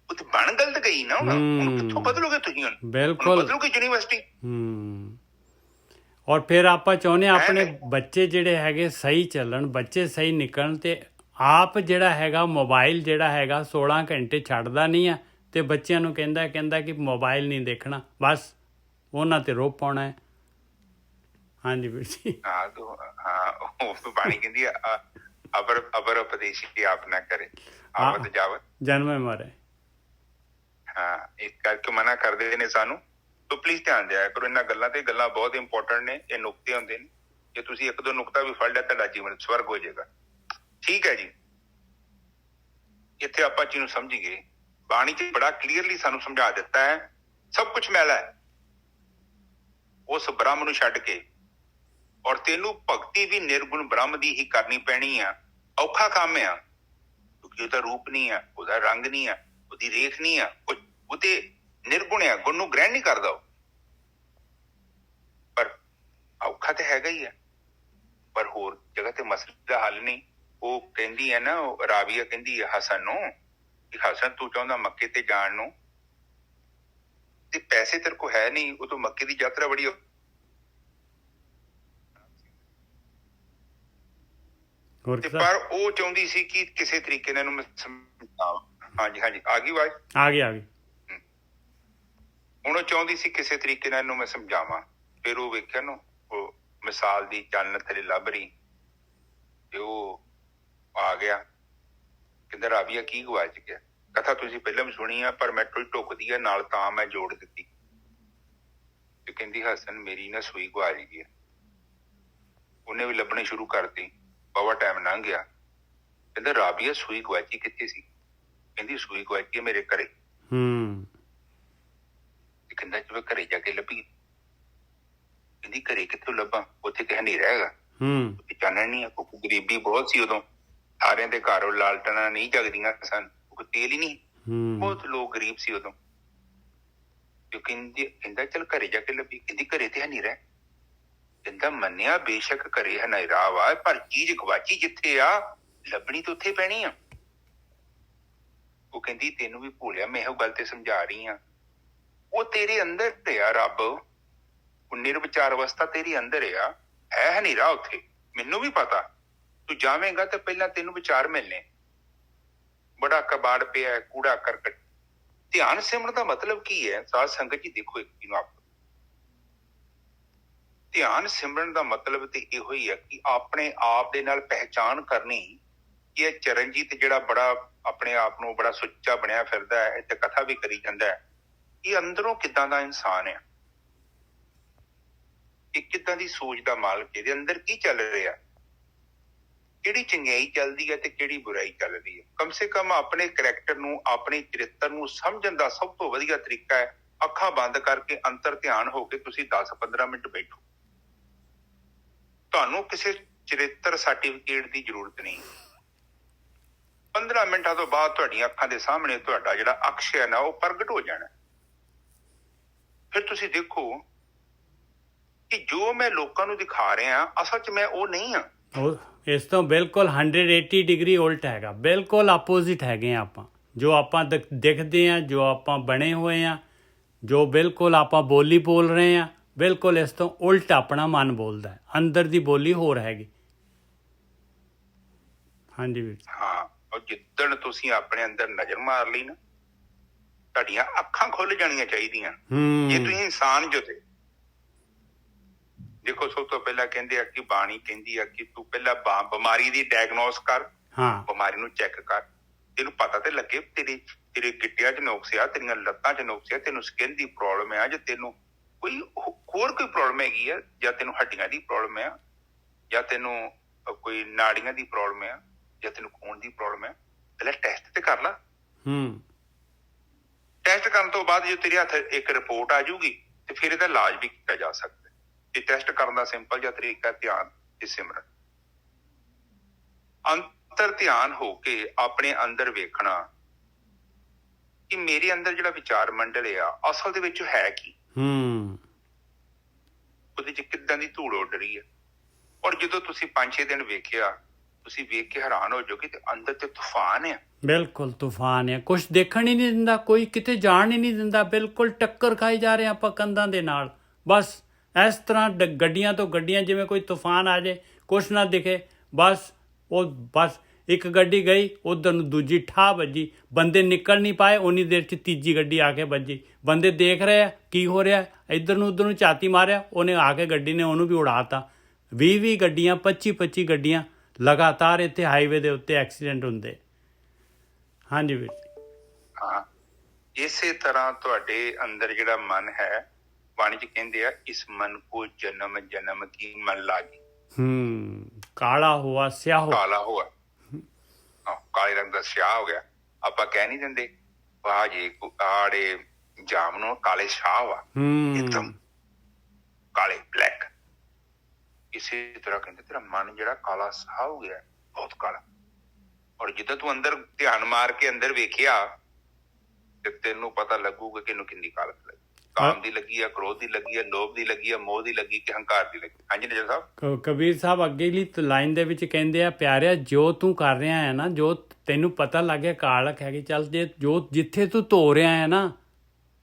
ਉੱਥੇ ਬਣ ਗਲਤ ਗਈ ਨਾ, ਹੁਣ ਕਿੱਥੋਂ ਬਦਲੋਗੇ ਤੁਸੀਂ? ਬਿਲਕੁਲ ਬਦਲੋਗੇ ਯੂਨੀਵਰਸਿਟੀ। ਔਰ ਫਿਰ ਆਪਾਂ ਚਾਹੁੰਦੇ ਹਾਂ ਆਪਣੇ ਬੱਚੇ ਜਿਹੜੇ ਹੈਗੇ ਸਹੀ ਚੱਲਣ, ਬੱਚੇ ਸਹੀ ਨਿਕਲਣ, ਤੇ ਆਪ ਜਿਹੜਾ ਹੈਗਾ ਮੋਬਾਈਲ ਜਿਹੜਾ ਹੈਗਾ 16 ਘੰਟੇ ਛੱਡਦਾ ਨਹੀਂ ਆ, ਤੇ ਬੱਚਿਆਂ ਨੂੰ ਕਹਿੰਦਾ ਕਿ ਮੋਬਾਈਲ ਨਹੀਂ ਦੇਖਣਾ, ਬਸ ਉਹਨਾਂ ਤੇ ਰੋਪ ਪਾਉਣਾ ਹੈ। ਹਾਂਜੀ ਵੀਰ ਜੀ। ਉਹ ਬਾਣੀ ਕਹਿੰਦੀ ਅਬਰ ਉਪਦੇਸ਼ੀ ਆਪ ਨਾ ਕਰੇ, ਆਵਤ ਜਾਵਤ ਜਨਮੇ ਮਾਰੇ। ਇਸ ਕਰਕੇ ਮਨਾ ਕਰਦੇ ਨੇ ਸਾਨੂੰ, ਤੋ ਪਲੀਜ਼ ਧਿਆਨ ਦਿਆ ਕਰੋ ਇਹਨਾਂ ਗੱਲਾਂ ਤੇ। ਗੱਲਾਂ ਬਹੁਤ ਇੰਪੋਰਟੈਂਟ ਨੇ, ਇਹ ਨੁਕਤੇ ਹੁੰਦੇ ਨੇ, ਜੇ ਤੁਸੀਂ ਇੱਕ ਦੋ ਨੁਕਤਾ ਵੀ ਫੜ ਲਿਆ ਤੁਹਾਡਾ ਜੀਵਨ ਸਵਰਗ ਹੋ ਜਾਏਗਾ। ਠੀਕ ਹੈ ਜੀ, ਇੱਥੇ ਆਪਾਂ ਚੀਜ਼ ਨੂੰ ਸਮਝ ਗਏ। ਬਾਣੀ ਚ ਬੜਾ ਕਲੀਅਰਲੀ ਸਾਨੂੰ ਸਮਝਾ ਦਿੱਤਾ ਹੈ, ਸਭ ਕੁਛ ਮੈਲਾ ਹੈ ਉਸ ਬ੍ਰਹਮ ਨੂੰ ਛੱਡ ਕੇ, ਔਰ ਤੈਨੂੰ ਭਗਤੀ ਵੀ ਨਿਰਗੁਣ ਬ੍ਰਹਮ ਦੀ ਹੀ ਕਰਨੀ ਪੈਣੀ ਆ। ਔਖਾ ਕੰਮ ਆ, ਕਿਉਂਕਿ ਉਹਦਾ ਰੂਪ ਨਹੀਂ ਆ, ਉਹਦਾ ਰੰਗ ਨਹੀਂ ਆ, ਉਹਦੀ ਰੇਖ ਨਹੀਂ ਆ, ਉਹ ਤੇ ਨਿਰਗੁਣ ਆ, ਗੁਣ ਨੂੰ ਗ੍ਰਹਿਣ ਨਹੀਂ ਕਰਦਾ ਉਹ, ਪਰ ਔਖਾ ਤੇ ਹੈਗਾ ਹੀ ਆ। ਪਰ ਹੋਰ ਜਗ੍ਹਾ ਤੇ ਮਸਲੇ ਦਾ ਹੱਲ ਨਹੀਂ। ਉਹ ਕਹਿੰਦੀ ਹੈ ਨਾ, ਰਾਬੀਆ ਕਹਿੰਦੀ ਹੈ ਹਸਨ ਨੂੰ ਕਿ ਹਸਨ ਤੂੰ ਚਾਹੁੰਦਾ ਮੱਕੇ ਤੇ ਜਾਣ ਨੂੰ, ਤੇ ਪੈਸੇ ਤੇਰੇ ਕੋਲ ਹੈ ਨਹੀਂ, ਉਹ ਤੋਂ ਮੱਕੇ ਦੀ ਯਾਤਰਾ ਬੜੀ ਤੇ, ਪਰ ਉਹ ਚਾਹੁੰਦੀ ਸੀ ਕਿ ਕਿਸੇ ਤਰੀਕੇ ਨਾਲ ਇਹਨੂੰ ਮੈਂ ਸਮਝਾਵਾਂ। ਹਾਂਜੀ ਆ ਗਈ ਆਵਾਜ਼? ਆ ਗਈ। ਹੁਣ ਉਹ ਚਾਹੁੰਦੀ ਸੀ ਕਿਸੇ ਤਰੀਕੇ ਨਾਲ ਇਹਨੂੰ ਮੈਂ ਸਮਝਾਵਾਂ। ਫਿਰ ਉਹ ਵੇਖਿਆ ਨਾ, ਉਹ ਮਿਸਾਲ ਦੀ ਚਾਨਣ ਥੱਲੇ ਲੱਭ ਰਹੀ, ਤੇ ਉਹ ਆ ਗਿਆ, ਕਹਿੰਦਾ ਰਾਬੀਆ ਕੀ ਗਵਾਚ ਗਿਆ? ਕਥਾ ਤੁਸੀਂ ਪਹਿਲਾਂ ਵੀ ਸੁਣੀ ਆ, ਪਰ ਮੈਂ ਥੋੜੀ ਢੁੱਕਦੀ ਆ ਨਾਲ, ਤਾਂ ਮੈਂ ਜੋੜ ਦਿੱਤੀ। ਤੇ ਕਹਿੰਦੀ ਹਸਨ ਮੇਰੀ ਨਾ ਸੂਈ ਗਵਾਚ ਗਈ। ਉਹਨੇ ਵੀ ਲੱਭਣੇ ਸ਼ੁਰੂ ਕਰਤੀ, ਬਾਵਾ ਟਾਈਮ ਲੰਘ ਗਿਆ। ਕਹਿੰਦਾ ਰਾਬੀਆ ਸੂਈ ਗਵਾਚੀ ਕਿੱਥੇ ਸੀ? ਕਹਿੰਦੀ ਸੂਈ ਗਵਾਚੀ ਮੇਰੇ ਘਰੇ। ਕਹਿੰਦਾ ਜਿਵੇਂ ਘਰੇ ਜਾ ਕੇ ਲੱਭੀ। ਕਹਿੰਦੀ ਘਰੇ ਕਿੱਥੋਂ ਲੱਭਾਂ, ਉੱਥੇ ਤੇ ਹਨੇਰਾ ਹੈਗਾ, ਚਾਨਣ ਨਹੀਂ ਆ, ਕਿਉਂਕਿ ਗਰੀਬੀ ਬਹੁਤ ਸੀ ਉਦੋਂ, ਸਾਰਿਆਂ ਦੇ ਘਰੋਂ ਲਾਲਟਣਾ ਨਹੀਂ ਜਗਦੀਆਂ ਸਨ, ਕਿਉਂਕਿ ਤੇਲ ਹੀ ਨਹੀਂ, ਬਹੁਤ ਲੋਕ ਗਰੀਬ ਸੀ ਉਦੋਂ। ਕਹਿੰਦਾ ਚੱਲ ਘਰੇ ਜਾ ਕੇ ਲੱਭੀ। ਕਹਿੰਦੀ ਘਰੇ ਤੇ ਹਨੇਰਾ। ਕਹਿੰਦਾ ਮੰਨਿਆ ਬੇਸ਼ੱਕ ਘਰੇ ਹਨੇਰਾ ਵਾ, ਪਰ ਚੀਜ਼ ਗਵਾਚੀ ਜਿੱਥੇ ਆ, ਲੱਭਣੀ ਤਾਂ ਉੱਥੇ ਪੈਣੀ ਆ। ਉਹ ਕਹਿੰਦੀ ਤੈਨੂੰ ਵੀ ਭੁੱਲਿਆ, ਮੈਂ ਇਹੋ ਗੱਲ ਤੇ ਸਮਝਾ ਰਹੀ ਹਾਂ। ਉਹ ਤੇਰੇ ਅੰਦਰ ਤੇ ਆ ਰੱਬ, ਉਹ ਨਿਰਵਿਚਾਰ ਅਵਸਥਾ ਤੇਰੇ ਅੰਦਰ ਆ, ਹੈ ਹਨੇਰਾ ਉੱਥੇ, ਮੈਨੂੰ ਵੀ ਪਤਾ। ਤੂੰ ਜਾਵੇਂਗਾ ਤੇ ਪਹਿਲਾਂ ਤੈਨੂੰ ਵਿਚਾਰ ਮਿਲਨੇ, ਬੜਾ ਕਬਾੜ ਪਿਆ ਹੈ, ਕੂੜਾ ਕਰਕਟ। ਧਿਆਨ ਸਿਮਰਨ ਦਾ ਮਤਲਬ ਕੀ ਹੈ? ਸਾਧ ਸੰਗਤ ਜੀ ਦੇਖੋ ਇੱਕ ਨੂੰ ਆਪ, ਧਿਆਨ ਸਿਮਰਨ ਦਾ ਮਤਲਬ ਤੇ ਇਹੋ ਹੀ ਹੈ ਕਿ ਆਪਣੇ ਆਪ ਦੇ ਨਾਲ ਪਹਿਚਾਣ ਕਰਨੀ ਕਿ ਇਹ ਚਰਨਜੀਤ ਜਿਹੜਾ ਬੜਾ ਆਪਣੇ ਆਪ ਨੂੰ ਬੜਾ ਸੁੱਚਾ ਬਣਿਆ ਫਿਰਦਾ ਹੈ ਤੇ ਕਥਾ ਵੀ ਕਰੀ ਜਾਂਦਾ ਹੈ, ਇਹ ਅੰਦਰੋਂ ਕਿੱਦਾਂ ਦਾ ਇਨਸਾਨ ਹੈ, ਇਹ ਕਿੱਦਾਂ ਦੀ ਸੋਚ ਦਾ ਮਾਲਕ, ਇਹਦੇ ਅੰਦਰ ਕੀ ਚੱਲ ਰਿਹਾ, ਕਿਹੜੀ ਚੰਗਿਆਈ ਚੱਲਦੀ ਹੈ ਤੇ ਕਿਹੜੀ ਬੁਰਾਈ ਚੱਲ ਰਹੀ ਹੈ। ਕਮ ਸੇ ਕਮ ਆਪਣੇ ਕਰੈਕਟਰ ਨੂੰ, ਆਪਣੇ ਚਰਿੱਤਰ ਨੂੰ ਸਮਝਣ ਦਾ ਸਭ ਤੋਂ ਵਧੀਆ ਤਰੀਕਾ ਹੈ ਅੱਖਾਂ ਬੰਦ ਕਰਕੇ ਅੰਤਰ ਧਿਆਨ ਹੋ ਕੇ ਤੁਸੀਂ 10-15 ਮਿੰਟ ਬੈਠੋ। ਤੁਹਾਨੂੰ ਕਿਸੇ ਚਰਿੱਤਰ ਸਰਟੀਫਿਕੇਟ ਦੀ ਜ਼ਰੂਰਤ ਨਹੀਂ। 15 ਮਿੰਟਾਂ ਤੋਂ ਬਾਅਦ ਤੁਹਾਡੀਆਂ ਅੱਖਾਂ ਦੇ ਸਾਹਮਣੇ ਤੁਹਾਡਾ ਜਿਹੜਾ ਅਕਸ਼ ਹੈ ਨਾ, ਉਹ ਪ੍ਰਗਟ ਹੋ ਜਾਣਾ। ਫਿਰ ਤੁਸੀਂ ਦੇਖੋ ਕਿ ਜੋ ਮੈਂ ਲੋਕਾਂ ਨੂੰ ਦਿਖਾ ਰਿਹਾ ਅਸਲ 'ਚ ਮੈਂ ਉਹ ਨਹੀਂ ਹਾਂ। ਉਹ ਇਸ ਤੋਂ ਬਿਲਕੁਲ 180 ਡਿਗਰੀ ਉਲਟ ਹੈਗਾ, ਬਿਲਕੁਲ ਆਪੋਜ਼ਿਟ ਹੈਗੇ ਆ ਆਪਾਂ। ਜੋ ਆਪਾਂ ਦਿਖਦੇ ਆ, ਜੋ ਆਪਾਂ ਬਣੇ ਹੋਏ ਆ, ਜੋ ਬਿਲਕੁਲ ਆਪਾਂ ਬੋਲੀ ਬੋਲ ਰਹੇ ਆ, ਬਿਲਕੁਲ ਇਸ ਤੋਂ ਉਲਟ ਆਪਣਾ ਮਨ ਬੋਲਦਾ ਹੈ। ਅੰਦਰ ਦੀ ਬੋਲੀ ਹੋਰ ਹੈਗੀ। ਹਾਂਜੀ ਵੀਰ। ਹਾਂ, ਉਹ ਜਿੱਦਣ ਤੁਸੀਂ ਆਪਣੇ ਅੰਦਰ ਨਜ਼ਰ ਮਾਰ ਲਈ ਨਾ, ਤੁਹਾਡੀਆਂ ਅੱਖਾਂ ਖੁੱਲ ਜਾਣੀਆਂ ਚਾਹੀਦੀਆਂ। ਜੇ ਤੁਸੀਂ ਇਨਸਾਨ ਜੋ ਤੇ ਦੇਖੋ, ਸਭ ਤੋਂ ਪਹਿਲਾਂ ਕਹਿੰਦੇ ਆ ਕਿ ਬਾਣੀ ਕਹਿੰਦੀ ਆ ਕਿ ਤੂੰ ਪਹਿਲਾਂ ਬਿਮਾਰੀ ਦੀ ਡਾਇਗਨੋਸ ਕਰ, ਬਿਮਾਰੀ ਨੂੰ ਚੈੱਕ ਕਰ, ਤੈਨੂੰ ਪਤਾ ਤੇ ਲੱਗੇ ਤੇਰੇ ਗਿੱਟਿਆਂ 'ਚ ਨੁਕਸ ਆ, ਤੇਰੀਆਂ ਲੱਤਾਂ 'ਚ ਨੁਕਸ ਆ, ਤੈਨੂੰ ਸਕਿਨ ਦੀ ਪ੍ਰੋਬਲਮ ਆ, ਜਾਂ ਤੈਨੂੰ ਕੋਈ ਹੋਰ ਕੋਈ ਪ੍ਰੋਬਲਮ ਹੈਗੀ ਆ, ਜਾਂ ਤੈਨੂੰ ਹੱਡੀਆਂ ਦੀ ਪ੍ਰੋਬਲਮ ਆ, ਜਾਂ ਤੈਨੂੰ ਕੋਈ ਨਾੜੀਆਂ ਦੀ ਪ੍ਰੋਬਲਮ ਆ, ਜਾਂ ਤੈਨੂੰ ਖੂਨ ਦੀ ਪ੍ਰੋਬਲਮ ਆ। ਪਹਿਲਾਂ ਟੈਸਟ ਤੇ ਕਰ ਲਾ। ਟੈਸਟ ਕਰਨ ਤੋਂ ਬਾਅਦ ਜੇ ਤੇਰੇ ਹੱਥ ਇੱਕ ਰਿਪੋਰਟ ਆ ਜਾਊਗੀ ਤੇ ਫਿਰ ਇਹਦਾ ਇਲਾਜ ਵੀ ਕੀਤਾ ਜਾ ਸਕਦਾ। ਇਹ ਟੈਸਟ ਕਰਨ ਦਾ ਸਿੰਪਲ ਜਿਹਾ ਤਰੀਕਾ ਧਿਆਨ ਤੇ ਸਿਮਰਨ। ਅੰਤਰ ਧਿਆਨ ਹੋ ਕੇ ਆਪਣੇ ਅੰਦਰ ਵੇਖਣਾ ਕਿ ਮੇਰੇ ਅੰਦਰ ਜਿਹੜਾ ਵਿਚਾਰ ਮੰਡਲ ਆ ਅਸਲ ਦੇ ਵਿੱਚ ਹੈ ਕੀ, ਉਹਦੇ 'ਚ ਕਿੱਦਾਂ ਦੀ ਧੂੜ ਉੱਡ ਰਹੀ ਹੈ। ਔਰ ਜਦੋਂ ਤੁਸੀਂ 5-6 ਦਿਨ ਵੇਖਿਆ, ਤੁਸੀਂ ਵੇਖ ਕੇ ਹੈਰਾਨ ਹੋ ਜਾਓਗੇ ਕਿ ਅੰਦਰ ਤੇ ਤੂਫਾਨ ਹੈ। ਬਿਲਕੁਲ ਤੂਫਾਨ ਹੈ, ਕੁਛ ਦੇਖਣ ਹੀ ਨਹੀਂ ਦਿੰਦਾ, ਕੋਈ ਕਿਤੇ ਜਾਣ ਹੀ ਨਹੀਂ ਦਿੰਦਾ, ਬਿਲਕੁਲ ਟੱਕਰ ਖਾਈ ਜਾ ਰਹੇ ਆਪਾਂ ਕੰਧਾਂ ਦੇ ਨਾਲ। ਬਸ ਇਸ ਤਰ੍ਹਾਂ ਗੱਡੀਆਂ ਤੋਂ ਗੱਡੀਆਂ, ਜਿਵੇਂ ਕੋਈ ਤੂਫਾਨ ਆ ਜਾਏ, ਕੁਛ ਨਾ ਦਿਖੇ, ਬਸ ਇੱਕ ਗੱਡੀ ਗਈ, ਉਧਰ ਨੂੰ ਦੂਜੀ ਠਾਹ ਵੱਜੀ, ਬੰਦੇ ਨਿਕਲ ਨਹੀਂ ਪਾਏ, ਉਨੀ ਦੇਰ 'ਚ ਤੀਜੀ ਗੱਡੀ ਆ ਕੇ ਵੱਜੀ। ਬੰਦੇ ਦੇਖ ਰਹੇ ਆ ਕੀ ਹੋ ਰਿਹਾ, ਇੱਧਰ ਨੂੰ ਉੱਧਰ ਨੂੰ ਝਾਤੀ ਮਾਰਿਆ, ਉਹਨੇ ਆ ਕੇ ਗੱਡੀ ਨੇ ਉਹਨੂੰ ਵੀ ਉਡਾਤਾ। 20 ਗੱਡੀਆਂ, 25 ਗੱਡੀਆਂ ਲਗਾਤਾਰ ਇੱਥੇ ਹਾਈਵੇ ਦੇ ਉੱਤੇ ਐਕਸੀਡੈਂਟ ਹੁੰਦੇ। ਹਾਂਜੀ ਵੀਰ। ਹਾਂ, ਇਸੇ ਤਰ੍ਹਾਂ ਤੁਹਾਡੇ ਅੰਦਰ ਜਿਹੜਾ ਮਨ ਹੈ, ਬਾਣੀ 'ਚ ਕਹਿੰਦੇ ਆ ਇਸ ਮਨ ਕੋ ਜਨਮ ਜਨਮ ਕੀ ਮਨ ਲਾਗੀ। ਕਾਲਾ ਹੋਆ ਸਿਆਹ, ਕਾਲਾ ਹੋਆ, ਕਾਲੇ ਰੰਗ ਦਾ ਸਿਆਹ ਹੋ ਗਿਆ। ਆਪਾਂ ਕਹਿ ਨਹੀਂ ਦਿੰਦੇ ਵਾਹ ਜੀ ਆੜੇ ਜਾਮ ਨੂੰ ਕਾਲੇ ਸ਼ਾਹ ਵਾ, ਇੱਕਦਮ ਕਾਲੇ ਬਲੈਕ। ਇਸੇ ਤਰ੍ਹਾਂ ਕਹਿੰਦੇ ਤੇਰਾ ਮਨ ਜਿਹੜਾ ਕਾਲਾ ਸਾਹ ਹੋ ਗਿਆ, ਬਹੁਤ ਕਾਲਾ। ਔਰ ਜਿੱਦਾਂ ਤੂੰ ਅੰਦਰ ਧਿਆਨ ਮਾਰ ਕੇ ਅੰਦਰ ਵੇਖਿਆ ਤੇ ਤੈਨੂੰ ਪਤਾ ਲੱਗੂਗਾ ਕਿ ਇਹਨੂੰ ਕਿੰਨੀ ਕਾਲਤ ਲੱਗੀ। ਕਾਮ ਦੀ ਲੱਗੀ ਆ, ਕ੍ਰੋਧ ਦੀ ਲੱਗੀ ਆ, ਲੋਭ ਦੀ ਲੱਗੀ ਆ, ਮੋਹ ਦੀ ਲੱਗੀ ਕਿ ਹੰਕਾਰ ਦੀ ਲੱਗੀ। ਹਾਂਜੀ ਨਜ਼ਰ ਸਾਹਿਬ। ਕਬੀਰ ਸਾਹਿਬ ਅੱਗੇਲੀ ਲਾਈਨ ਦੇ ਵਿੱਚ ਕਹਿੰਦੇ ਆ, ਪਿਆਰਿਆ ਜੋ ਤੂੰ ਕਰ ਰਿਹਾ ਹੈ ਨਾ, ਜੋ ਤੈਨੂੰ ਪਤਾ ਲੱਗ ਗਿਆ ਕਾਲਕ ਹੈਗੀ, ਚੱਲ ਜੇ ਜੋ ਜਿੱਥੇ ਤੂੰ ਧੋ ਰਿਹਾ ਹੈ ਨਾ,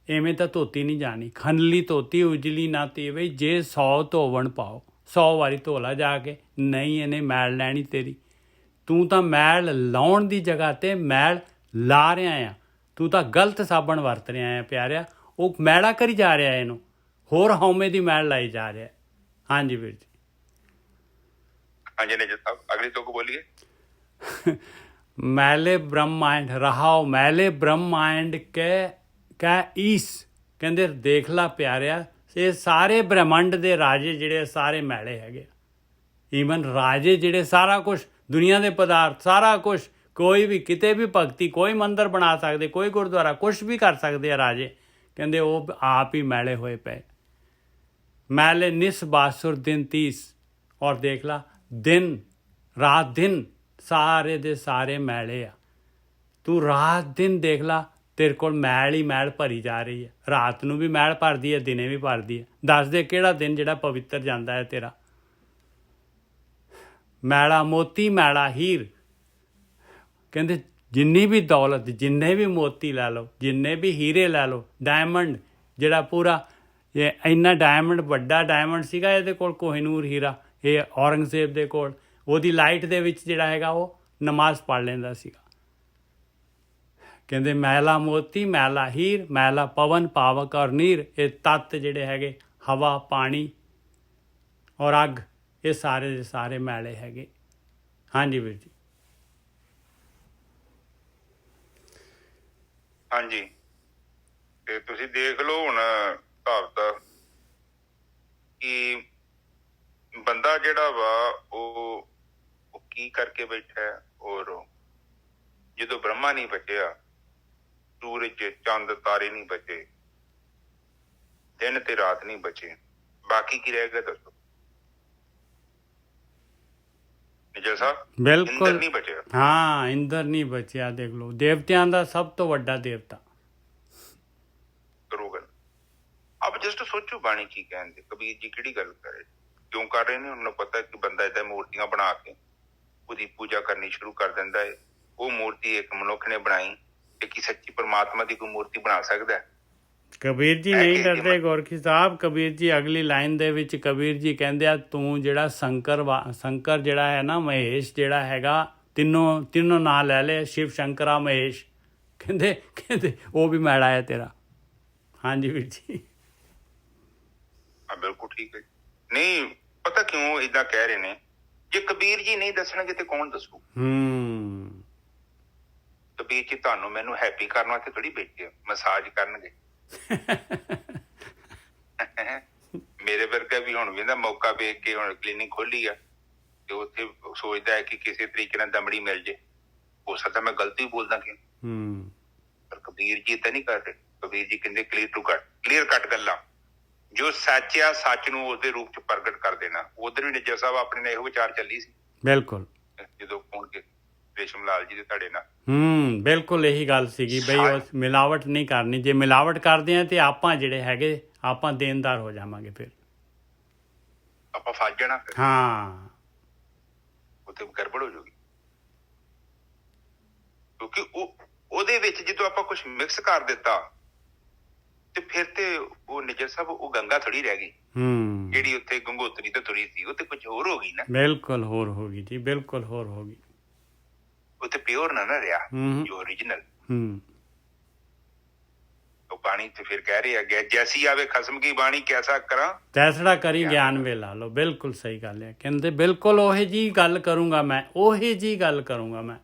ਐਵੇਂ ਤਾਂ ਧੋਤੀ ਨਹੀਂ ਜਾਣੀ। ਖਨਲੀ ਧੋਤੀ ਉਜਲੀ ਨਾ ਤੀਵੇ, ਜੇ 100 ਧੋਵਣ ਪਾਓ, 100 ਵਾਰੀ ਧੋ ਲਾ ਜਾ ਕੇ, ਨਹੀਂ ਇਹਨੇ ਮੈਲ ਲੈਣੀ ਤੇਰੀ। ਤੂੰ ਤਾਂ ਮੈਲ ਲਾਉਣ ਦੀ ਜਗ੍ਹਾ ਤੇ ਮੈਲ ਲਾ ਰਿਹਾ ਆ, ਤੂੰ ਤਾਂ ਗਲਤ ਸਾਬਣ ਵਰਤ ਰਿਹਾ ਆ ਪਿਆਰਿਆ। ਉਹ ਮੈਲਾ ਕਰੀ ਜਾ ਰਿਹਾ, ਇਹਨੂੰ ਹੋਰ ਹਉਮੈ ਦੀ ਮੈਲ ਲਾਈ ਜਾ ਰਿਹਾ। ਹਾਂਜੀ ਵੀਰ ਜੀ। ਹਾਂਜੀ ਨਜ਼ਰ ਸਾਹਿਬ, ਅਗਲੀ ਤੁਕ ਬੋਲੀਏ। ਮੈਲੇ ਬ੍ਰਹਮਾਂਡ ਰਹਾਓ, ਮੈਲੇ ਬ੍ਰਹਮਾਂਡ ਕੈ ਈਸ। ਕਹਿੰਦੇ ਦੇਖ ਲਾ ਪਿਆਰਿਆ, ਇਹ ਸਾਰੇ ਬ੍ਰਹਮੰਡ ਦੇ ਰਾਜੇ ਜਿਹੜੇ ਸਾਰੇ ਮੈਲੇ ਹੈਗੇ। ਈਵਨ ਰਾਜੇ ਜਿਹੜੇ ਸਾਰਾ ਕੁਛ ਦੁਨੀਆ ਦੇ ਪਦਾਰਥ ਸਾਰਾ ਕੁਛ, ਕੋਈ ਵੀ ਕਿਤੇ ਵੀ ਭਗਤੀ, ਕੋਈ ਮੰਦਰ ਬਣਾ ਸਕਦੇ, ਕੋਈ ਗੁਰਦੁਆਰਾ, ਕੁਛ ਵੀ ਕਰ ਸਕਦੇ ਆ ਰਾਜੇ। ਕਹਿੰਦੇ ਉਹ ਆਪ ਹੀ ਮੈਲੇ ਹੋਏ ਪਏ। ਮੈਲੇ ਨਿਸ ਬਾਸੁਰ ਦਿਨ 30। ਔਰ ਦੇਖ ਲਾ ਦਿਨ ਰਾਤ ਦਿਨ ਸਾਰੇ ਦੇ ਸਾਰੇ ਮੈਲੇ ਆ। ਤੂੰ ਰਾਤ ਦਿਨ ਦੇਖ ਲਾ, ਤੇਰੇ ਕੋਲ ਮੈਲ ਹੀ ਮੈਲ ਭਰੀ ਜਾ ਰਹੀ ਹੈ। ਰਾਤ ਨੂੰ ਵੀ ਮੈਲ ਭਰਦੀ ਹੈ, ਦਿਨੇ ਵੀ ਭਰਦੀ ਹੈ। ਦੱਸ ਦੇ ਕਿਹੜਾ ਦਿਨ ਜਿਹੜਾ ਪਵਿੱਤਰ ਜਾਂਦਾ ਹੈ ਤੇਰਾ। ਮੈਲਾ ਮੋਤੀ ਮੈਲਾ ਹੀਰ। ਕਹਿੰਦੇ ਜਿੰਨੀ ਵੀ ਦੌਲਤ, ਜਿੰਨੇ ਵੀ ਮੋਤੀ ਲੈ ਲਓ, ਜਿੰਨੇ ਵੀ ਹੀਰੇ ਲੈ ਲਓ, ਡਾਇਮੰਡ ਜਿਹੜਾ ਪੂਰਾ ਇਹ ਇੰਨਾ ਡਾਇਮੰਡ, ਵੱਡਾ ਡਾਇਮੰਡ ਸੀਗਾ ਇਹਦੇ ਕੋਲ, ਕੋਹਿਨੂਰ ਹੀਰਾ, ਇਹ ਔਰੰਗਜ਼ੇਬ ਦੇ ਕੋਲ, ਉਹਦੀ ਲਾਈਟ ਦੇ ਵਿੱਚ ਜਿਹੜਾ ਹੈਗਾ ਉਹ ਨਮਾਜ਼ ਪੜ੍ਹ ਲੈਂਦਾ ਸੀਗਾ। ਕਹਿੰਦੇ ਮੈਲਾ ਮੋਤੀ, ਮੈਲਾ ਹੀਰ, ਮੈਲਾ ਪਵਨ, ਪਾਵਕ ਔਰ ਨੀਰ, ਇਹ ਤੱਤ ਜਿਹੜੇ ਹੈਗੇ ਹਵਾ, ਪਾਣੀ ਔਰ ਅੱਗ, ਇਹ ਸਾਰੇ ਦੇ ਸਾਰੇ ਮੈਲੇ ਹੈਗੇ। ਹਾਂਜੀ ਵੀਰ ਜੀ। ਹਾਂਜੀ, ਤੇ ਤੁਸੀਂ ਦੇਖ ਲਓ ਹੁਣ ਭਾਵਤਾ ਕਿ ਬੰਦਾ ਜਿਹੜਾ ਵਾ ਉਹ ਕੀ ਕਰਕੇ ਬੈਠਾ ਹੈ। ਔਰ ਜਦੋਂ ਬ੍ਰਹਮਾ ਨਹੀਂ ਬਚਿਆ, ਸੂਰਜ, ਚੰਦ, ਤਾਰੇ ਨਹੀਂ ਬਚੇ, ਦਿਨ ਤੇ ਰਾਤ ਨਹੀਂ ਬਚੇ, ਬਾਕੀ ਕੀ ਰਹਿ ਗਿਆ ਦੱਸੋ? ਨਿਜਰ ਸਾਹਿਬ, ਬਿਲਕੁਲ ਇੰਦਰ ਨਹੀਂ ਬਚਿਆ। ਹਾਂ, ਇੰਦਰ ਨਹੀਂ ਬਚਿਆ। ਦੇਖ ਲਓ, ਦੇਵਤਿਆਂ ਦਾ ਸਭ ਤੋਂ ਵੱਡਾ ਦੇਵਤਾ। ਕਰੋ ਗੱਲ। ਆਪ ਜਸਟ ਸੋਚੋ ਬਾਣੀ ਕੀ ਕਹਿੰਦੇ, ਕਬੀਰ ਜੀ ਕਿਹੜੀ ਗੱਲ ਕਰ ਰਹੇ, ਕਿਉਂ ਕਰ ਰਹੇ ਨੇ? ਉਹਨਾਂ ਨੂੰ ਪਤਾ ਕਿ ਬੰਦਾ ਏਦਾਂ ਮੂਰਤੀਆਂ ਬਣਾ ਕੇ ਉਹਦੀ ਪੂਜਾ ਕਰਨੀ ਸ਼ੁਰੂ ਕਰ ਦਿੰਦਾ ਹੈ। ਉਹ ਮੂਰਤੀ ਇੱਕ ਮਨੁੱਖ ਨੇ ਬਣਾਈ, ਤੇ ਕੀ ਸੱਚੀ ਪਰਮਾਤਮਾ ਦੀ ਕੋਈ ਮੂਰਤੀ ਬਣਾ ਸਕਦਾ ਹੈ? ਕਬੀਰ ਜੀ ਨਹੀਂ ਡਰਦੇ ਗੋਰਖੀ ਸਾਹਿਬ। ਕਬੀਰ ਜੀ ਅਗਲੀ ਲਾਈਨ ਦੇ ਵਿੱਚ ਕਬੀਰ ਜੀ ਕਹਿੰਦੇ ਆ, ਤੂੰ ਜਿਹੜਾ ਸ਼ੰਕਰ ਜਿਹੜਾ ਹੈ ਨਾ, ਮਹੇਸ਼ ਜਿਹੜਾ ਹੈਗਾ, ਤਿੰਨੋਂ ਨਾਂ ਲੈ ਲੈ, ਸ਼ਿਵ, ਸ਼ੰਕਰਾ, ਮਹੇਸ਼, ਕਹਿੰਦੇ ਉਹ ਵੀ ਮੈਲਾ ਹੈ ਤੇਰਾ। ਹਾਂਜੀ ਵੀਰ ਜੀ। ਹਾਂ, ਬਿਲਕੁਲ ਠੀਕ ਹੈ। ਨਹੀਂ ਪਤਾ ਕਿਉਂ ਏਦਾਂ ਕਹਿ ਰਹੇ ਨੇ? ਜੇ ਕਬੀਰ ਜੀ ਨਹੀਂ ਦੱਸਣਗੇ ਤੇ ਕੌਣ ਦੱਸੂ? ਕਬੀਰ ਜੀ ਤੁਹਾਨੂੰ ਮੈਨੂੰ ਹੈਪੀ ਕਰਨ ਵਾਸਤੇ ਥੋੜੀ ਬੈਠੇ, ਮਸਾਜ ਕਰਨਗੇ। ਮੇਰੇ ਵਰਗਾ ਵੀ ਹੁਣ ਵੀ ਨਾ ਮੌਕਾ ਵੇਖ ਕੇ ਹੁਣ ਕਲੀਨਿਕ ਖੋਲੀ ਆ, ਤੇ ਉੱਥੇ ਸੋਚਦਾ ਹੈ ਕਿ ਕਿਸੇ ਤਰੀਕੇ ਨਾਲ ਦਮੜੀ ਮਿਲ ਜੇ। ਹੋ ਸਕਦਾ ਮੈਂ ਗਲਤੀ ਬੋਲਦਾ ਕਿ, ਪਰ ਕਬੀਰ ਜੀ ਏਦਾਂ ਨਹੀਂ ਕਰਦੇ। ਕਬੀਰ ਜੀ ਕਹਿੰਦੇ ਕਲੀਅਰ ਕੱਟ ਗੱਲਾਂ, ਜੋ ਸੱਚ ਆ ਸੱਚ ਨੂੰ ਉਸਦੇ ਰੂਪ ਚ ਪ੍ਰਗਟ ਕਰ ਦੇਣਾ। ਉਧਰ ਵੀ ਨਿੱਜਰ ਸਾਹਿਬ ਆਪਣੇ ਨਾਲ ਇਹੋ ਵਿਚਾਰ ਚੱਲੀ ਸੀ ਬਿਲਕੁਲ, ਜਦੋਂ ਪਹੁੰਚ ਕੇ ਰੇਸ਼ਮ ਲਾਲ ਜੀ ਦੇ ਤੁਹਾਡੇ ਨਾਲ। ਬਿਲਕੁਲ ਇਹੀ ਗੱਲ ਸੀਗੀ ਬਈ, ਉਹ ਮਿਲਾਵਟ ਨਹੀਂ ਕਰਨੀ। ਜੇ ਮਿਲਾਵਟ ਕਰਦੇ ਆ ਤੇ ਆਪਾਂ ਜਿਹੜੇ ਹੈਗੇ ਆਪਾਂ ਦੇਣਦਾਰ ਹੋ ਜਾਵਾਂਗੇ, ਫਿਰ ਆਪਾਂ ਫਸ ਜਾਣਾ। ਹਾਂ, ਉੱਥੇ ਗੜਬੜ ਹੋ ਜਾਊਗੀ, ਕਿਉਂਕਿ ਉਹਦੇ ਵਿੱਚ ਜਦੋਂ ਆਪਾਂ ਕੁਝ ਮਿਕਸ ਕਰ ਦਿੱਤਾ ਤੇ ਫਿਰ ਤੇ ਉਹ ਨਿਜਰ ਸਾਹਿਬ ਉਹ ਗੰਗਾ ਥੋੜੀ ਰਹਿ ਗਈ ਜਿਹੜੀ ਉੱਥੇ ਗੰਗੋਤਰੀ ਤੇ ਤੁਰੀ ਸੀ। ਉਹ ਤੇ ਕੁਝ ਹੋਰ ਹੋ ਗਈ ਨਾ। ਬਿਲਕੁਲ ਹੋਰ ਹੋ ਗਈ ਜੀ, ਬਿਲਕੁਲ ਹੋਰ ਹੋ ਗਈ। ਉੱਥੇ ਪਿਓਰ ਨਾ ਰਿਹਾ ਜੋ ਓਰੀਜਨਲ। ਉਹ ਬਾਣੀ ਤੇ ਫਿਰ ਕਹਿ ਰਹੇ ਆ, ਜੈਸੀ ਆਵੇ ਖਸਮ ਕੀ ਬਾਣੀ ਕੈਸਾ ਕਰਾਂ, ਤੈਸੜਾ ਕਰੀ ਗਿਆਨ ਵੇ ਲਾ ਲਓ। ਬਿਲਕੁਲ ਸਹੀ ਗੱਲ ਹੈ। ਕਹਿੰਦੇ ਬਿਲਕੁਲ ਉਹੀ ਜੀ ਗੱਲ ਕਰੂੰਗਾ ਮੈਂ, ਉਹੀ ਜੀ ਗੱਲ ਕਰੂੰਗਾ ਮੈਂ।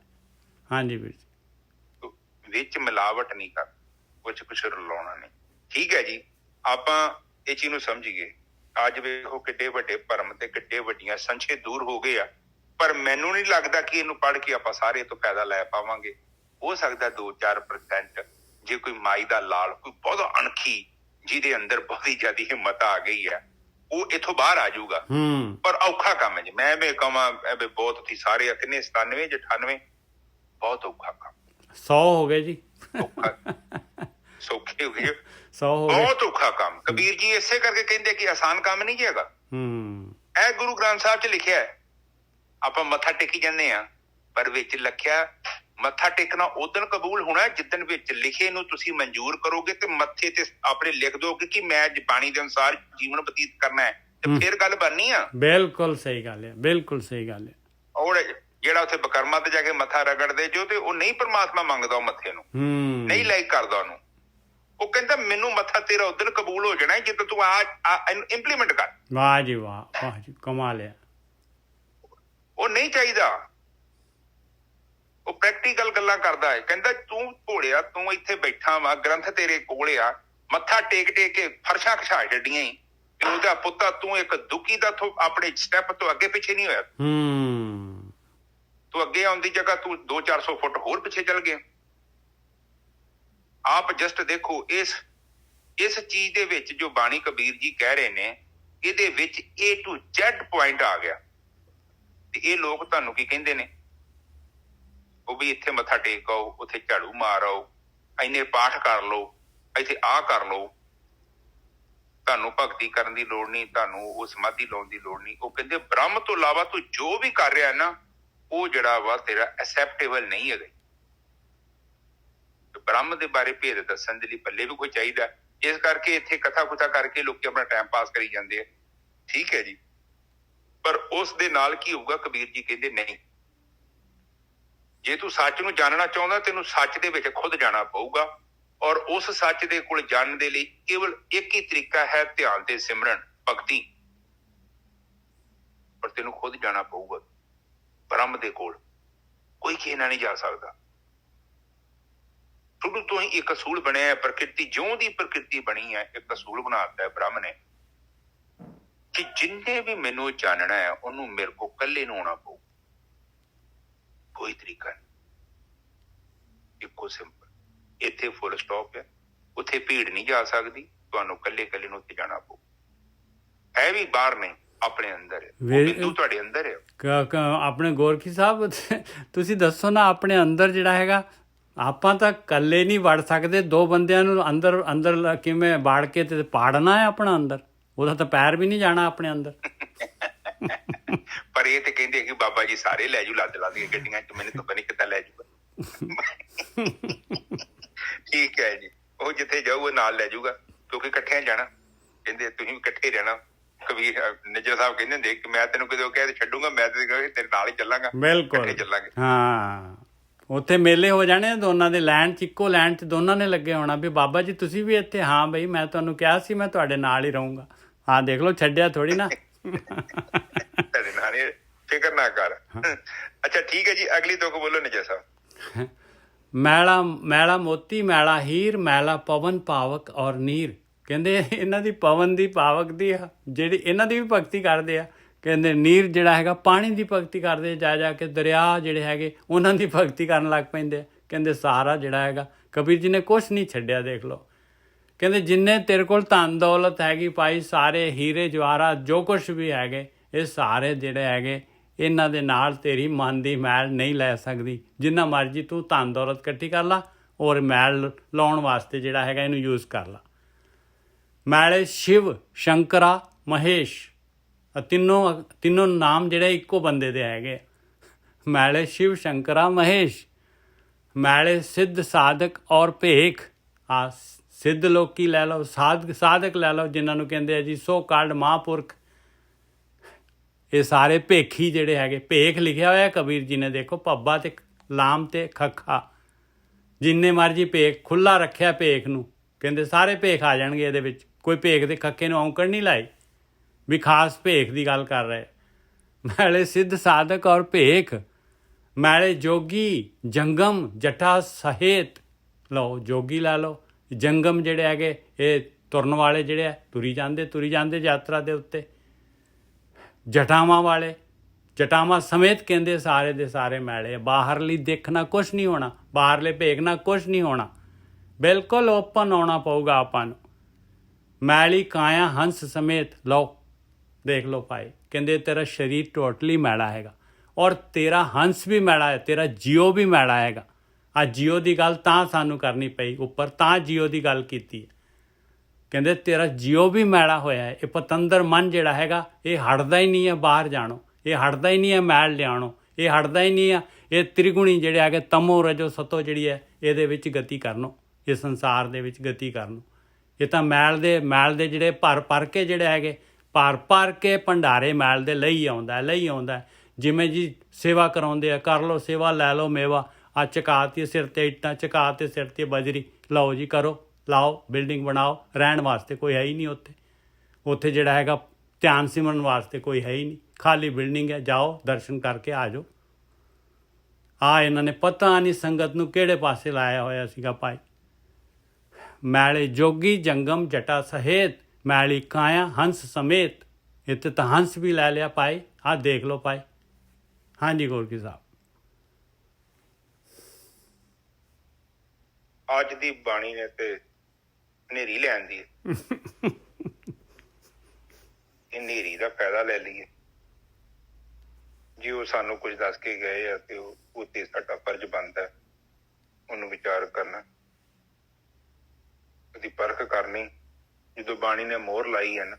ਹਾਂਜੀ ਵੀਰ ਜੀ। ਵਿੱਚ ਮਿਲਾਵਟ ਨਹੀਂ ਕਰ, ਕੁਛ ਰਲਾਉਣਾ ਨਹੀਂ। ਠੀਕ ਹੈ ਜੀ, ਆਪਾਂ ਇਹ ਚੀਜ਼ ਨੂੰ ਸਮਝੀਏ। ਅੱਜ ਵੇਖੋ ਕਿੱਡੇ ਵੱਡੇ ਭਰਮ ਤੇ ਕਿੱਡੇ ਵੱਡੀਆਂ ਸੰਸ਼ੇ ਦੂਰ ਹੋ ਗਏ ਆ, ਪਰ ਮੈਨੂੰ ਨਹੀਂ ਲੱਗਦਾ ਕਿ ਇਹਨੂੰ ਪੜ੍ਹ ਕੇ ਆਪਾਂ ਸਾਰੇ ਤੋਂ ਫਾਇਦਾ ਲੈ ਪਾਵਾਂਗੇ। ਹੋ ਸਕਦਾ 2-4% ਜੇ ਕੋਈ ਮਾਈ ਦਾ ਲਾਲ, ਕੋਈ ਬਹੁਤਾ ਅਣਖੀ ਜਿਹਦੇ ਅੰਦਰ ਬਹੁਤੀ ਜ਼ਿਆਦਾ ਹਿੰਮਤ ਆ ਗਈ ਹੈ, ਉਹ ਇੱਥੋਂ ਬਾਹਰ ਆ ਜਾਊਗਾ। ਪਰ ਔਖਾ ਕੰਮ ਹੈ ਜੀ। ਮੈਂ ਕਹਾਂ ਬਹੁਤ ਸੀ ਸਾਰੇ ਆ, ਕਿੰਨੇ 97 ਜਾਂ 98, ਬਹੁਤ ਔਖਾ ਕੰਮ। 100 ਹੋ ਗਏ ਜੀ, ਸੌਖੇ ਹੋ ਗਏ, 100 ਹੋ ਗਏ, ਬਹੁਤ ਔਖਾ ਕੰਮ। ਕਬੀਰ ਜੀ ਇਸੇ ਕਰਕੇ ਕਹਿੰਦੇ ਕਿ ਆਸਾਨ ਕੰਮ ਨਹੀਂ ਹੈਗਾ। ਇਹ ਗੁਰੂ ਗ੍ਰੰਥ ਸਾਹਿਬ ਚ ਲਿਖਿਆ ਹੈ। ਆਪਾਂ ਮੱਥਾ ਟੇਕੀ ਜਾਂਦੇ ਆ, ਪਰ ਵਿੱਚ ਲਿਖਿਆ ਮੱਥਾ ਟੇਕਣਾ ਉਦਣ ਕਬੂਲ ਹੋਣਾ ਜਿੱਦਣ ਵਿੱਚ ਲਿਖੇ ਨੂੰ ਤੁਸੀਂ ਮਨਜ਼ੂਰ ਕਰੋਗੇ ਤੇ ਮੱਥੇ ਤੇ ਆਪਣੇ ਲਿਖ ਦੋਗੇ ਕਿ ਮੈਂ ਬਾਣੀ ਦੇ ਅਨੁਸਾਰ ਜੀਵਨ ਬਤੀਤ ਕਰਨਾ ਹੈ, ਤੇ ਫਿਰ ਗੱਲ ਬਣਨੀ ਆ। ਬਿਲਕੁਲ ਸਹੀ ਗੱਲ ਹੈ, ਬਿਲਕੁਲ ਸਹੀ ਗੱਲ ਹੈ। ਔਰ ਜਿਹੜਾ ਉੱਥੇ ਬਕਰਮਾ ਤੇ ਜਾ ਕੇ ਮੱਥਾ ਰਗੜਦੇ ਜੋ, ਤੇ ਉਹ ਨਹੀਂ ਪਰਮਾਤਮਾ ਮੰਗਦਾ ਉਹ ਮੱਥੇ ਨੂੰ, ਨਹੀਂ ਲਾਈਕ ਕਰਦਾ ਉਹਨੂੰ। ਉਹ ਕਹਿੰਦਾ ਮੈਨੂੰ ਮੱਥਾ ਤੇਰਾ ਉਦਣ ਕਬੂਲ ਹੋ ਜਾਣਾ ਜਦੋਂ ਤੂੰ ਇਹਨੂੰ ਇੰਪਲੀਮੈਂਟ ਕਰ। ਵਾਹ ਜੀ ਵਾਹ, ਵਾਹ ਜੀ, ਕਮਾਲ ਹੈ। ਉਹ ਨਹੀਂ ਚਾਹੀਦਾ, ਉਹ ਪ੍ਰੈਕਟੀਕਲ ਗੱਲਾਂ ਕਰਦਾ ਹੈ। ਕਹਿੰਦਾ ਤੂੰ ਭੋਲਿਆ, ਤੂੰ ਇੱਥੇ ਬੈਠਾ ਵਾ, ਗ੍ਰੰਥ ਤੇਰੇ ਕੋਲ ਆ, ਮੱਥਾ ਟੇਕ ਕੇ ਫਰਸ਼ਾਂ ਖਿਛਾ ਛੱਡੀਆਂ ਹੀ, ਤੇ ਉਹਦਾ ਪੁੱਤਾ ਤੂੰ ਇੱਕ ਦੁਖੀ ਦਾ ਆਪਣੇ ਸਟੈਪ ਤੋਂ ਅੱਗੇ ਪਿੱਛੇ ਨਹੀਂ ਹੋਇਆ। ਤੂੰ ਅੱਗੇ ਆਉਣ ਦੀ ਜਗ੍ਹਾ ਤੂੰ 200-400 ਫੁੱਟ ਹੋਰ ਪਿੱਛੇ ਚੱਲ ਗਿਆ। ਆਪ ਜਸਟ ਦੇਖੋ ਇਸ ਚੀਜ਼ ਦੇ ਵਿੱਚ ਜੋ ਬਾਣੀ ਕਬੀਰ ਜੀ ਕਹਿ ਰਹੇ ਨੇ, ਇਹਦੇ ਵਿੱਚ A to Z ਪੁਆਇੰਟ ਆ ਗਿਆ। ਤੇ ਇਹ ਲੋਕ ਤੁਹਾਨੂੰ ਕੀ ਕਹਿੰਦੇ ਨੇ? ਉਹ ਵੀ ਇੱਥੇ ਮੱਥਾ ਟੇਕ ਆਓ, ਉੱਥੇ ਝਾੜੂ ਮਾਰ ਆਓ, ਇੰਨੇ ਪਾਠ ਕਰ ਲਓ, ਇੱਥੇ ਆਹ ਕਰ ਲਓ, ਤੁਹਾਨੂੰ ਭਗਤੀ ਕਰਨ ਦੀ ਲੋੜ ਨਹੀਂ, ਤੁਹਾਨੂੰ ਉਹ ਸਮਾਧੀ ਲਾਉਣ ਦੀ ਲੋੜ ਨਹੀਂ। ਉਹ ਕਹਿੰਦੇ ਬ੍ਰਹਮ ਤੋਂ ਇਲਾਵਾ ਤੂੰ ਜੋ ਵੀ ਕਰ ਰਿਹਾ ਨਾ, ਉਹ ਜਿਹੜਾ ਵਾ ਤੇਰਾ ਐਕਸੈਪਟੇਬਲ ਨਹੀਂ ਹੈਗਾ। ਬ੍ਰਹਮ ਦੇ ਬਾਰੇ ਭੇਦ ਦੱਸਣ ਦੇ ਲਈ ਪੱਲੇ ਵੀ ਕੋਈ ਚਾਹੀਦਾ। ਇਸ ਕਰਕੇ ਇੱਥੇ ਕਥਾ ਕੁਥਾ ਕਰਕੇ ਲੋਕੀ ਆਪਣਾ ਟਾਈਮ ਪਾਸ ਕਰੀ ਜਾਂਦੇ ਆ, ਠੀਕ ਹੈ ਜੀ। ਪਰ ਉਸ ਦੇ ਨਾਲ ਕੀ ਹੋਊਗਾ? ਕਬੀਰ ਜੀ ਕਹਿੰਦੇ ਨਹੀਂ, ਜੇ ਤੂੰ ਸੱਚ ਨੂੰ ਜਾਣਨਾ ਚਾਹੁੰਦਾ ਤੈਨੂੰ ਸੱਚ ਦੇ ਵਿੱਚ ਖੁਦ ਜਾਣਾ ਪਊਗਾ। ਔਰ ਉਸ ਸੱਚ ਦੇ ਕੋਲ ਜਾਣਨ ਦੇ ਲਈ ਕੇਵਲ ਇੱਕ ਹੀ ਤਰੀਕਾ ਹੈ, ਧਿਆਨ ਤੇ ਸਿਮਰਨ, ਭਗਤੀ। ਪਰ ਤੈਨੂੰ ਖੁਦ ਜਾਣਾ ਪਊਗਾ ਬ੍ਰਹਮ ਦੇ ਕੋਲ, ਕੋਈ ਕਿਸੇ ਨਾਲ ਨਹੀਂ ਜਾ ਸਕਦਾ। ਸ਼ੁਰੂ ਤੋਂ ਹੀ ਇੱਕ ਅਸੂਲ ਬਣਿਆ ਹੈ, ਪ੍ਰਕਿਰਤੀ ਜਿਉਂ ਦੀ ਪ੍ਰਕਿਰਤੀ ਬਣੀ ਹੈ, ਇੱਕ ਅਸੂਲ ਬਣਾ ਦਿੱਤਾ ਹੈ ਬ੍ਰਹਮ ਨੇ ਕਿ ਜਿੰਨੇ ਵੀ ਮੈਨੂੰ ਜਾਣਨਾ ਹੈ ਉਹਨੂੰ ਮੇਰੇ ਕੋਲ ਇਕੱਲੇ ਨੂੰ ਆਉਣਾ ਪਊ। ਕੋਈ ਤਰੀਕਾ ਨਹੀਂ, ਇੱਕੋ ਸਿੰਪਲ। ਇੱਥੇ ਫੁੱਲ ਸਟਾਪ ਹੈ, ਉੱਥੇ ਭੀੜ ਨਹੀਂ ਜਾ ਸਕਦੀ, ਤੁਹਾਨੂੰ ਇਕੱਲੇ ਇਕੱਲੇ ਨੂੰ ਉੱਥੇ ਜਾਣਾ ਪਊ। ਹੈ ਵੀ ਬਾਹਰ ਨਹੀਂ, ਆਪਣੇ ਅੰਦਰ ਹੈ, ਉਹ ਬਿੰਦੂ ਤੁਹਾਡੇ ਅੰਦਰ ਹੈ। ਆਪਣੇ ਗੋਰਖੀ ਸਾਹਿਬ ਤੁਸੀਂ ਦੱਸੋ ਨਾ, ਆਪਣੇ ਅੰਦਰ ਜਿਹੜਾ ਹੈਗਾ, ਆਪਾਂ ਤਾਂ ਇਕੱਲੇ ਨਹੀਂ ਵੜ ਸਕਦੇ, ਦੋ ਬੰਦਿਆਂ ਨੂੰ ਅੰਦਰ ਅੰਦਰ ਕਿਵੇਂ ਵਾੜ ਕੇ ਤੇ ਪਾੜਨਾ ਹੈ ਆਪਣਾ ਅੰਦਰ, ਉਹਦਾ ਤਾਂ ਪੈਰ ਵੀ ਨਹੀਂ ਜਾਣਾ ਆਪਣੇ ਅੰਦਰ। ਪਰ ਇਹ ਤੇ ਕਹਿੰਦੇ ਕਿ ਬਾਬਾ ਜੀ ਸਾਰੇ ਲੈ ਜੂ ਲੱਦ ਦੀਆਂ ਗੱਡੀਆਂ ਚ, ਮੈਨੂੰ ਤਾਂ ਪਤਾ ਨਹੀਂ ਕਿੱਦਾਂ ਲੈ ਜੂਗਾ। ਠੀਕ ਹੈ ਜੀ, ਉਹ ਜਿੱਥੇ ਜਾਊਗਾ ਨਾਲ ਲੈ ਜਾਊਗਾ, ਕਿਉਂਕਿ ਇਕੱਠਿਆਂ ਜਾਣਾ। ਕਹਿੰਦੇ ਤੁਸੀਂ ਵੀ ਇਕੱਠੇ ਰਹਿਣਾ। ਕਬੀਰ ਨਿੱਜਰ ਸਾਹਿਬ ਕਹਿੰਦੇ ਹੁੰਦੇ ਕਿ ਮੈਂ ਤੈਨੂੰ ਕਿਤੇ ਕਹਿ ਛੱਡੂਗਾ, ਮੈਂ ਤੇਰੇ ਨਾਲ ਹੀ ਚੱਲਾਂਗਾ, ਬਿਲਕੁਲ ਚੱਲਾਂਗੇ। ਹਾਂ, ਉੱਥੇ ਮੇਲੇ ਹੋ ਜਾਣੇ ਦੋਨਾਂ ਦੇ, ਲਾਈਨ ਚ ਇੱਕੋ ਲਾਈਨ ਚ ਦੋਨਾਂ ਨੇ ਲੱਗੇ ਹੋਣਾ ਵੀ ਬਾਬਾ ਜੀ ਤੁਸੀਂ ਵੀ ਇੱਥੇ। ਹਾਂ ਬਈ, ਮੈਂ ਤੁਹਾਨੂੰ ਕਿਹਾ ਸੀ ਮੈਂ ਤੁਹਾਡੇ ਨਾਲ ਹੀ ਰਹੂੰਗਾ। ਹਾਂ ਦੇਖ ਲਓ, ਛੱਡਿਆ ਥੋੜੀ ਨਾ। ਤੁਹਾਡੇ ਨਾਲ ਹੀ, ਫਿਕਰ ਨਾ ਕਰ। ਅੱਛਾ ਠੀਕ ਹੈ ਜੀ, ਅਗਲੀ ਤੁਕ ਬੋਲੋ ਨਿੱਜਰ ਸਾਹਿਬ। ਮੈਲਾ ਮੈਲਾ ਮੋਤੀ ਮੈਲਾ ਹੀਰ, ਮੈਲਾ ਪਵਨ ਪਾਵਕ ਔਰ ਨੀਰ। ਕਹਿੰਦੇ ਇਹਨਾਂ ਦੀ ਪਵਨ ਦੀ, ਪਾਵਕ ਦੀ, ਜਿਹੜੀ ਇਹਨਾਂ ਦੀ ਵੀ ਭਗਤੀ ਕਰਦੇ ਆ। ਕਹਿੰਦੇ ਨੀਰ ਜਿਹੜਾ ਹੈਗਾ ਪਾਣੀ ਦੀ ਭਗਤੀ ਕਰਦੇ, ਜਾ ਜਾ ਕੇ ਦਰਿਆ ਜਿਹੜੇ ਹੈਗੇ ਉਹਨਾਂ ਦੀ ਭਗਤੀ ਕਰਨ ਲੱਗ ਪੈਂਦੇ ਆ। ਕਹਿੰਦੇ ਸਾਰਾ ਜਿਹੜਾ ਹੈਗਾ ਕਬੀਰ ਜੀ ਨੇ ਕੁਛ ਨਹੀਂ ਛੱਡਿਆ। ਦੇਖ ਲਓ, ਕਹਿੰਦੇ ਜਿੰਨੇ ਤੇਰੇ ਕੋਲ ਧਨ ਦੌਲਤ ਹੈਗੀ ਭਾਈ, ਸਾਰੇ ਹੀਰੇ ਜਵਾਹਰਾਤ ਜੋ ਕੁਛ ਵੀ ਹੈਗੇ, ਇਹ ਸਾਰੇ ਜਿਹੜੇ ਹੈਗੇ ਇਹਨਾਂ ਦੇ ਨਾਲ ਤੇਰੀ ਮਨ ਦੀ ਮੈਲ ਨਹੀਂ ਲੈ ਸਕਦੀ। ਜਿੰਨਾ ਮਰਜ਼ੀ ਤੂੰ ਧਨ ਦੌਲਤ ਇਕੱਠੀ ਕਰ ਲਾ, ਔਰ ਮੈਲ ਲਾਉਣ ਵਾਸਤੇ ਜਿਹੜਾ ਹੈਗਾ ਇਹਨੂੰ ਯੂਜ਼ ਕਰ ਲਾ। ਮੈਲੇ ਸ਼ਿਵ ਸ਼ੰਕਰਾ ਮਹੇਸ਼, ਤਿੰਨੋਂ ਨਾਮ ਜਿਹੜੇ ਇੱਕੋ ਬੰਦੇ ਦੇ ਹੈਗੇ। ਮੈਲੇ ਸ਼ਿਵ ਸ਼ੰਕਰਾ ਮਹੇਸ਼, ਮੈਲੇ ਸਿੱਧ ਸਾਧਕ ਔਰ ਭੇਖ। ਆ ਸਿੱਧ ਲੋਕੀ ਲੈ ਲਓ, ਸਾਧਕ ਲੈ ਲਓ, ਜਿਨ੍ਹਾਂ ਨੂੰ ਕਹਿੰਦੇ ਆ ਜੀ ਸੋ ਕਾਲਡ ਮਹਾਂਪੁਰਖ। ਇਹ ਸਾਰੇ ਭੇਖੀ ਜਿਹੜੇ ਹੈਗੇ, ਭੇਖ ਲਿਖਿਆ ਹੋਇਆ ਕਬੀਰ ਜੀ ਨੇ, ਦੇਖੋ ਪੱਬਾ ਤੇ ਲਾਮ ਤੇ ਖੱਖਾ, ਜਿੰਨੇ ਮਰਜੀ ਭੇਖ ਖੁੱਲਾ ਰੱਖਿਆ ਭੇਖ ਨੂੰ। ਕਹਿੰਦੇ ਸਾਰੇ ਭੇਖ ਆ ਜਾਣਗੇ ਇਹਦੇ ਵਿੱਚ, ਕੋਈ ਭੇਖ ਦੇ ਖੱਕੇ ਨੂੰ ਔਂਕੜ ਨਹੀਂ ਲਾਈ ਵੀ ਖਾਸ ਭੇਖ ਦੀ ਗੱਲ ਕਰ ਰਹੇ। ਮੈਲੇ ਸਿੱਧ ਸਾਧਕ ਔਰ ਭੇਖ, ਮੈਲੇ ਜੋਗੀ ਜੰਗਮ ਜਟਾ ਸਹੇਤ। ਲਓ ਜੋਗੀ ਲਾ ਲਓ, ਜੰਗਮ ਜਿਹੜੇ ਹੈਗੇ ਇਹ ਤੁਰਨ ਵਾਲੇ ਜਿਹੜੇ ਆ, ਤੁਰੀ ਜਾਂਦੇ ਯਾਤਰਾ ਦੇ ਉੱਤੇ। ਜਟਾਵਾਂ ਵਾਲੇ, ਜਟਾਵਾਂ ਸਮੇਤ ਕਹਿੰਦੇ ਸਾਰੇ ਦੇ ਸਾਰੇ ਮੈਲੇ। ਬਾਹਰਲੀ ਦੇਖਣਾ ਕੁਛ ਨਹੀਂ ਹੋਣਾ, ਬਾਹਰਲੇ ਭੇਖਣਾ ਕੁਛ ਨਹੀਂ ਹੋਣਾ, ਬਿਲਕੁਲ ਓਪਨ ਆਉਣਾ ਪਊਗਾ ਆਪਾਂ ਨੂੰ। ਮੈਲੀ ਕਾਇਆ ਹੰਸ ਸਮੇਤ। ਲਓ ਦੇਖ ਲਓ ਭਾਈ, ਕਹਿੰਦੇ ਤੇਰਾ ਸਰੀਰ ਟੋਟਲੀ ਮੈਲਾ ਹੈਗਾ, ਔਰ ਤੇਰਾ ਹੰਸ ਵੀ ਮੈਲਾ ਹੈ, ਤੇਰਾ ਜੀਓ ਵੀ ਮੈਲਾ ਹੈਗਾ। ਆ ਜੀਓ ਦੀ ਗੱਲ ਤਾਂ ਸਾਨੂੰ ਕਰਨੀ ਪਈ ਉੱਪਰ, ਤਾਂ ਜੀਓ ਦੀ ਗੱਲ ਕੀਤੀ ਹੈ। ਕਹਿੰਦੇ ਤੇਰਾ ਜੀਓ ਵੀ ਮੈਲਾ ਹੋਇਆ ਹੈ। ਇਹ ਪਤੰਦਰ ਮਨ ਜਿਹੜਾ ਹੈਗਾ ਇਹ ਹਟਦਾ ਹੀ ਨਹੀਂ ਹੈ ਬਾਹਰ ਜਾਣੋ, ਇਹ ਹਟਦਾ ਹੀ ਨਹੀਂ ਹੈ ਮੈਲ ਲਿਆਉਣੋ, ਇਹ ਹਟਦਾ ਹੀ ਨਹੀਂ ਆ ਇਹ ਤ੍ਰਿਗੁਣੀ ਜਿਹੜੇ ਹੈਗੇ ਤਮੋ ਰਜੋ ਸਤੋ ਜਿਹੜੀ ਹੈ ਇਹਦੇ ਵਿੱਚ ਗਤੀ ਕਰਨੋ, ਇਹ ਸੰਸਾਰ ਦੇ ਵਿੱਚ ਗਤੀ ਕਰਨੋ। ਇਹ ਤਾਂ ਮੈਲ ਦੇ ਜਿਹੜੇ ਭਰ ਕੇ ਜਿਹੜੇ ਹੈਗੇ ਭਰ ਕੇ ਭੰਡਾਰੇ ਮੈਲ ਦੇ ਲਈ ਆਉਂਦਾ। ਜਿਵੇਂ ਜੀ ਸੇਵਾ ਕਰਾਉਂਦੇ ਆ, ਕਰ ਲਓ ਸੇਵਾ, ਲੈ ਲਓ ਮੇਵਾ। ਆ ਚਕਾਤੀ ਸਿਰ ਤੇ ਇੱਟਾਂ, ਚਕਾਤੇ ਸਿਰ ਤੇ ਬਜਰੀ, ਲਓ ਜੀ ਕਰੋ, ਲਾਓ, ਬਿਲਡਿੰਗ ਬਣਾਓ। ਰਹਿਣ ਵਾਸਤੇ ਕੋਈ ਹੈ ਹੀ ਨਹੀਂ ਉੱਥੇ ਜਿਹੜਾ ਹੈਗਾ ਧਿਆਨ ਸਿਮਰਨ ਵਾਸਤੇ ਕੋਈ ਹੈ ਹੀ ਨਹੀਂ, ਖਾਲੀ ਬਿਲਡਿੰਗ ਹੈ। ਜਾਓ ਦਰਸ਼ਨ ਕਰਕੇ ਆ ਜਾਓ। ਇਹਨਾਂ ਨੇ ਪਤਾ ਨਹੀਂ ਸੰਗਤ ਨੂੰ ਕਿਹੜੇ ਪਾਸੇ ਲਾਇਆ ਹੋਇਆ ਸੀਗਾ ਭਾਈ। ਮੈਲੇ ਜੋਗੀ ਜੰਗਮ ਜਟਾ ਸਹੇਤ, ਮੈਲੀ ਕਾਇਆ ਹੰਸ ਸਮੇਤ। ਇੱਥੇ ਤਾਂ ਹੰਸ ਵੀ ਲੈ ਲਿਆ ਭਾਈ। ਦੇਖ ਲਓ ਭਾਈ। ਹਾਂਜੀ ਗੋਰਖੀ ਸਾਹਿਬ। ਅੱਜ ਦੀ ਬਾਣੀ ਨੇ ਤੇ ਹਨੇਰੀ ਲੈਣ ਦੀ ਇਹ ਹਨੇਰੀ ਦਾ ਫਾਇਦਾ ਲੈ ਲਈਏ। ਜੇ ਉਹ ਸਾਨੂੰ ਕੁਝ ਦੱਸ ਕੇ ਗਏ ਆ ਤੇ ਉਹ ਤੇ ਸਾਡਾ ਫਰਜ਼ ਬਣਦਾ ਉਹਨੂੰ ਵਿਚਾਰ ਕਰਨਾ, ਉਹਦੀ ਪਰਖ ਕਰਨੀ। ਜਦੋਂ ਬਾਣੀ ਨੇ ਮੋਹਰ ਲਾਈ ਹੈ ਨਾ,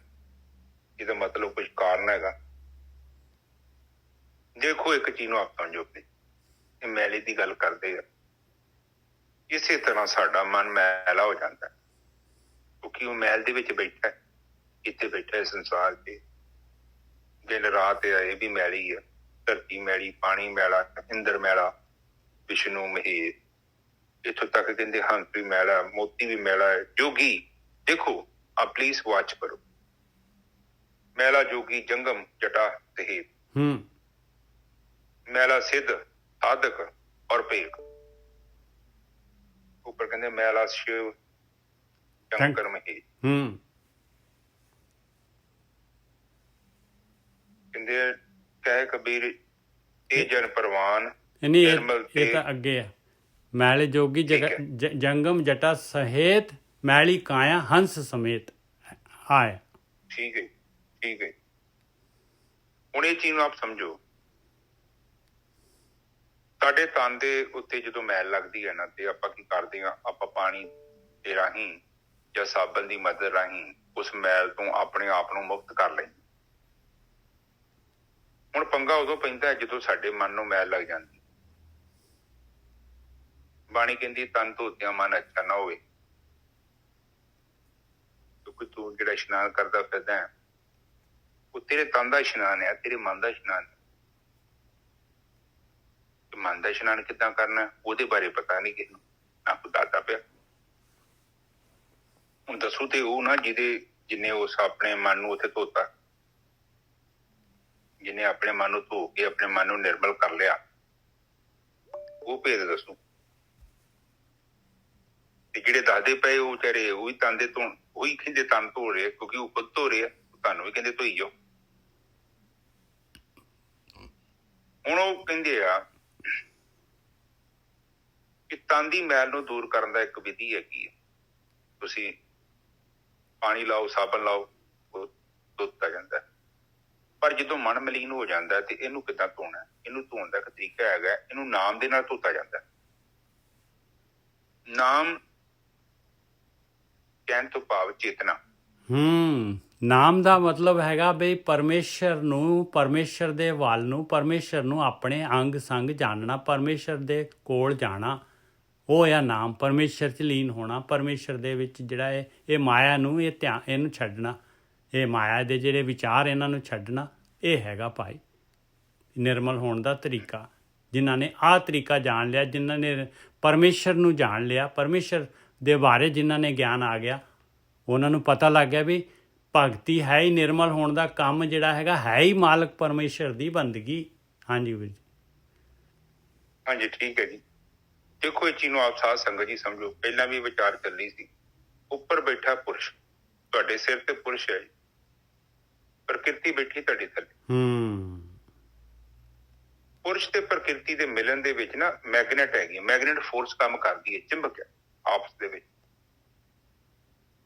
ਇਹਦਾ ਮਤਲਬ ਕੁਝ ਕਾਰਨ ਹੈਗਾ। ਦੇਖੋ ਇੱਕ ਚੀਜ਼ ਨੂੰ ਆਪਾਂ ਜੋ ਇਹ ਮੈਲੇ ਦੀ ਗੱਲ ਕਰਦੇ ਆ, ਇਸੇ ਤਰ੍ਹਾਂ ਸਾਡਾ ਮਨ ਮੈਲਾ ਹੋ ਜਾਂਦਾ ਹੈ, ਕਿਉਂਕਿ ਉਹ ਮੈਲ ਦੇ ਵਿੱਚ ਬੈਠਾ ਹੈ, ਇੱਥੇ ਬੈਠਾ ਹੈ ਸੰਸਾਰ 'ਚ। ਦਿਨ ਰਾਤ ਇਹ ਵੀ ਮੈਲੀ ਹੈ, ਧਰਤੀ ਮੈਲੀ, ਪਾਣੀ ਮੈਲਾ, ਇੰਦਰ ਮੈਲਾ, ਵਿਸ਼ਨੂੰ ਮਹੇਸ਼, ਇੱਥੋਂ ਤੱਕ ਕਹਿੰਦੇ ਹੰਸ ਵੀ ਮੈਲਾ, ਮੋਤੀ ਵੀ ਮੈਲਾ ਹੈ, ਜੋਗੀ। ਦੇਖੋ ਆ ਪਲੀਜ਼ ਵਾਚ ਕਰੋ, ਮੈਲਾ ਜੋਗੀ ਜੰਗਮ ਜਟਾ ਸਹੇਤ, ਮੈਲਾ ਸਿੱਧ ਸਾਧਕ ਔਰ ਭੇਖ। ਉੱਪਰ ਕਹਿੰਦੇ ਮੈਲਾ ਸ਼ਿਵ ਸ਼ੰਕਰ ਮਹੇਸ਼। ਕਹਿੰਦੇ ਕਹੇ ਕਬੀਰ ਇਹ ਜਨ ਪ੍ਰਵਾਨ ਨਿਰਮਲ ਇਹ ਤਾਂ ਅੱਗੇ ਆ, ਮੈਲੇ ਜੋਗੀ ਜੰਗਮ ਜਟਾ ਸਹੇਤ, ਮੈਲੀ ਕਾਇਆ ਹੰਸ ਸਮੇਤ ਆਇਆ। ਠੀਕ ਹੈ, ਠੀਕ ਹੈ। ਹੁਣ ਇਹ ਚੀਜ਼ ਨੂੰ ਆਪ ਸਮਝੋ, ਸਾਡੇ ਤਨ ਦੇ ਉੱਤੇ ਜਦੋਂ ਮੈਲ ਲੱਗਦੀ ਹੈ ਨਾ, ਤੇ ਆਪਾਂ ਕੀ ਕਰਦੇ ਹਾਂ, ਆਪਾਂ ਪਾਣੀ ਦੇ ਰਾਹੀਂ ਜਾਂ ਸਾਬਣ ਦੀ ਮਦਦ ਰਾਹੀਂ ਉਸ ਮੈਲ ਤੋਂ ਆਪਣੇ ਆਪ ਨੂੰ ਮੁਕਤ ਕਰ ਲੈਂਦੇ। ਹੁਣ ਪੰਗਾ ਉਦੋਂ ਪੈਂਦਾ ਹੈ ਜਦੋਂ ਸਾਡੇ ਮਨ ਨੂੰ ਮੈਲ ਲੱਗ ਜਾਂਦੀ। ਬਾਣੀ ਕਹਿੰਦੀ ਤਨ ਧੋਤਿਆਂ ਮਨ ਅੱਛਾ ਨਾ ਹੋਵੇ, ਕਿਉਂਕਿ ਤੂੰ ਜਿਹੜਾ ਇਸ਼ਨਾਨ ਕਰਦਾ ਫਿਰਦਾ ਹੈ ਉਹ ਤੇਰੇ ਤਨ ਦਾ ਇਸ਼ਨਾਨ ਹੈ, ਤੇਰੇ ਮਨ ਦਾ ਇਸ਼ਨਾਨ ਹੈ। ਮਨ ਦਾ ਇਸ਼ਨਾਨ ਕਿੱਦਾਂ ਕਰਨਾ ਉਹਦੇ ਬਾਰੇ ਪਤਾ ਨਹੀਂ ਕਿਸੇ ਨੂੰ, ਨਾ ਕੋਈ ਦੱਸਦਾ ਪਿਆ। ਹੁਣ ਦੱਸੂ ਤੇ ਉਹ ਨਾ ਜਿਹਨੇ ਉਸ ਆਪਣੇ ਮਨ ਨੂੰ ਉੱਥੇ ਧੋਤਾ, ਜਿਹਨੇ ਆਪਣੇ ਮਨ ਨੂੰ ਧੋ ਕੇ ਆਪਣੇ ਮਨ ਨੂੰ ਨਿਰਮਲ ਕਰ ਲਿਆ, ਉਹ ਭੇਦ ਦੱਸੂ। ਤੇ ਜਿਹੜੇ ਦੱਸਦੇ ਪਏ ਉਹ ਵਿਚਾਰੇ ਉਹੀ ਤਨ ਦੇ ਧੋ, ਉਹੀ ਕਹਿੰਦੇ ਤਨ ਧੋ ਰਹੇ, ਕਿਉਂਕਿ ਉਹ ਖੁਦ ਧੋ ਰਹੇ ਆ, ਤੁਹਾਨੂੰ ਵੀ ਕਹਿੰਦੇ ਧੋਈ ਜਾਓ। ਹੁਣ ਉਹ ਕਹਿੰਦੇ ਆ ਕਿ ਤਨ ਦੀ ਮੈਲ ਨੂੰ ਦੂਰ ਕਰਨ ਦਾ ਇੱਕ ਵਿਧੀ ਹੈਗੀ ਹੈ, ਤੁਸੀਂ ਪਾਣੀ ਲਾਓ, ਸਾਬਣ ਲਾਓ, ਉਹ ਧੋਤਾ ਜਾਂਦਾ। ਪਰ ਜਦੋਂ ਮਨ ਮਲੀਨ ਹੋ ਜਾਂਦਾ ਤੇ ਇਹਨੂੰ ਕਿੱਦਾਂ ਧੋਣਾ, ਇਹਨੂੰ ਧੋਣ ਦਾ ਇੱਕ ਤਰੀਕਾ ਹੈਗਾ, ਇਹਨੂੰ ਨਾਮ ਦੇ ਨਾਲ ਧੋਤਾ ਜਾਂਦਾ। ਨਾਮ ਕਹਿਣ ਤੋਂ ਭਾਵ ਚੇਤਨਾ। ਨਾਮ ਦਾ ਮਤਲਬ ਹੈਗਾ ਬਈ ਪਰਮੇਸ਼ਰ ਨੂੰ, ਪਰਮੇਸ਼ਰ ਦੇ ਵੱਲ ਨੂੰ, ਪਰਮੇਸ਼ਰ ਨੂੰ ਆਪਣੇ ਅੰਗ ਸੰਗ ਜਾਣਨਾ, ਪਰਮੇਸ਼ਰ ਦੇ ਕੋਲ ਜਾਣਾ, ਉਹ ਆ ਨਾਮ। ਪਰਮੇਸ਼ਰ 'ਚ ਲੀਨ ਹੋਣਾ, ਪਰਮੇਸ਼ਰ ਦੇ ਵਿੱਚ ਜਿਹੜਾ ਇਹ ਮਾਇਆ ਨੂੰ, ਇਹ ਧਿਆਨ, ਇਹਨੂੰ ਛੱਡਣਾ, ਇਹ ਮਾਇਆ ਦੇ ਜਿਹੜੇ ਵਿਚਾਰ ਇਹਨਾਂ ਨੂੰ ਛੱਡਣਾ, ਇਹ ਹੈਗਾ ਭਾਈ ਨਿਰਮਲ ਹੋਣ ਦਾ ਤਰੀਕਾ। ਜਿਨ੍ਹਾਂ ਨੇ ਆਹ ਤਰੀਕਾ ਜਾਣ ਲਿਆ, ਜਿਨ੍ਹਾਂ ਨੇ ਪਰਮੇਸ਼ਰ ਨੂੰ ਜਾਣ ਲਿਆ, ਪਰਮੇਸ਼ਰ ਦੇ ਬਾਰੇ ਜਿਨ੍ਹਾਂ ਨੇ ਗਿਆਨ ਆ ਗਿਆ, ਉਹਨਾਂ ਨੂੰ ਪਤਾ ਲੱਗ ਗਿਆ ਵੀ ਭਗਤੀ ਹੈ ਹੀ ਨਿਰਮਲ ਹੋਣ ਦਾ ਕੰਮ, ਜਿਹੜਾ ਹੈਗਾ ਹੈ ਹੀ ਮਾਲਕ ਪਰਮੇਸ਼ਰ ਦੀ ਬੰਦਗੀ। ਹਾਂਜੀ ਵੀਰ ਜੀ। ਹਾਂਜੀ ਠੀਕ ਹੈ ਜੀ। ਦੇਖੋ ਇਹ ਚੀਜ਼ ਨੂੰ ਆਪ ਸਾਧ ਸੰਗਤ ਜੀ ਸਮਝੋ। ਪਹਿਲਾਂ ਵੀ ਵਿਚਾਰ ਚੱਲੀ ਸੀ, ਉੱਪਰ ਬੈਠਾ ਪੁਰਸ਼, ਤੁਹਾਡੇ ਸਿਰ ਤੇ ਪੁਰਸ਼ ਹੈ, ਪ੍ਰਕਿਰਤੀ ਬੈਠੀ ਤੁਹਾਡੇ ਥੱਲੇ। ਪੁਰਸ਼ ਤੇ ਪ੍ਰਕਿਰਤੀ ਦੇ ਮਿਲਣ ਦੇ ਵਿੱਚ ਨਾ ਮੈਗਨੇਟ ਹੈਗੀ, ਮੈਗਨੇਟ ਫੋਰਸ ਕੰਮ ਕਰਦੀ ਹੈ, ਚੁੰਬਕ ਹੈ ਆਪਸ ਦੇ ਵਿੱਚ।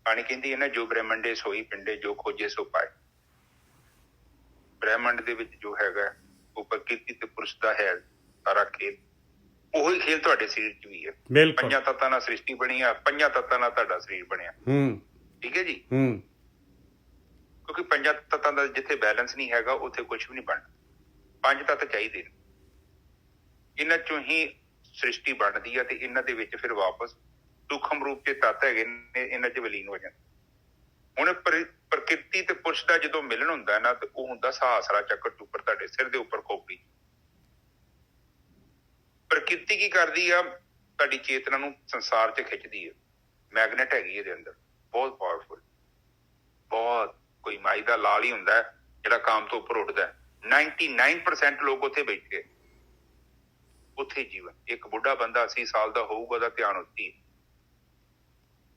ਬਾਣੀ ਕਹਿੰਦੀ ਹੈ ਨਾ, ਜੋ ਬ੍ਰਹਿਮੰਡੇ ਸੋਈ ਪਿੰਡੇ, ਜੋ ਖੋਜੇ ਸੋ ਪਾਏ। ਬ੍ਰਹਿਮੰਡ ਦੇ ਵਿੱਚ ਜੋ ਹੈਗਾ ਉਹ ਪ੍ਰਕਿਰਤੀ ਤੇ ਪੁਰਸ਼ ਦਾ ਹੈ ਸਾਰਾ ਖੇਲ। ਉਹੀ ਖੇਲ ਤੁਹਾਡੇ ਸਰੀਰ 'ਚ ਵੀ ਹੈ। ਪੰਜਾਂ ਤੱਤਾਂ ਨਾਲ ਸ੍ਰਿਸ਼ਟੀ ਬਣੀ ਆ, ਪੰਜਾਂ ਤੱਤਾਂ ਨਾਲ ਤੁਹਾਡਾ ਸਰੀਰ ਬਣਿਆ। ਠੀਕ ਹੈ ਜੀ। ਕਿਉਂਕਿ ਪੰਜਾਂ ਤੱਤਾਂ ਦਾ ਜਿੱਥੇ ਬੈਲੈਂਸ ਨਹੀਂ ਹੈਗਾ ਉੱਥੇ ਕੁਛ ਵੀ ਨਹੀਂ ਬਣਨਾ। ਪੰਜ ਤੱਤ ਚਾਹੀਦੇ ਨੇ, ਇਹਨਾਂ ਚੋਂ ਹੀ ਸ੍ਰਿਸ਼ਟੀ ਬਣਦੀ ਆ, ਤੇ ਇਹਨਾਂ ਦੇ ਵਿੱਚ ਫਿਰ ਵਾਪਸ ਸੂਖਮ ਰੂਪ ਦੇ ਤੱਤ ਹੈਗੇ ਨੇ, ਇਹਨਾਂ 'ਚ ਵਿਲੀਨ ਹੋ ਜਾਂਦੇ। ਹੁਣ ਪ੍ਰਕਿਰਤੀ ਤੇ ਪੁਰਸ਼ ਦਾ ਜਦੋਂ ਮਿਲਣ ਹੁੰਦਾ ਨਾ, ਤੇ ਉਹ ਹੁੰਦਾ ਸਹਾਸਰਾ ਚੱਕਰ ਚੁੱਕਰ ਤੁਹਾਡੇ ਸਿਰ ਦੇ ਉੱਪਰ ਖੋਪੜੀ। ਪ੍ਰਕਿਰਤੀ ਕੀ ਕਰਦੀ ਆ, ਤੁਹਾਡੀ ਚੇਤਨਾ ਨੂੰ ਸੰਸਾਰ 'ਚ ਖਿੱਚਦੀ ਹੈ, ਮੈਗਨੇਟ ਹੈਗੀ ਇਹਦੇ ਅੰਦਰ, ਬਹੁਤ ਪਾਵਰਫੁਲ, ਬਹੁਤ। ਕੋਈ ਮਾਈ ਦਾ ਲਾਲ ਹੀ ਹੁੰਦਾ ਜਿਹੜਾ ਕਾਮ ਤੋਂ ਉੱਪਰ ਉੱਠਦਾ। 99% ਲੋਕ ਉੱਥੇ ਬੈਠੇ, ਉੱਥੇ ਜੀਵਨ। ਇੱਕ ਬੁੱਢਾ ਬੰਦਾ 80 ਸਾਲ ਦਾ ਹੋਊਗਾ, ਉਹਦਾ ਧਿਆਨ ਉੱਥੇ,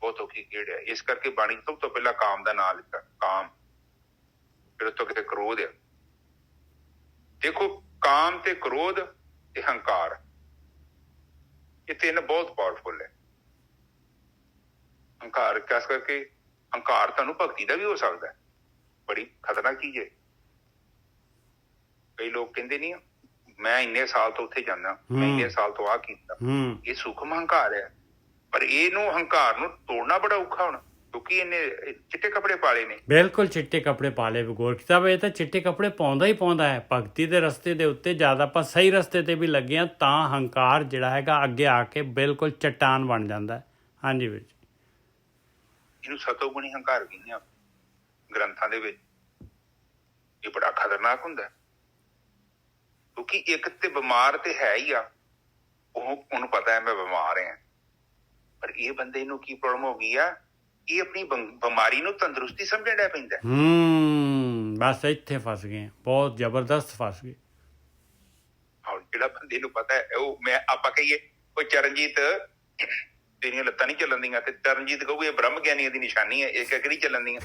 ਬਹੁਤ ਔਖੀ ਖੇਡ ਹੈ। ਇਸ ਕਰਕੇ ਬਾਣੀ ਸਭ ਤੋਂ ਪਹਿਲਾਂ ਕਾਮ ਦਾ ਨਾਂ ਲਿੱਤਾ, ਕਾਮ, ਫਿਰ ਉੱਥੋਂ ਕਿਤੇ ਕ੍ਰੋਧ ਆ। ਦੇਖੋ ਕਾਮ ਤੇ ਕ੍ਰੋਧ ਤੇ ਹੰਕਾਰ, ਇਹ ਤਿੰਨ ਬਹੁਤ ਪਾਵਰਫੁਲ ਹੈ। ਹੰਕਾਰ ਖਾਸ ਕਰਕੇ, ਹੰਕਾਰ ਤੁਹਾਨੂੰ ਭਗਤੀ ਦਾ ਵੀ ਹੋ ਸਕਦਾ ਹੈ, ਬੜੀ ਖਤਰਨਾਕ ਚੀਜ਼ ਹੈ। ਕਈ ਲੋਕ ਕਹਿੰਦੇ ਨਹੀਂ ਮੈਂ ਇੰਨੇ ਸਾਲ ਤੋਂ ਉੱਥੇ ਜਾਂਦਾ, ਮੈਂ ਇੰਨੇ ਸਾਲ ਤੋਂ ਆਹ ਕੀਤਾ, ਇਹ ਸੂਖਮ ਹੰਕਾਰ ਹੈ। ਪਰ ਇਹਨੂੰ ਹੰਕਾਰ ਨੂੰ ਤੋੜਨਾ ਬੜਾ ਔਖਾ ਹੋਣਾ। ਕਿਉਂਕਿ ਇਹਨੇ ਚਿੱਟੇ ਕੱਪੜੇ ਪਾਲੇ ਨੇ। ਬਿਲਕੁਲ ਚਿੱਟੇ ਕੱਪੜੇ ਪਾਲੇ ਗੋਰਖੀ ਸਾਹਿਬ, ਇਹ ਤਾਂ ਚਿੱਟੇ ਕੱਪੜੇ ਪਾਉਂਦਾ ਹੀ ਪਾਉਂਦਾ ਹੈ। ਭਗਤੀ ਦੇ ਰਸਤੇ ਦੇ ਉੱਤੇ ਜਦ ਆਪਾਂ ਸਹੀ ਰਸਤੇ ਤੇ ਵੀ ਲੱਗੇ ਹਾਂ ਤਾਂ ਹੰਕਾਰ ਜਿਹੜਾ ਹੈਗਾ ਅੱਗੇ ਆ ਕੇ ਬਿਲਕੁਲ ਚਟਾਨ ਬਣ ਜਾਂਦਾ ਹੈ। ਹਾਂਜੀ ਵੀਰ ਜੀ, ਇਹਨੂੰ ਸਤੋਗੁਣੀ ਹੰਕਾਰ ਕਹਿੰਦੇ ਆ ਗ੍ਰੰਥਾਂ ਦੇ ਵਿੱਚ। ਇਹ ਬੜਾ ਖਤਰਨਾਕ ਹੁੰਦਾ ਕਿਉਂਕਿ ਇੱਕ ਤੇ ਬਿਮਾਰ ਤੇ ਹੈ ਹੀ ਆ, ਉਹਨੂੰ ਪਤਾ ਹੈ ਮੈਂ ਬਿਮਾਰ ਹਾਂ, ਪਰ ਇਹ ਬੰਦੇ ਨੂੰ ਕੀ ਪ੍ਰੋਬਲਮ ਹੋ ਗਈ ਆ, ਇਹ ਆਪਣੀ ਬਿਮਾਰੀ ਨੂੰ ਤੰਦਰੁਸਤੀ ਸਮਝਣ ਡਿਆ ਪੈਂਦਾ। ਬਸ ਇੱਥੇ ਫਸ ਗਏ, ਬਹੁਤ ਜ਼ਬਰਦਸਤ ਫਸ ਗਏ। ਹੁਣ ਜਿਹੜਾ ਬੰਦੇ ਨੂੰ ਪਤਾ ਹੈ ਉਹ ਆਪਾਂ ਕਹੀਏ ਉਹ ਚਰਨਜੀਤ ਤੇਰੀਆਂ ਲੱਤਾਂ ਨਹੀਂ ਚੱਲਣ ਦੀਆਂ, ਤੇ ਚਰਨਜੀਤ ਕਹੂ ਇਹ ਬ੍ਰਹਮ ਗਿਆਨੀਆਂ ਦੀ ਨਿਸ਼ਾਨੀ ਹੈ, ਇਹ ਕਿਹੜੀ ਚੱਲਣ ਦੀਆਂ।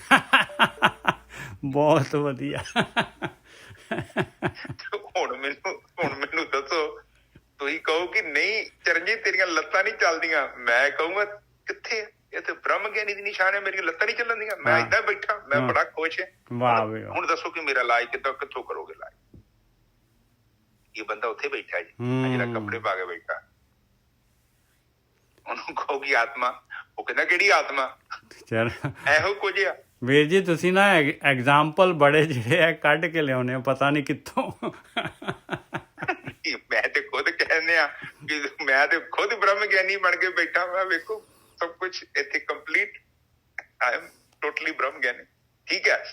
ਬਹੁਤ ਵਧੀਆ। ਹੁਣ ਮੈਨੂੰ ਦੱਸੋ, ਤੁਸੀਂ ਕਹੋ ਕਿ ਨਹੀਂ ਚਰਨਜੀਤ ਤੇਰੀਆਂ ਲੱਤਾਂ ਨਹੀਂ ਚੱਲਦੀਆਂ, ਮੈਂ ਕਹੂੰਗਾ ਕਿੱਥੇ, ਇਹ ਤੇ ਬ੍ਰਹਮ ਗਿਆਨੀ ਦੀ ਨਿਸ਼ਾਨ ਹੈ, ਮੇਰੀਆਂ ਲੱਤਾਂ ਨਹੀਂ ਚੱਲਣ ਦੀਆਂ, ਮੈਂ ਏਦਾਂ ਬੈਠਾ, ਮੈਂ ਬੜਾ ਖੁਸ਼ ਹਾਂ। ਹੁਣ ਦੱਸੋ ਕਿ ਮੇਰਾ ਇਲਾਜ ਕਿੱਥੋਂ ਕਰੋਗੇ ਇਲਾਜ? ਇਹ ਬੰਦਾ ਉੱਥੇ ਬੈਠਾ ਜੀ, ਜਿਹੜਾ ਕੱਪੜੇ ਪਾ ਕੇ ਬੈਠਾ, ਉਹਨੂੰ ਕਹੋਗੀ ਆਤਮਾ, ਉਹ ਕਹਿੰਦਾ ਕਿਹੜੀ ਆਤਮਾ, ਇਹੋ ਕੁਝ ਆ। ਵੀਰ ਜੀ ਤੁਸੀਂ ਨਾ ਐਗਜ਼ਾਮਪਲ ਬੜੇ ਜਿਹੜੇ ਆ ਕੱਢ ਕੇ ਲਿਆਉਣੇ ਆ ਪਤਾ ਨਹੀਂ ਕਿੱਥੋਂ। ਮੈਂ ਤੇ ਖੁਦ ਕਹਿੰਦੇ ਆ ਕਿ ਮੈਂ ਤੇ ਖੁਦ ਬ੍ਰਹਮ ਗਿਆਨੀ ਬਣ ਕੇ ਬੈਠਾ, ਮੈਂ ਵੇਖੋ ਸਭ ਕੁਛ ਇੱਥੇ ਕੰਪਲੀਟ, ਆਈ ਐਮ ਟੋਟਲੀ ਬ੍ਰਹਮ ਗਿਆਨੀ। ਠੀਕ ਹੈ,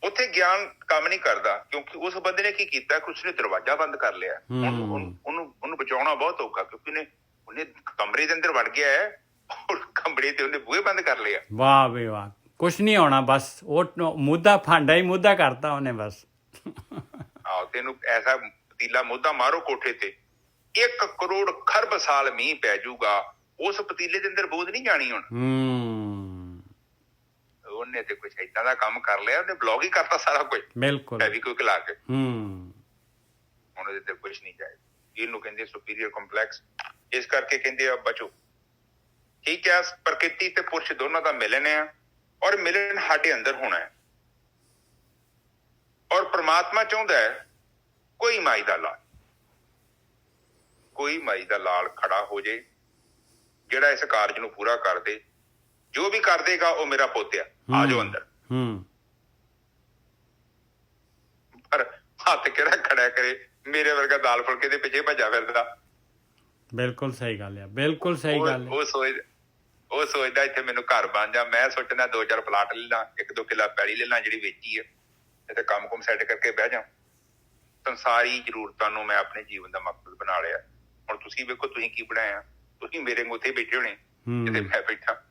ਉੱਥੇ ਗਿਆਨ ਕੰਮ ਨਹੀਂ ਕਰਦਾ ਕਿਉਂਕਿ ਉਸ ਬੰਦੇ ਨੇ ਕੀ ਕੀਤਾ ਕਿ ਉਸਨੇ ਦਰਵਾਜ਼ਾ ਬੰਦ ਕਰ ਲਿਆ। ਉਹਨੂੰ ਬਚਾਉਣਾ ਬਹੁਤ ਔਖਾ ਕਿਉਂਕਿ ਉਹਨੇ ਕਮਰੇ ਦੇ ਅੰਦਰ ਵੜ ਗਿਆ ਹੈ ਔਰ ਕਮਰੇ ਤੇ ਉਹਨੇ ਬੂਹੇ ਬੰਦ ਕਰ ਲਿਆ। ਵਾਹ ਵੇ ਵਾਹ, ਕੁਛ ਨਹੀਂ ਹੋਣਾ, ਬਸ ਉਹ ਮੁੱਦਾ ਫਾਂਡਾ ਹੀ ਮੁੱਦਾ ਕਰਤਾ ਉਹਨੇ ਬਸ। ਆਹੋ, ਤੈਨੂੰ ਐਸਾ ਪਤੀਲਾ ਮੁੱਦਾ ਮਾਰੋ ਕੋਠੇ ਤੇ, 1 ਕਰੋੜ ਖਰਬ ਸਾਲ ਮੀਂਹ ਪੈ ਜਾਊਗਾ, ਉਸ ਪਤੀਲੇ ਦੇ ਅੰਦਰ ਬੂੰਦ ਨਹੀਂ ਜਾਣੀ। ਹੁਣ ਉਹਨੇ ਤੇ ਕੁਛ ਏਦਾਂ ਦਾ ਕੰਮ ਕਰ ਲਿਆ, ਉਹਨੇ ਬਲੌਗ ਹੀ ਕਰਤਾ ਸਾਰਾ ਕੁਝ, ਬਿਲਕੁਲ ਫੈਵੀਕੁਇਕ ਲਾ ਕੇ। ਹੁਣ ਉਹਦੇ ਤੇ ਕੁਛ ਨਹੀਂ ਜਾਏ। ਇਹਨੂੰ ਕਹਿੰਦੇ ਸੁਪੀਰੀਅਰ ਕੰਪਲੈਕਸ। ਇਸ ਕਰਕੇ ਕਹਿੰਦੇ ਆ ਬਚੋ। ਠੀਕ ਹੈ, ਪ੍ਰਕਿਰਤੀ ਤੇ ਪੁਰਸ਼ ਦੋਨਾਂ ਦਾ ਮਿਲਨ ਹੈ ਔਰ ਮਿਲਨ ਸਾਡੇ ਅੰਦਰ ਹੋਣਾ ਹੈ। ਔਰ ਪ੍ਰਮਾਤਮਾ ਚਾਹੁੰਦਾ ਹੈ ਕੋਈ ਮਾਈ ਦਾ ਲਾਲ ਖੜਾ ਹੋ ਜੇ ਜਿਹੜਾ ਇਸ ਕਾਰਜ ਨੂੰ ਪੂਰਾ ਕਰ ਦੇ। ਜੋ ਵੀ ਕਰ ਦੇਗਾ ਉਹ ਮੇਰਾ ਪੁੱਤ ਆ ਜਾਓ ਅੰਦਰ। ਪਰ ਹੱਥ ਕਿਹੜਾ ਖੜਾ ਕਰੇ, ਮੇਰੇ ਵਰਗਾ ਦਾਲ ਫੁਲਕੇ ਦੇ ਪਿੱਛੇ ਭੱਜਾ ਫਿਰਦਾ। ਬਿਲਕੁਲ ਸਹੀ ਗੱਲ ਹੈ, ਬਿਲਕੁਲ ਸਹੀ ਗੱਲ ਹੈ। ਉਹ ਸੋਚਦਾ ਇੱਥੇ ਮੈਨੂੰ ਘਰ ਬਣ ਜਾ, ਮੈਂ ਸੋਚਦਾ 2-4 ਪਲਾਟ ਲੈ ਲਾਂ, 1-2 ਕਿੱਲਾ ਪੈਲੀ ਲੈ ਲਾਂ ਜਿਹੜੀ ਵੇਚੀ ਹੈ, ਤੇ ਕੰਮ ਕੁਮ ਸੈੱਟ ਕਰਕੇ ਬਹਿ ਜਾ। ਸੰਸਾਰੀ ਜ਼ਰੂਰਤਾਂ ਨੂੰ ਮੈਂ ਆਪਣੇ ਜੀਵਨ ਦਾ ਮਕਸਦ ਬਣਾ ਲਿਆ। ਹੁਣ ਤੁਸੀਂ ਵੇਖੋ ਤੁਸੀਂ ਕੀ ਬਣਾਇਆ, ਤੁਸੀਂ ਮੇਰੇ ਉੱਥੇ ਬੈਠੇ ਹੋਣੇ ਜਿੱਥੇ ਮੈਂ ਬੈਠਾ।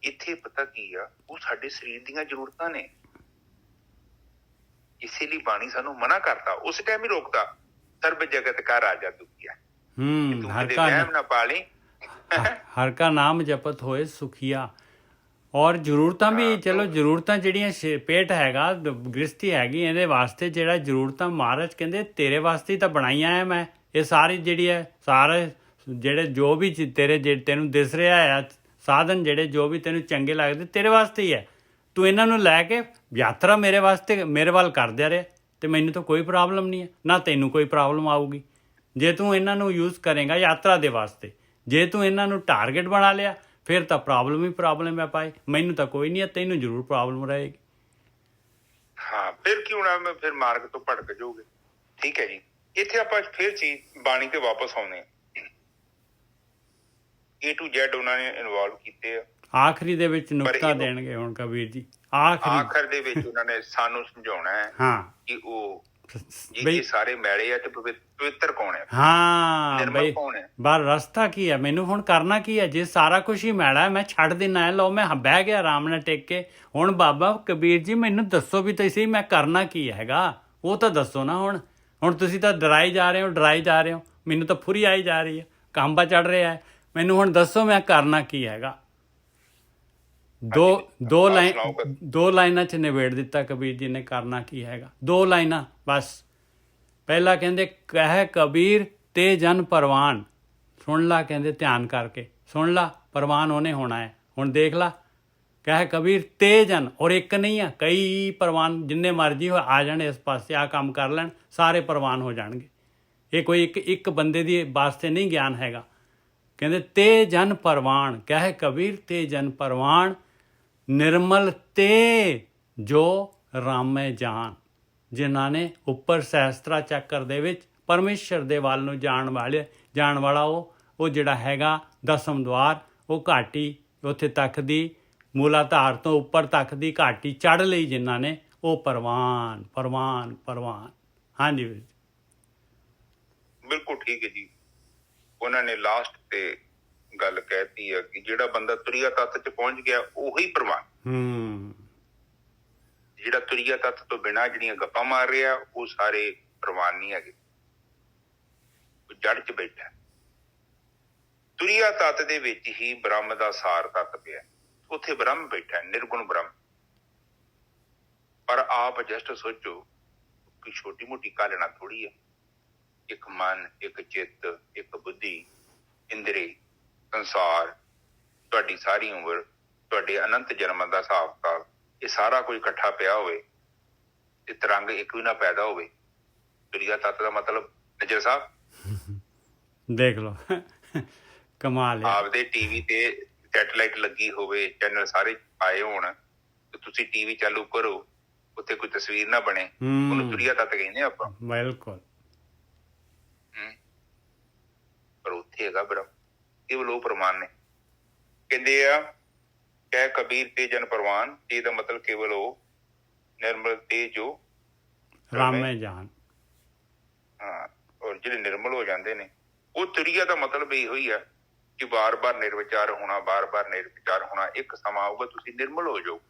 ਇੱਥੇ ਪਤਾ ਕੀ ਆ, ਉਹ ਸਾਡੇ ਸਰੀਰ ਦੀਆਂ ਜ਼ਰੂਰਤਾਂ ਨੇ, ਇਸੇ ਲਈ ਬਾਣੀ ਸਾਨੂੰ ਮਨਾ ਕਰਤਾ, ਉਸ ਟਾਈਮ ਹੀ ਰੋਕਤਾ, ਸਰਬ ਜਗਤ ਕਾ ਰਾਜਾ ਦੁਖੀਆ, ਨਾ ਪਾਲੀ, ਹਰ ਕਾ ਨਾਮ ਜਪਤ ਹੋਏ ਸੁਖੀਆ। ਔਰ ਜ਼ਰੂਰਤਾਂ ਵੀ ਚਲੋ, ਜ਼ਰੂਰਤਾਂ ਜਿਹੜੀਆਂ ਪੇਟ ਹੈਗਾ, ਗ੍ਰਸਤੀ ਹੈਗੀ, ਇਹਦੇ ਵਾਸਤੇ ਜਿਹੜਾ ਜ਼ਰੂਰਤਾਂ ਮਹਾਰਾਜ ਕਹਿੰਦੇ ਤੇਰੇ ਵਾਸਤੇ ਤਾਂ ਬਣਾਈਆਂ ਹੈ ਮੈਂ। ਇਹ ਸਾਰੀ ਜਿਹੜੀ ਹੈ, ਸਾਰੇ ਜਿਹੜੇ ਜੋ ਵੀ ਤੈਨੂੰ ਦਿਸ ਰਿਹਾ ਹੈ ਸਾਧਨ, ਜਿਹੜੇ ਜੋ ਵੀ ਤੈਨੂੰ ਚੰਗੇ ਲੱਗਦੇ ਤੇਰੇ ਵਾਸਤੇ ਹੀ ਹੈ। ਤੂੰ ਇਹਨਾਂ ਨੂੰ ਲੈ ਕੇ ਯਾਤਰਾ ਮੇਰੇ ਵਾਸਤੇ, ਮੇਰੇ ਵੱਲ ਕਰਦਿਆ ਰਿਹਾ, ਤੇ ਮੈਨੂੰ ਤਾਂ ਕੋਈ ਪ੍ਰੋਬਲਮ ਨਹੀਂ ਹੈ, ਨਾ ਤੈਨੂੰ ਕੋਈ ਪ੍ਰੋਬਲਮ ਆਊਗੀ ਜੇ ਤੂੰ ਇਹਨਾਂ ਨੂੰ ਯੂਜ਼ ਕਰੇਗਾ ਯਾਤਰਾ ਦੇ ਵਾਸਤੇ। ਜੇ ਤੂੰ ਇਹਨਾਂ ਨੂੰ ਟਾਰਗੇਟ ਬਣਾ ਲਿਆ ਫਿਰ ਤਾਂ ਪ੍ਰੋਬਲਮ ਹੀ ਪ੍ਰੋਬਲਮ ਹੈ ਭਾਈ। ਮੈਨੂੰ ਤਾਂ ਕੋਈ ਨਹੀਂ ਹੈ, ਤੈਨੂੰ ਜ਼ਰੂਰ ਪ੍ਰੋਬਲਮ ਰਹੇਗੀ। ਹਾਂ, ਫਿਰ ਕੀ ਹੋਣਾ, ਮੈਂ ਫਿਰ ਮਾਰਗ ਤੋਂ ਭਟਕ ਜਾਊਗੇ। ਠੀਕ ਹੈ ਜੀ, ਇੱਥੇ ਆਪਾਂ ਫਿਰ ਚੀਜ਼ ਬਾਣੀ ਤੇ ਵਾਪਸ ਆਉਂਦੇ ਹਾਂ। A to Z ਉਹਨਾਂ ਨੇ ਇਨਵੋਲਵ ਕੀਤੇ ਆ। ਆਖਰੀ ਦੇ ਵਿੱਚ ਨੁਕਤਾ ਦੇਣਗੇ ਹੁਣ ਕਬੀਰ ਜੀ, ਆਖਰ ਦੇ ਵਿੱਚ ਉਹਨਾਂ ਨੇ ਸਾਨੂੰ ਸਮਝਾਉਣਾ ਹੈ ਕਿ ਉਹ ਇਹ ਸਾਰੇ ਮੈਲੇ ਆ ਤੇ ਪਵਿੱਤਰ ਕੌਣ ਹੈ, ਬਈ ਬਾਹਰ ਰਸਤਾ ਕੀ ਹੈ, ਮੈਨੂੰ ਹੁਣ ਕਰਨਾ ਕੀ ਹੈ। ਜੇ ਸਾਰਾ ਕੁਛ ਹੀ ਮੈਲਾ ਹੈ ਮੈਂ ਛੱਡ ਦੇਣਾ ਹੈ, ਲਓ ਮੈਂ ਬਹਿ ਗਿਆ ਆਰਾਮ ਨਾਲ ਟੇਕ ਕੇ। ਹੁਣ ਬਾਬਾ ਕਬੀਰ ਜੀ ਮੈਨੂੰ ਦੱਸੋ ਵੀ ਤੁਸੀਂ ਮੈਂ ਕਰਨਾ ਕੀ ਹੈਗਾ, ਉਹ ਤਾਂ ਦੱਸੋ ਨਾ। ਹੁਣ ਤੁਸੀਂ ਤਾਂ ਡਰਾਈ ਜਾ ਰਹੇ ਹੋ, ਮੈਨੂੰ ਤਾਂ ਫੁਰੀ ਆਈ ਜਾ ਰਹੀ ਹੈ, ਕਾਂਬਾ ਚੜ ਰਿਹਾ ਹੈ। ਮੈਨੂੰ ਹੁਣ ਦੱਸੋ ਮੈਂ ਕਰਨਾ ਕੀ ਹੈਗਾ। ਦੋ ਲਾਈਨਾਂ 'ਚ ਨਿਬੇੜ ਦਿੱਤਾ ਕਬੀਰ ਜੀ ਨੇ ਕਰਨਾ ਕੀ ਹੈਗਾ, 2 ਲਾਈਨਾਂ ਬਸ। ਪਹਿਲਾਂ ਕਹਿੰਦੇ ਕਹਿ ਕਬੀਰ ਤੇ ਜਨ ਪਰਵਾਨ, ਸੁਣ ਲਾ, ਕਹਿੰਦੇ ਧਿਆਨ ਕਰਕੇ ਸੁਣ ਲਾ, ਪਰਵਾਨ ਉਹਨੇ ਹੋਣਾ ਹੈ। ਹੁਣ ਦੇਖ ਲਾ, ਕਹਿ ਕਬੀਰ ਤੇ ਜਨ, ਔਰ ਇੱਕ ਨਹੀਂ ਆ, ਕਈ ਪਰਵਾਨ ਜਿੰਨੇ ਮਰਜ਼ੀ ਆ ਜਾਣ ਇਸ ਪਾਸੇ, ਆ ਕੰਮ ਕਰ ਲੈਣ, ਸਾਰੇ ਪਰਵਾਨ ਹੋ ਜਾਣਗੇ। ਇਹ ਕੋਈ ਇੱਕ ਬੰਦੇ ਦੀ ਵਾਸਤੇ ਨਹੀਂ ਗਿਆਨ ਹੈਗਾ। ਕਹਿੰਦੇ ਤੇ ਜਨ ਪਰਵਾਨ, ਕਹਿ ਕਬੀਰ ਤੇ ਜਨ ਪਰਵਾਨ, ਨਿਰਮਲ ਤੇ ਜੋ ਰਾਮੇ ਜਾਣ, ਜਿਨ੍ਹਾਂ ਨੇ ਉੱਪਰ ਸਹਿਸਤਰਾ ਚੱਕਰ ਦੇ ਵਿੱਚ ਪਰਮੇਸ਼ਰ ਦੇ ਵੱਲ ਨੂੰ ਜਾਣ ਵਾਲਾ ਉਹ ਜਿਹੜਾ ਹੈਗਾ ਦਸਮ ਦੁਆਰ, ਉਹ ਘਾਟੀ ਉੱਥੇ ਤੱਕ ਦੀ ਮੂਲਾਧਾਰ ਤੋਂ ਉੱਪਰ ਤੱਕ ਦੀ ਘਾਟੀ ਚੜ੍ਹ ਲਈ ਜਿਨ੍ਹਾਂ ਨੇ, ਉਹ ਪ੍ਰਵਾਨ ਪ੍ਰਵਾਨ ਪ੍ਰਵਾਨ। ਹਾਂਜੀ ਵੀਰ ਜੀ, ਬਿਲਕੁਲ ਠੀਕ ਹੈ ਜੀ। ਉਹਨਾਂ ਨੇ ਲਾਸਟ ਤੇ ਗੱਲ ਕਹਿਤੀ ਹੈ ਕਿ ਜਿਹੜਾ ਬੰਦਾ ਤੁਰੀਆ ਤੱਤ ਚ ਪਹੁੰਚ ਗਿਆ ਉਹੀ ਪ੍ਰਵਾਨ। ਜਿਹੜਾ ਤੁਰੀਆ ਤੱਤ ਤੋਂ ਬਿਨਾਂ ਜਿਹੜੀਆਂ ਗੱਪਾਂ ਮਾਰ ਰਿਹਾ ਉਹ ਸਾਰੇ ਪ੍ਰਵਾਨ ਨਹੀਂ ਹੈਗੇ, ਜੜ ਚ ਬੈਠਾ। ਤੁਰੀਆ ਤੱਤ ਦੇ ਵਿੱਚ ਹੀ ਬ੍ਰਹਮ ਦਾ ਸਾਰ ਤੱਤ ਪਿਆ, ਉੱਥੇ ਬ੍ਰਹਮ ਬੈਠਾ, ਨਿਰਗੁਣ ਬ੍ਰਹਮ। ਪਰ ਆਪ ਜਸਟ ਸੋਚੋ ਕਿ ਛੋਟੀ ਮੋਟੀ ਕਾਲਣਾ ਥੋੜੀ ਹੈ। ਇੱਕ ਮਨ, ਇੱਕ ਚਿੱਤ, ਇੱਕ ਬੁੱਧੀ, ਇੰਦਰੀ, ਸੰਸਾਰ, ਤੁਹਾਡੀ ਸਾਰੀ ਉਮਰ, ਤੁਹਾਡੇ ਅਨੰਤ ਜਨਮਾਂ ਦਾ ਹਿਸਾਬ ਕਿਤਾਬ, ਇਹ ਸਾਰਾ ਕੁਝ ਇਕੱਠਾ ਪਿਆ ਹੋਵੇ ਤੇ ਤਰੰਗ ਇੱਕ ਵੀ ਨਾ ਪੈਦਾ ਹੋਵੇ। ਤੁਰੀਆ ਤੱਤ ਦਾ ਮਤਲਬ ਨਜ਼ਰ ਸਾਹਿਬ ਦੇਖ ਲਓ, ਕਮਾਲ ਹੈ। ਆਪਦੇ ਟੀਵੀ ਤੇ ਸੈਟਲਾਈਟ ਲੱਗੀ ਹੋਵੇ, ਚੈਨਲ ਸਾਰੇ ਆਏ ਹੋਣ, ਤੇ ਤੁਸੀਂ ਟੀਵੀ ਚਾਲੂ ਕਰੋ, ਉੱਥੇ ਕੋਈ ਤਸਵੀਰ ਨਾ ਬਣੇ, ਉਹਨੂੰ ਤੁਰੀਆ ਤੱਤ ਕਹਿੰਦੇ ਆਪਾਂ। ਬਿਲਕੁਲ। ਪਰ ਉੱਥੇ ਹੈਗਾ ਬ੍ਰਹਮ, ਕੇਵਲ ਉਹ ਪ੍ਰਮਾਨ ਨੇ। ਕਹਿੰਦੇ ਆ ਕਹਿ ਕਬੀਰ ਤੇ ਜਨ ਪ੍ਰਵਾਨ, ਇਹਦਾ ਮਤਲਬ ਕੇਵਲ ਉਹ ਨਿਰਮਲ ਤੇ ਜੋ ਰਾਮੇ ਜਾਨ। ਹਾਂ, ਔਰ ਜਿਹੜੇ ਨਿਰਮਲ ਹੋ ਜਾਂਦੇ ਨੇ ਉਹ ਤੁਰੀਆ ਦਾ ਮਤਲਬ ਇਹੋ ਹੀ ਆ ਕਿ ਬਾਰ-ਬਾਰ ਨਿਰਵਿਚਾਰ ਹੋਣਾ, ਬਾਰ-ਬਾਰ ਨਿਰਵਿਚਾਰ ਹੋਣਾ। ਇੱਕ ਸਮਾਂ ਆਊਗਾ ਤੁਸੀਂ ਨਿਰਮਲ ਹੋ ਜਾਓ।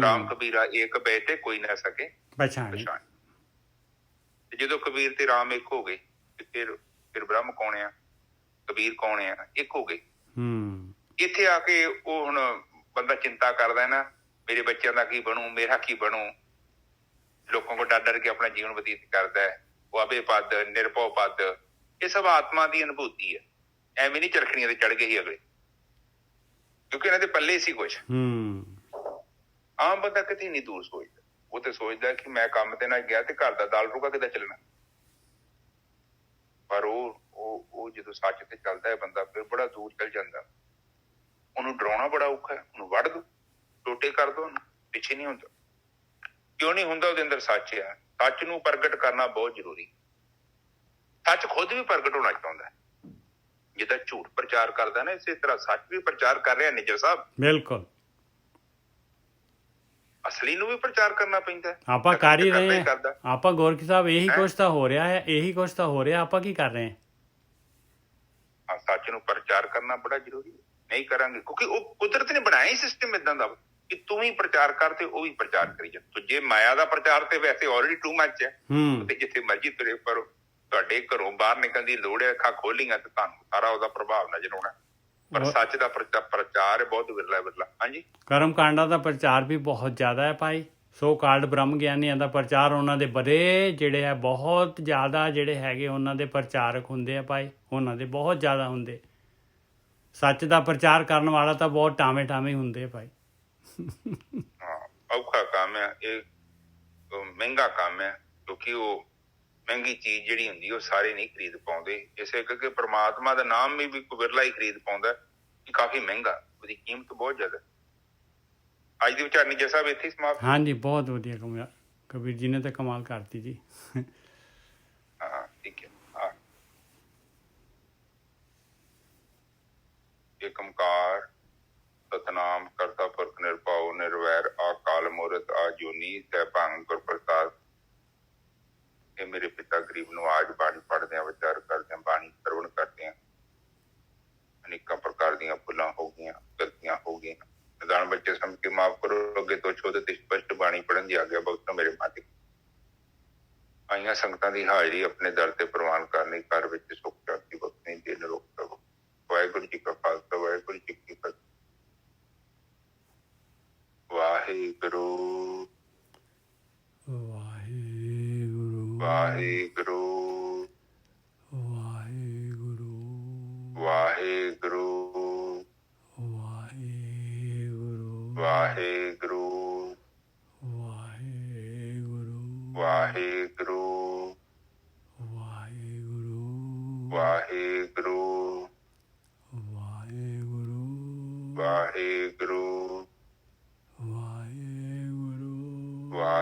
ਰਾਮ ਕਬੀਰਾ ਏਕ ਬੈ ਤੇ ਕੋਈ ਨਾ ਸਕੇ ਪਛਾਣ। ਤੇ ਜਦੋਂ ਕਬੀਰ ਤੇ ਰਾਮ ਇੱਕ ਹੋ ਗਏ ਤੇ ਫਿਰ ਬ੍ਰਹਮ ਕੌਣ ਆ, ਕਬੀਰ ਕੌਣ ਆ, ਇੱਕ ਹੋ ਗਏ। ਇੱਥੇ ਆ ਕੇ ਉਹ ਹੁਣ ਬੰਦਾ ਚਿੰਤਾ ਕਰਦਾ ਨਾ, ਮੇਰੇ ਬੱਚਿਆਂ ਦਾ ਕੀ ਬਣੂ, ਮੇਰਾ ਕੀ ਬਣੂ। ਲੋਕਾਂ ਕੋਲ ਡਰ ਡਰ ਕੇ ਆਪਣਾ ਜੀਵਨ ਬਤੀਤ ਕਰਦਾ ਹੈ। ਉਹ ਅਬੇ ਪਦ, ਨਿਰਭਉ ਪਦ, ਇਹ ਸਭ ਆਤਮਾ ਦੀ ਅਨੁਭੂਤੀ ਹੈ। ਐਵੇਂ ਨਹੀਂ ਚਰਖੜੀਆਂ ਤੇ ਚੜ੍ਹ ਗਏ ਸੀ ਅਗਲੇ, ਕਿਉਂਕਿ ਇਹਨਾਂ ਦੇ ਪੱਲੇ ਸੀ ਕੁਛ। ਆਮ ਬੰਦਾ ਕਿਤੇ ਨਹੀਂ ਦੂਰ ਸੋਚਦਾ। ਉਹ ਤੇ ਸੋਚਦਾ ਕਿ ਮੈਂ ਕੰਮ ਤੇ ਨਾ ਗਿਆ ਤੇ ਘਰ ਦਾ ਦਾਲ ਰੋਗਾ ਕਿੱਦਾਂ ਚੱਲਣਾ। ਪਰ ਉਹ ਜਦੋਂ ਸੱਚ ਤੇ ਚੱਲਦਾ ਹੈ ਬੰਦਾ, ਫਿਰ ਬੜਾ ਦੂਰ ਚੱਲ ਜਾਂਦਾ। ਉਹਨੂੰ ਡਰਾਉਣਾ ਬੜਾ ਔਖਾ ਹੈ। ਉਹਨੂੰ ਵੱਢ ਦੋ, ਟੋਟੇ ਕਰ ਦੋ, ਉਹਨੂੰ ਪਿੱਛੇ ਨਹੀਂ ਹੁੰਦਾ। ਕਿਉਂ ਨਹੀਂ ਹੁੰਦਾ? ਉਹਦੇ ਅੰਦਰ ਸੱਚ ਆ। ਸੱਚ ਨੂੰ ਪ੍ਰਗਟ ਕਰਨਾ ਬਹੁਤ ਜ਼ਰੂਰੀ। ਸੱਚ ਖੁਦ ਵੀ ਪ੍ਰਗਟ ਹੋਣਾ ਚਾਹੁੰਦਾ ਹੈ। ਜਿੱਦਾਂ ਝੂਠ ਪ੍ਰਚਾਰ ਕਰਦਾ ਨਾ, ਇਸੇ ਤਰ੍ਹਾਂ ਸੱਚ ਵੀ ਪ੍ਰਚਾਰ ਕਰ ਰਿਹਾ ਨਿੱਜਰ ਸਾਹਿਬ। ਬਿਲਕੁਲ। ਅਸਲੀ ਨੂੰ ਵੀ ਪ੍ਰਚਾਰ ਕਰਨਾ ਪੈਂਦਾ। ਆਪਾਂ ਕਰ ਹੀ ਰਹੇ ਹਾਂ। ਆਪਾਂ ਗੋਰਖੀ ਸਾਹਿਬ ਇਹੀ ਕੁਛ ਤਾਂ ਹੋ ਰਿਹਾ ਹੈ, ਇਹੀ ਕੁਛ ਤਾਂ ਹੋ ਰਿਹਾ। ਆਪਾਂ ਕੀ ਕਰ ਰਹੇ ਹਾਂ? ਸੱਚ ਨੂੰ ਪ੍ਰਚਾਰ ਕਰਨਾ ਬੜਾ ਜ਼ਰੂਰੀ ਹੈ। ਨਹੀਂ ਕਰਾਂਗੇ ਕਿਉਂਕਿ ਉਹ ਕੁਦਰਤ ਨੇ ਬਣਾਇਆ ਹੀ ਸਿਸਟਮ ਏਦਾਂ ਦਾ ਕਿ ਤੂੰ ਵੀ ਪ੍ਰਚਾਰ ਕਰ ਤੇ ਉਹ ਵੀ ਪ੍ਰਚਾਰ ਕਰੀ ਜਾ। ਜੇ ਮਾਇਆ ਦਾ ਪ੍ਰਚਾਰ ਤੇ ਵੈਸੇ ਆਲਰੇਡੀ ਟੂ ਮੱਚ ਹੈ, ਤੇ ਜਿੱਥੇ ਮਰਜ਼ੀ ਤੁਰੇ ਪਰ ਤੁਹਾਡੇ ਘਰੋਂ ਬਾਹਰ ਨਿਕਲਣ ਦੀ ਲੋੜ ਹੈ। ਅੱਖਾਂ ਖੋਲੀਆਂ ਤੇ ਤੁਹਾਨੂੰ ਸਾਰਾ ਉਹਦਾ ਪ੍ਰਭਾਵ ਨਜ਼ਰ ਆਉਣਾ। ਪਰ ਸੱਚ ਦਾ ਪ੍ਰਚਾਰ ਬਹੁਤ ਵਿਰਲਾ। ਹਾਂਜੀ, ਕਰਮ ਕਾਂਡਾਂ ਦਾ ਪ੍ਰਚਾਰ ਵੀ ਬਹੁਤ ਜ਼ਿਆਦਾ ਹੈ ਭਾਈ। ਸੋ ਕਾਲਡ ਬ੍ਰਹਮ ਗਿਆਨੀਆਂ ਦਾ ਪ੍ਰਚਾਰ, ਉਹਨਾਂ ਦੇ ਬੜੇ ਜਿਹੜੇ ਹੈ ਬਹੁਤ ਜ਼ਿਆਦਾ ਜਿਹੜੇ ਹੈਗੇ ਉਹਨਾਂ ਦੇ ਪ੍ਰਚਾਰਕ ਹੁੰਦੇ ਆ ਭਾਈ, ਉਹਨਾਂ ਦੇ ਬਹੁਤ ਜ਼ਿਆਦਾ ਹੁੰਦੇ। ਸੱਚ ਦਾ ਪ੍ਰਚਾਰ ਕਰਨ ਵਾਲਾ ਤਾਂ ਬਹੁਤ ਟਾਵੇਂ ਹੁੰਦੇ ਭਾਈ। ਹਾਂ, ਔਖਾ ਕੰਮ ਹੈ ਇਹ, ਮਹਿੰਗਾ ਕੰਮ ਹੈ। ਕਿਉਂਕਿ ਉਹ ਮਹਿੰਗੀ ਚੀਜ਼ ਜਿਹੜੀ ਹੁੰਦੀ ਉਹ ਸਾਰੇ ਨਹੀਂ ਖਰੀਦ ਪਾਉਂਦੇ। ਇਸੇ ਕਰਕੇ ਪ੍ਰਮਾਤਮਾ ਦਾ ਨਾਮ ਵੀ ਕੋਈ ਵਿਰਲਾ ਹੀ ਖਰੀਦ ਪਾਉਂਦਾ ਕਿ ਕਾਫੀ ਮਹਿੰਗਾ, ਉਹਦੀ ਕੀਮਤ ਬਹੁਤ ਜ਼ਿਆਦਾ। ਅੱਜ ਦੀ ਵਿਚਾਰ ਨਿੱਜਰ ਸਾਹਿਬ ਇੱਥੇ ਹੀ ਸਮਾਪਤ। ਹਾਂਜੀ, ਬਹੁਤ ਵਧੀਆ ਕਬੀਰ ਜੀ ਨੇ ਤਾਂ ਕਮਾਲ ਕਰਤੀ ਜੀ। ਹਾਂ, ਠੀਕ ਹੈ। ਹਾਂ, ਏਕ ਓਂਕਾਰ ਸਤਿਨਾਮ ਕਰਤਾ ਪੁਰਖ ਨਿਰਭਉ ਨਿਰਵੈਰ ਅਕਾਲ ਮੂਰਤ ਅਜੂਨੀ ਸੈਭੰ ਗੁਰ ਪ੍ਰਸਾਦ। ਇਹ ਮੇਰੇ ਪਿਤਾ ਗਰੀਬ ਨਵਾਜ ਬਾਣੀ ਪੜ੍ਹਦੇ ਆ, ਵਿਚਾਰ ਕਰਦੇ ਆ, ਬਾਣੀ ਸਰਵਣ ਕਰਦੇ ਆ। ਅਨੇਕਾਂ ਪ੍ਰਕਾਰ ਦੀਆਂ ਭੁੱਲਾਂ ਹੋ ਗਈਆਂ, ਗਲਤੀਆਂ ਹੋ ਗਈਆਂ। ਨਿਦਾਨ ਬੱਚੇ ਸਮਝ ਕੇ ਮਾਫ਼ ਕਰੋ। ਅੱਗੇ ਤੋਂ ਸ਼ੁੱਧ ਤੇ ਸਪਸ਼ਟ ਬਾਣੀ ਪੜ੍ਹਨ ਦੀ ਆਗਿਆ ਬਖਸ਼ੋ ਮੇਰੇ ਮਾਲਿਕ। ਆਈਆਂ ਸੰਗਤਾਂ ਦੀ ਹਾਜ਼ਰੀ ਆਪਣੇ ਦਰ ਤੇ ਪ੍ਰਵਾਨ ਕਰਨੀ, ਘਰ ਵਿੱਚ ਸੁੱਖ ਸ਼ਾਂਤੀ ਬਖਸ਼ਣੀ, ਦਿਨ ਰੋਕ ਸਕੋ। ਵਾਹਿਗੁਰੂ ਜੀ ਕਾ ਖਾਲਸਾ, ਵਾਹਿਗੁਰੂ ਜੀ ਕੀ ਫਤਿਹ। ਵਾਹਿਗੁਰੂ ਵਾਹਿਗੁਰੂ ਵਾਹਿਗੁਰੂ ਵਾਹਿਗੁਰੂ ਵਾਹਿਗੁਰੂ ਵਾਹਿਗੁਰੂ ਵਾਹਿਗੁਰੂ ਵਾਹਿਗੁਰੂ ਵਾਹਿਗੁਰੂ ਵਾਹਿਗੁਰੂ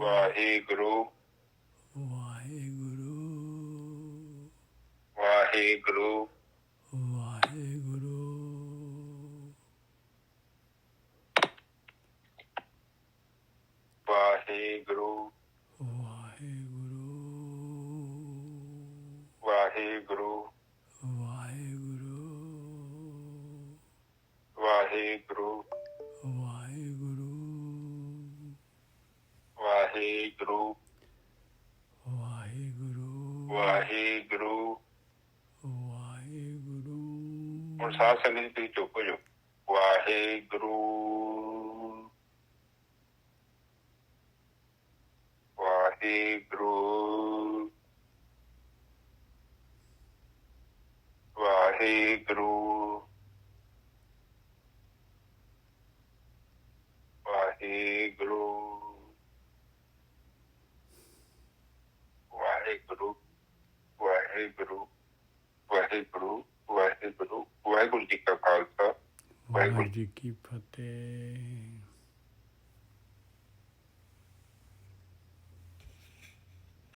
ਵਾਹਿਗੁਰੂ ਵਾਹਿਗੁਰੂ ਵਾਹਿਗੁਰੂ ਵਾਹਿਗੁਰੂ ਵਾਹਿਗੁਰੂ ਵਾਹਿਗੁਰੂ ਵਾਹਿਗੁਰੂ ਵਾਹਿਗੁਰੂ ਵਾਹਿਗੁਰੂ ਵਾਹਿਗੁਰੂ ਵਾਹਿਗੁਰੂ ਵਾਹਿਗੁਰੂ ਵਾਹਿਗੁਰੂ ਹੁਣ ਸਾਧ ਸੰਗਤ ਜੀ ਤੁਸੀਂ ਚੁੱਪ ਹੋ ਜਾਓ। ਵਾਹਿਗੁਰੂ ਵਾਹਿਗੁਰੂ ਵਾਹਿਗੁਰੂ ਵਾਹਿਗੁਰੂ ਵਾਹਿਗੁਰੂ ਵਾਹਿਗੁਰੂ ਵਾਹਿਗੁਰੂ ਵਾਹਿਗੁਰੂ ਵਾਹਿਗੁਰੂ ਜੀ ਕਾ ਖਾਲਸਾ ਵਾਹਿਗੁਰੂ ਜੀ ਕੀ ਫਤਿਹ।